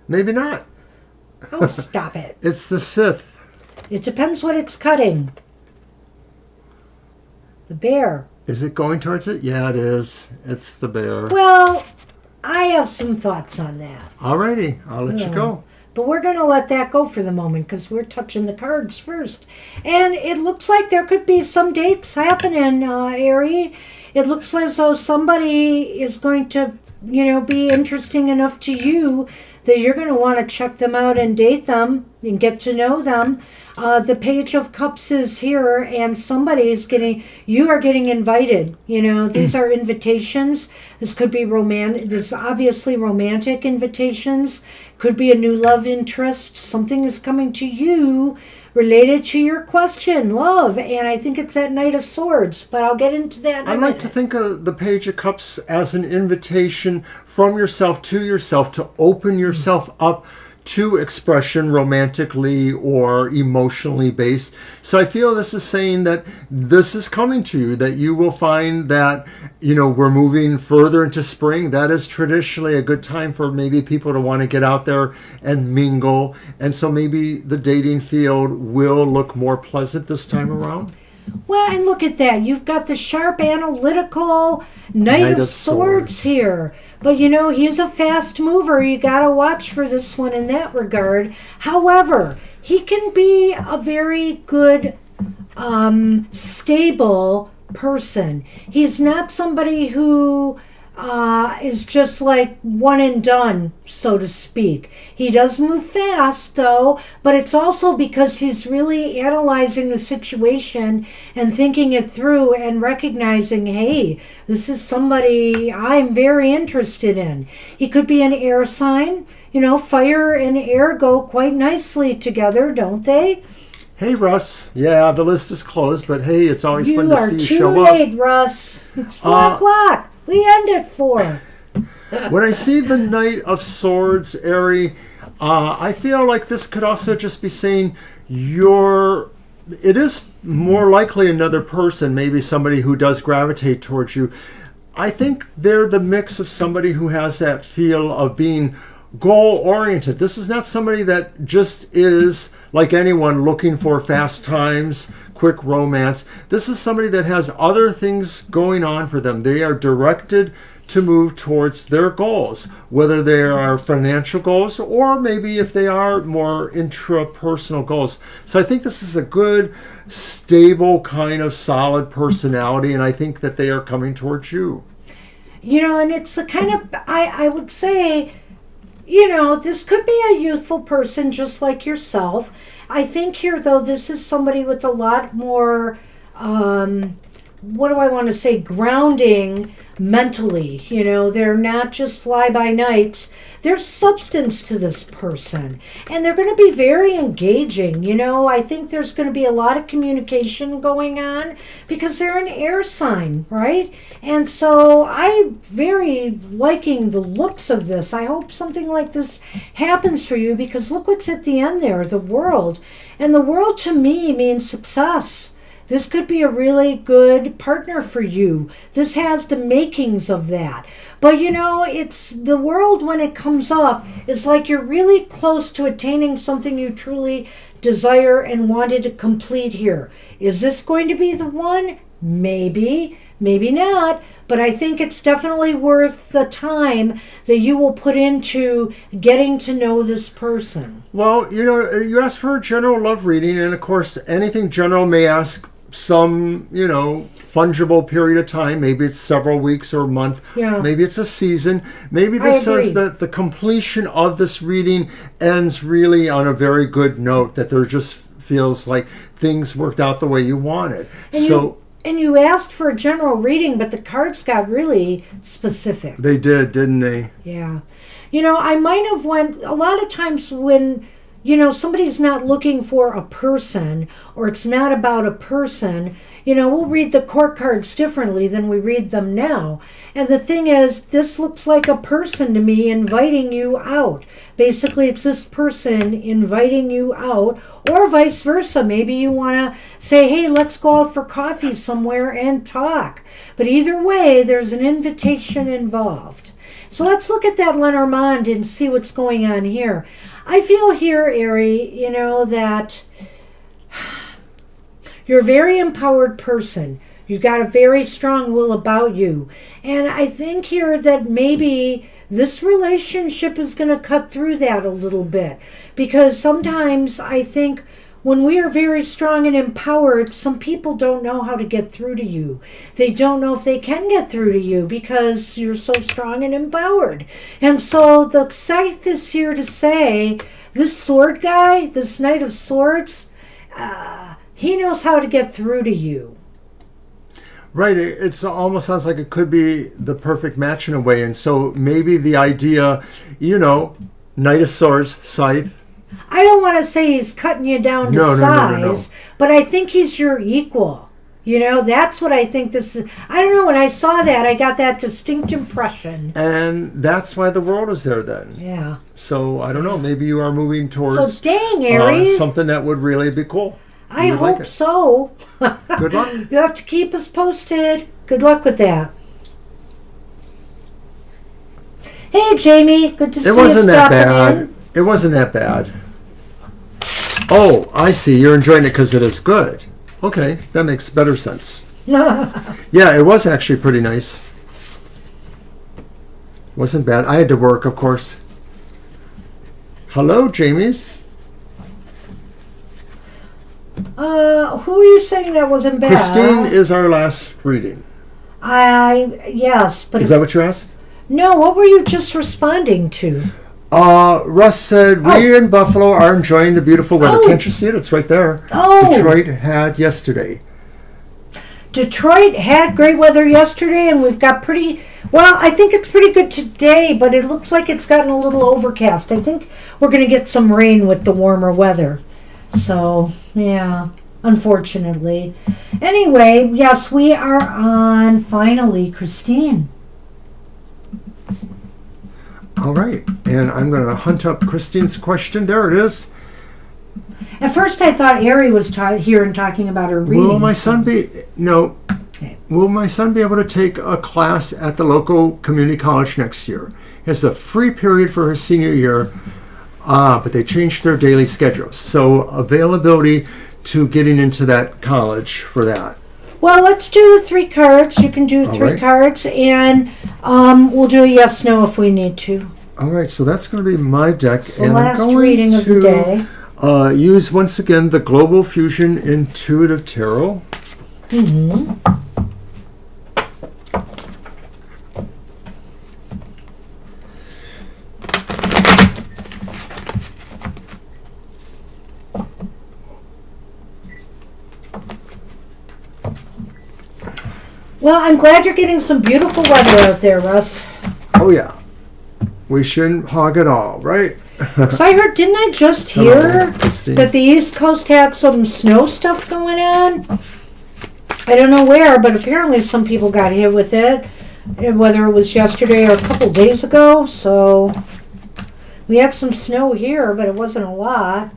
Maybe not. Oh, stop it. It's the Sith. It depends what it's cutting. The bear. Is it going towards it? Yeah, it is. It's the bear. Well, I have some thoughts on that. Alrighty, I'll let you go. But we're going to let that go for the moment because we're touching the cards first. And it looks like there could be some dates happening, Ari. It looks as though somebody is going to, be interesting enough to you that you're going to want to check them out and date them and get to know them. The Page of Cups is here, and you are getting invited. These are invitations. This could be there's obviously romantic invitations. Could be a new love interest. Something is coming to you related to your question, love. And I think it's that Knight of Swords, but I'll get into that in a I like minute. to think of the Page of Cups as an invitation from yourself to open yourself up to expression romantically or emotionally based. So I feel this is saying that this is coming to you, that you will find that, we're moving further into spring. That is traditionally a good time for maybe people to want to get out there and mingle. And so maybe the dating field will look more pleasant this time around. Well, and look at that. You've got the sharp, analytical Knight of Swords here. But, he's a fast mover. You got to watch for this one in that regard. However, he can be a very good, stable person. He's not somebody who is just like one and done, so to speak. He does move fast, though, but it's also because he's really analyzing the situation and thinking it through and recognizing, hey, this is somebody I'm very interested in. He could be an air sign. Fire and air go quite nicely together, don't they? Hey, Russ. Yeah, the list is closed, but hey, it's always fun to see you show up. You are too late, Russ. It's 4 o'clock. We end at 4. When I see the Knight of Swords, Ari, I feel like this could also just be saying it is more likely another person, maybe somebody who does gravitate towards you. I think they're the mix of somebody who has that feel of being goal-oriented. This is not somebody that just is, like anyone, looking for fast times, quick romance. This is somebody that has other things going on for them. They are directed to move towards their goals, whether they are financial goals or maybe if they are more intrapersonal goals. So I think this is a good, stable, kind of solid personality, and I think that they are coming towards you. And it's a kind of, I would say, this could be a youthful person just like yourself. I think here, though, this is somebody with a lot more, what do I want to say, grounding mentally. They're not just fly-by-nights. There's substance to this person. And they're going to be very engaging. I think there's going to be a lot of communication going on because they're an air sign, right? And so I'm very liking the looks of this. I hope something like this happens for you because look what's at the end there, the world. And the world to me means success. This could be a really good partner for you. This has the makings of that. But it's the world when it comes up, it's like you're really close to attaining something you truly desire and wanted to complete here. Is this going to be the one? Maybe, maybe not. But I think it's definitely worth the time that you will put into getting to know this person. Well, you asked for a general love reading, and of course, anything general may ask some, fungible period of time. Maybe it's several weeks or a month. Yeah. Maybe it's a season. Maybe this says that the completion of this reading ends really on a very good note, that there just feels like things worked out the way you wanted. And you asked for a general reading, but the cards got really specific. They did, didn't they? Yeah. I might have went, a lot of times when somebody's not looking for a person or it's not about a person, we'll read the court cards differently than we read them now. And the thing is, this looks like a person to me inviting you out. Basically, it's this person inviting you out, or vice versa. Maybe you want to say, hey, let's go out for coffee somewhere and talk. But either way, there's an invitation involved. So let's look at that Lenormand and see what's going on here. I feel here, Ari, that you're a very empowered person. You've got a very strong will about you. And I think here that maybe this relationship is going to cut through that a little bit. Because sometimes I think when we are very strong and empowered, some people don't know how to get through to you. They don't know if they can get through to you because you're so strong and empowered. And so the scythe is here to say, this sword guy, this Knight of Swords, he knows how to get through to you. Right. It almost sounds like it could be the perfect match in a way. And so maybe the idea, Knight of Swords, scythe. I don't want to say he's cutting you down to size, but I think he's your equal. That's what I think this is. I don't know, when I saw that, I got that distinct impression. And that's why the world is there then. Yeah. So, I don't know, maybe you are moving towards so dang, Aries. Something that would really be cool. I hope so. Good luck. You have to keep us posted. Good luck with that. Hey, Jamie. Good to see you. It wasn't that bad. It wasn't that bad. Oh, I see. You're enjoying it because it is good. Okay, that makes better sense. Yeah, it was actually pretty nice. Wasn't bad. I had to work, of course. Hello, Jamie's. Who are you saying that wasn't bad? Christine is our last reading. Yes, but... Is that what you asked? No, what were you just responding to? Russ said, we in Buffalo are enjoying the beautiful weather. Can't you see it? It's right there. Detroit had yesterday. Detroit had great weather yesterday, and we've got I think it's pretty good today, but it looks like it's gotten a little overcast. I think we're going to get some rain with the warmer weather. So, yeah, unfortunately. Anyway, yes, we are on, finally, Christine. All right, and I'm going to hunt up Christine's question. There it is. At first, I thought Ari was here and talking about her reading. Will my son be able to take a class at the local community college next year? It's a free period for his senior year, but they changed their daily schedules. So availability to getting into that college for that? Well, let's do the 3 cards. You can do 3 right. cards, and we'll do a yes, no if we need to. All right, so that's going to be my deck. The and last I'm going reading of the day. Use once again the Global Fusion Intuitive Tarot. Mm-hmm. Well, I'm glad you're getting some beautiful weather out there, Russ. Oh, yeah. We shouldn't hog it all, right? So I heard, didn't I just hear that the East Coast had some snow stuff going on? I don't know where, but apparently some people got hit with it, whether it was yesterday or a couple days ago. So we had some snow here, but it wasn't a lot.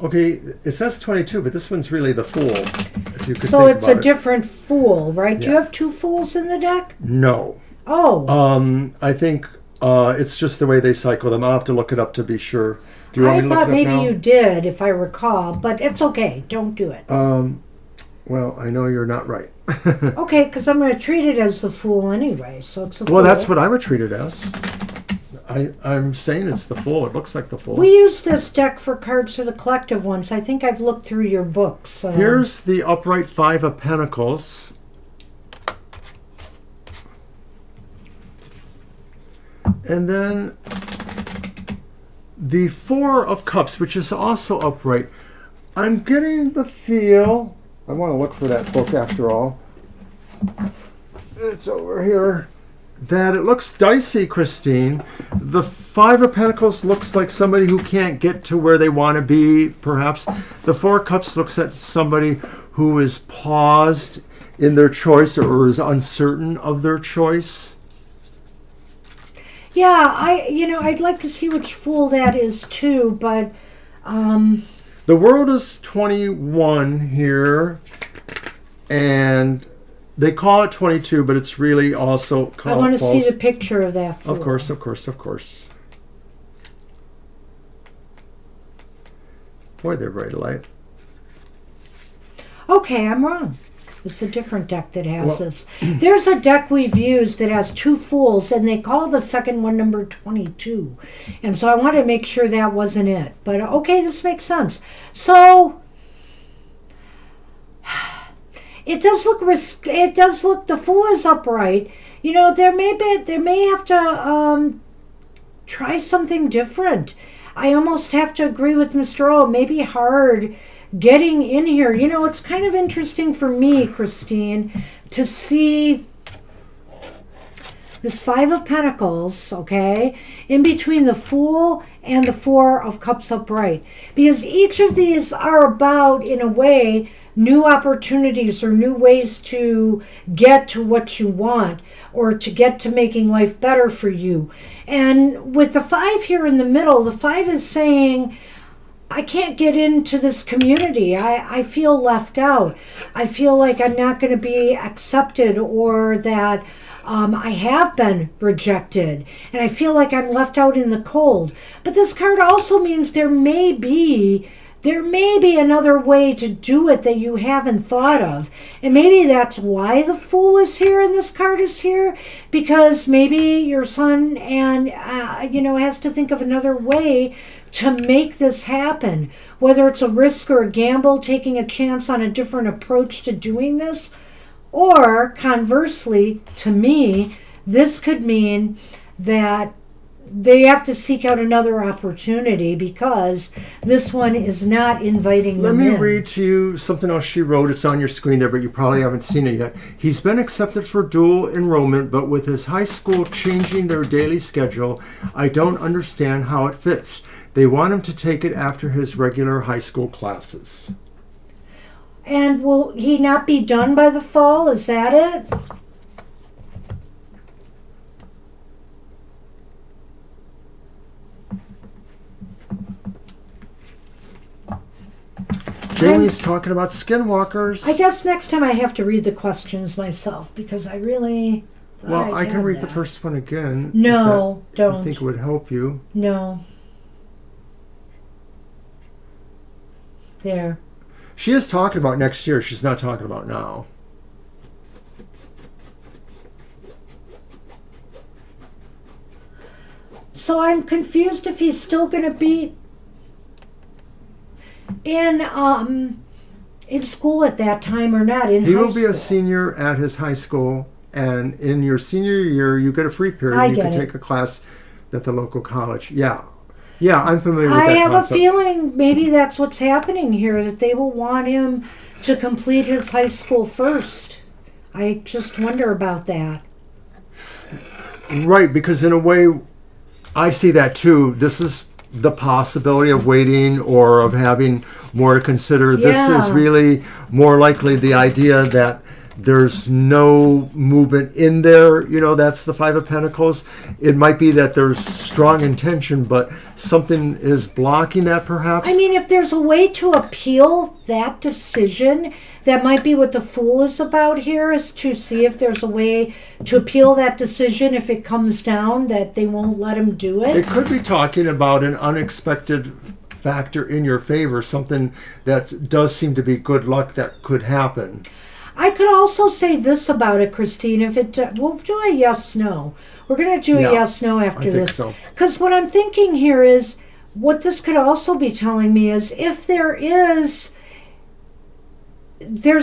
Okay, it says 22, but this one's really the Fool. If you could So think it's about a different Fool, right? Do you Yeah. have 2 Fools in the deck? No. Oh. I think it's just the way they cycle them. I'll have to look it up to be sure. Do you want I me to look thought it up maybe now? you did, if I recall, but it's okay. Don't do it. Well, I know you're not right. Okay, because I'm going to treat it as the Fool anyway, so it's a Fool. Well, that's what I would treat it as. I'm saying it's the Fool. It looks like the Fool. We used this deck for Cards for the Collective once. I think I've looked through your books. Here's the upright 5 of Pentacles. And then the 4 of Cups, which is also upright. I'm getting the feel, I want to look for that book after all. It's over here. That it looks dicey, Christine. The 5 of Pentacles looks like somebody who can't get to where they want to be, perhaps. The 4 of Cups looks at somebody who is paused in their choice or is uncertain of their choice. Yeah, I'd like to see which Fool that is too, but The world is 21 here, and they call it 22, but it's really also I want to false. see the picture of that Fool. Of course, of course, of course. Boy, they're bright light. Okay, I'm wrong. It's a different deck that has Well- this. There's a deck we've used that has 2 Fools, and they call the second one number 22. And so I want to make sure that wasn't it. But okay, this makes sense. So it does look the Fool is upright. You know, there may have to try something different. I almost have to agree with Mr. O. It may be hard getting in here. You know, it's kind of interesting for me, Christine, to see this 5 of Pentacles, okay, in between the Fool and the 4 of Cups upright. Because each of these are about, in a way, new opportunities or new ways to get to what you want or to get to making life better for you. And with the 5 here in the middle, the 5 is saying, I can't get into this community. I feel left out. I feel like I'm not going to be accepted, or that I have been rejected. And I feel like I'm left out in the cold. But this card also means there may be another way to do it that you haven't thought of. And maybe that's why the Fool is here and this card is here, because maybe your son has to think of another way to make this happen, whether it's a risk or a gamble, taking a chance on a different approach to doing this. Or conversely, to me, this could mean that they have to seek out another opportunity because this one is not inviting Let them me in. read to you something else she wrote. It's on your screen there, but you probably haven't seen it yet. He's been accepted for dual enrollment, but with his high school changing their daily schedule, I don't understand how it fits. They want him to take it after his regular high school classes. And will he not be done by the fall? Is that it? Jamie's talking about skinwalkers. I guess next time I have to read the questions myself because I really... Well, I can have read the that. first one again. No, if don't. I think it would help you. No. There. She is talking about next year. She's not talking about now. So I'm confused if he's still going to be in school at that time or not. He will high be a school. senior at his high school, and in your senior year, you get a free period. I You get can it. take a class at the local college. Yeah, I'm familiar with I that have concept. a feeling maybe that's what's happening here, that they will want him to complete his high school first. I just wonder about that. Right, because in a way, I see that too. This is the possibility of waiting or of having more to consider. This is Yeah. really more likely the idea that there's no movement in there. That's the Five of Pentacles. It might be that there's strong intention, but something is blocking that perhaps. I mean, if there's a way to appeal that decision, that might be what the Fool is about here, is to see if there's a way to appeal that decision if it comes down that they won't let him do it. It could be talking about an unexpected factor in your favor, something that does seem to be good luck that could happen. I could also say this about it, Christine. If it, we'll do a yes/no. We're going to do Yeah, a yes/no after I think this. so. Because what I'm thinking here is, what this could also be telling me is, if there's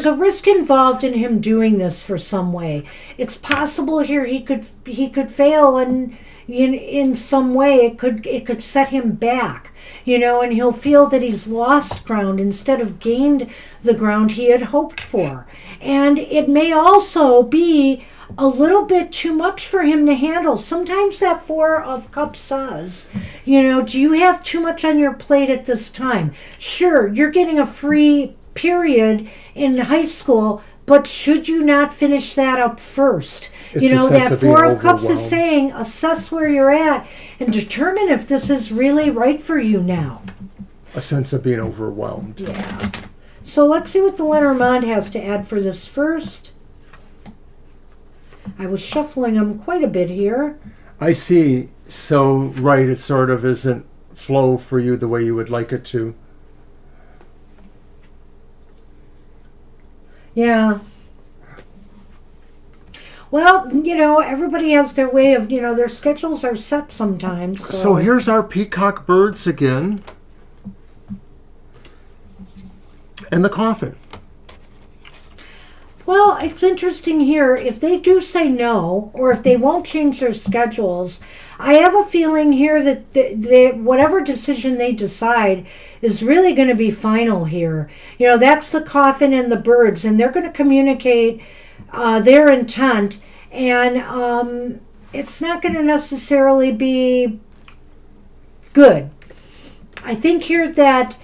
a risk involved in him doing this for some way. It's possible here he could fail, and in some way it could set him back. And he'll feel that he's lost ground instead of gained the ground he had hoped for. And it may also be a little bit too much for him to handle. Sometimes that Four of Cups says, do you have too much on your plate at this time? Sure, you're getting a free period in high school, but should you not finish that up first? It's a sense That of being Four of Cups is overwhelmed. saying, assess where you're at and determine if this is really right for you now. A sense of being overwhelmed. Yeah. So let's see what the Lenormand has to add for this first. I was shuffling them quite a bit here. I see. So, right, it sort of isn't flow for you the way you would like it to. Yeah. Well, everybody has their way of, their schedules are set sometimes. So here's our peacock birds again. And the coffin. Well, it's interesting here. If they do say no, or if they won't change their schedules, I have a feeling here that whatever decision they decide is really going to be final here. That's the coffin and the birds, and they're going to communicate their intent, and it's not going to necessarily be good. I think here that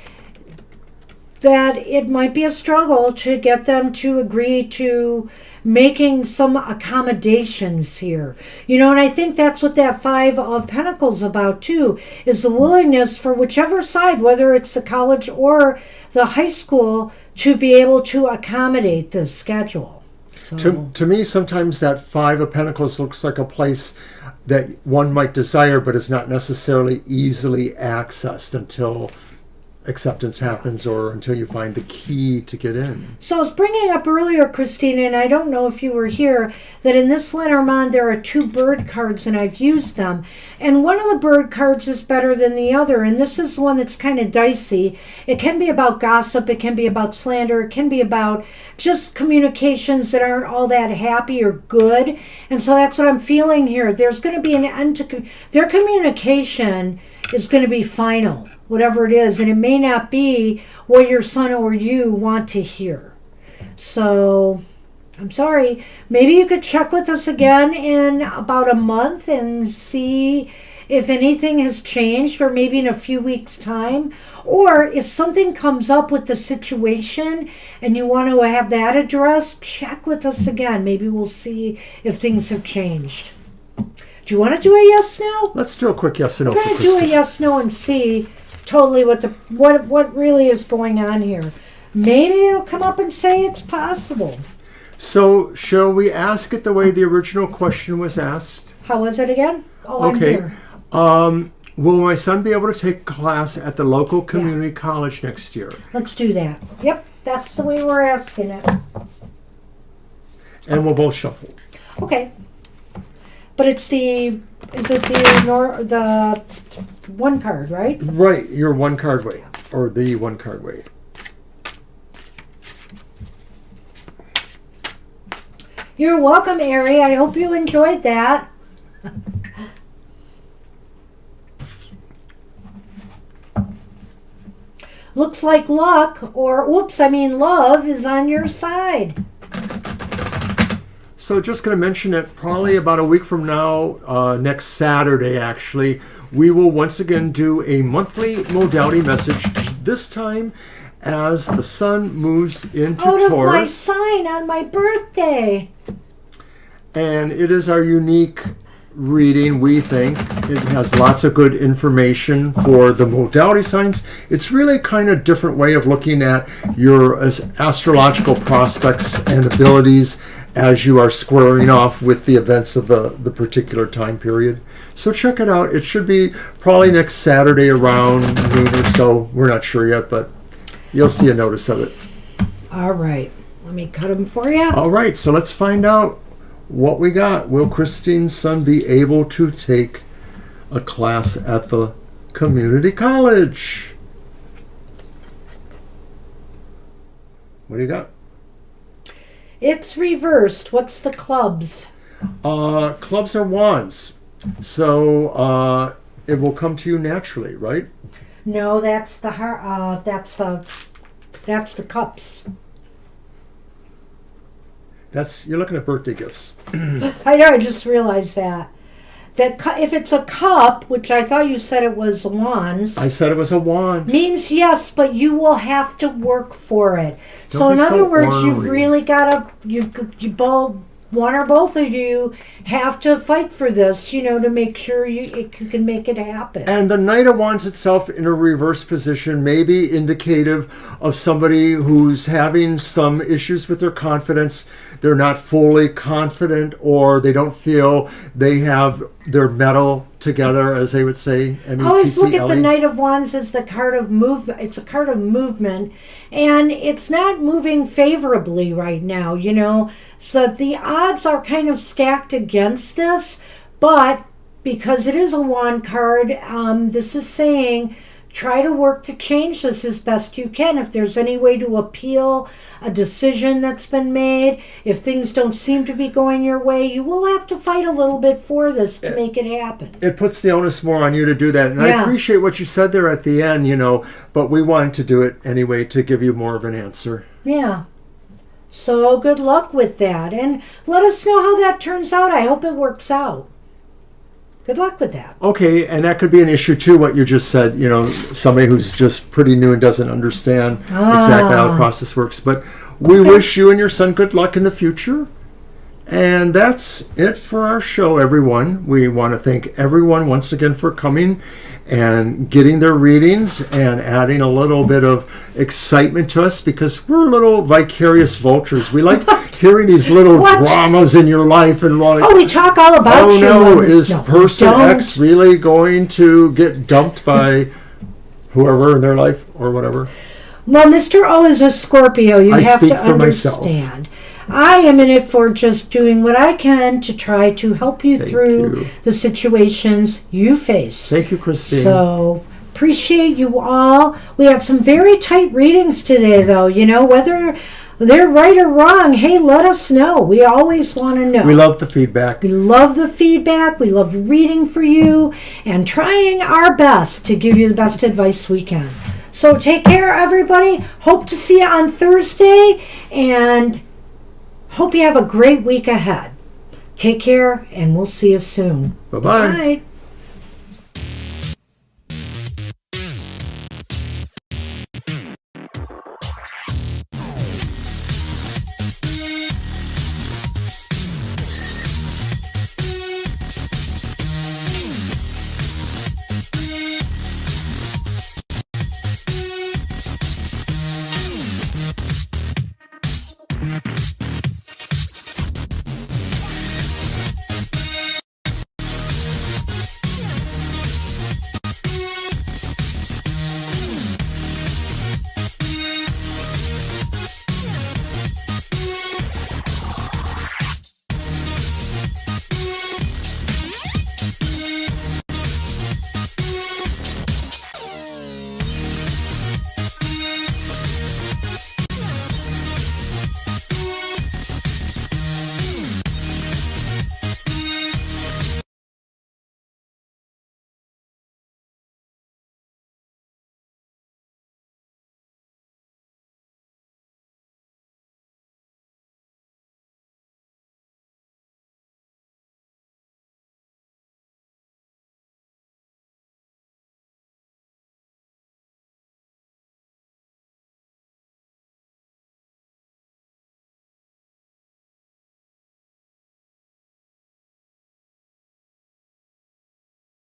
it might be a struggle to get them to agree to making some accommodations here. And I think that's what that Five of Pentacles about too, is the willingness for whichever side, whether it's the college or the high school, to be able to accommodate this schedule. So. To me, sometimes that Five of Pentacles looks like a place that one might desire, but is not necessarily easily accessed until acceptance happens or until you find the key to get in. So I was bringing up earlier, Christina, and I don't know if you were here, that in this Lenormand there are two bird cards, and I've used them. And one of the bird cards is better than the other, and this is one that's kind of dicey. It can be about gossip, it can be about slander, it can be about just communications that aren't all that happy or good. And so that's what I'm feeling here. There's going to be an end to their communication is going to be final, whatever it is, and it may not be what your son or you want to hear. So I'm sorry. Maybe you could check with us again in about a month and see if anything has changed, or maybe in a few weeks' time. Or if something comes up with the situation and you want to have that addressed, check with us again. Maybe we'll see if things have changed. Do you want to do a yes no? Let's do a quick yes or no We're for going to do a Christine. yes no and see totally what really is going on here. Maybe it'll come up and say it's possible. So, shall we ask it the way the original question was asked? How was it again? Oh, Okay. I'm here. Will my son be able to take a class at the local community college next year? Let's do that. Yep, that's the way we're asking it. And we'll both shuffle. Okay. But is it the one card, right? Right, your one card way, or the one card way. You're welcome, Ari. I hope you enjoyed that. Looks like luck, or love is on your side. So just going to mention that probably about a week from now, next Saturday actually, we will once again do a monthly modality message, this time as the sun moves into Out Taurus. of my sign on my birthday. And it is our unique reading, we think. It has lots of good information for the modality signs. It's really kind of different way of looking at your astrological prospects and abilities as you are squaring off with the events of the particular time period. So check it out. It should be probably next Saturday around noon or so. We're not sure yet, but you'll see a notice of it. All right. Let me cut them for you. All right, so let's find out what we got. Will Christine's son be able to take a class at the community college? What do you got? It's reversed. What's the clubs? Clubs are wands. So it will come to you naturally, right? No, that's the heart. That's the cups. You're looking at birthday gifts. I know. I just realized that. If it's a cup, which I thought you said it was wands. I said it was a wand. Means yes, but you will have to work for it. Don't So in be other so words, ornery. you've really got to. You both, one or both of you, have to fight for this. To make sure you can make it happen. And the Knight of Wands itself in a reverse position may be indicative of somebody who's having some issues with their confidence. They're not fully confident, or they don't feel they have their mettle together, as they would say. I always look at the Knight of Wands as the card of movement. It's a card of movement, and it's not moving favorably right now, So the odds are kind of stacked against this, but because it is a wand card, this is saying try to work to change this as best you can. If there's any way to appeal a decision that's been made, if things don't seem to be going your way, you will have to fight a little bit for this to make it happen. It puts the onus more on you to do that. And Yeah. I appreciate what you said there at the end, but we wanted to do it anyway to give you more of an answer. Yeah. So good luck with that. And let us know how that turns out. I hope it works out. Good luck with that. Okay, and that could be an issue too, what you just said, somebody who's just pretty new and doesn't understand exactly how the process works. But we wish you and your son good luck in the future. And that's it for our show, everyone. We want to thank everyone once again for coming and getting their readings and adding a little bit of excitement to us, because we're little vicarious vultures. We like hearing these little dramas in your life and we talk all about you. Oh no, is person X really going to get dumped by whoever in their life or whatever? Well, Mr. O is a Scorpio. You have speak to for myself. understand. I am in it for just doing what I can to try to help you through the situations you face. Thank you, Christine. So, appreciate you all. We had some very tight readings today, though. Whether they're right or wrong, hey, let us know. We always want to know. We love the feedback. We love the feedback. We love reading for you and trying our best to give you the best advice we can. So, take care, everybody. Hope to see you on Thursday, and hope you have a great week ahead. Take care, and we'll see you soon. Bye-bye. Bye.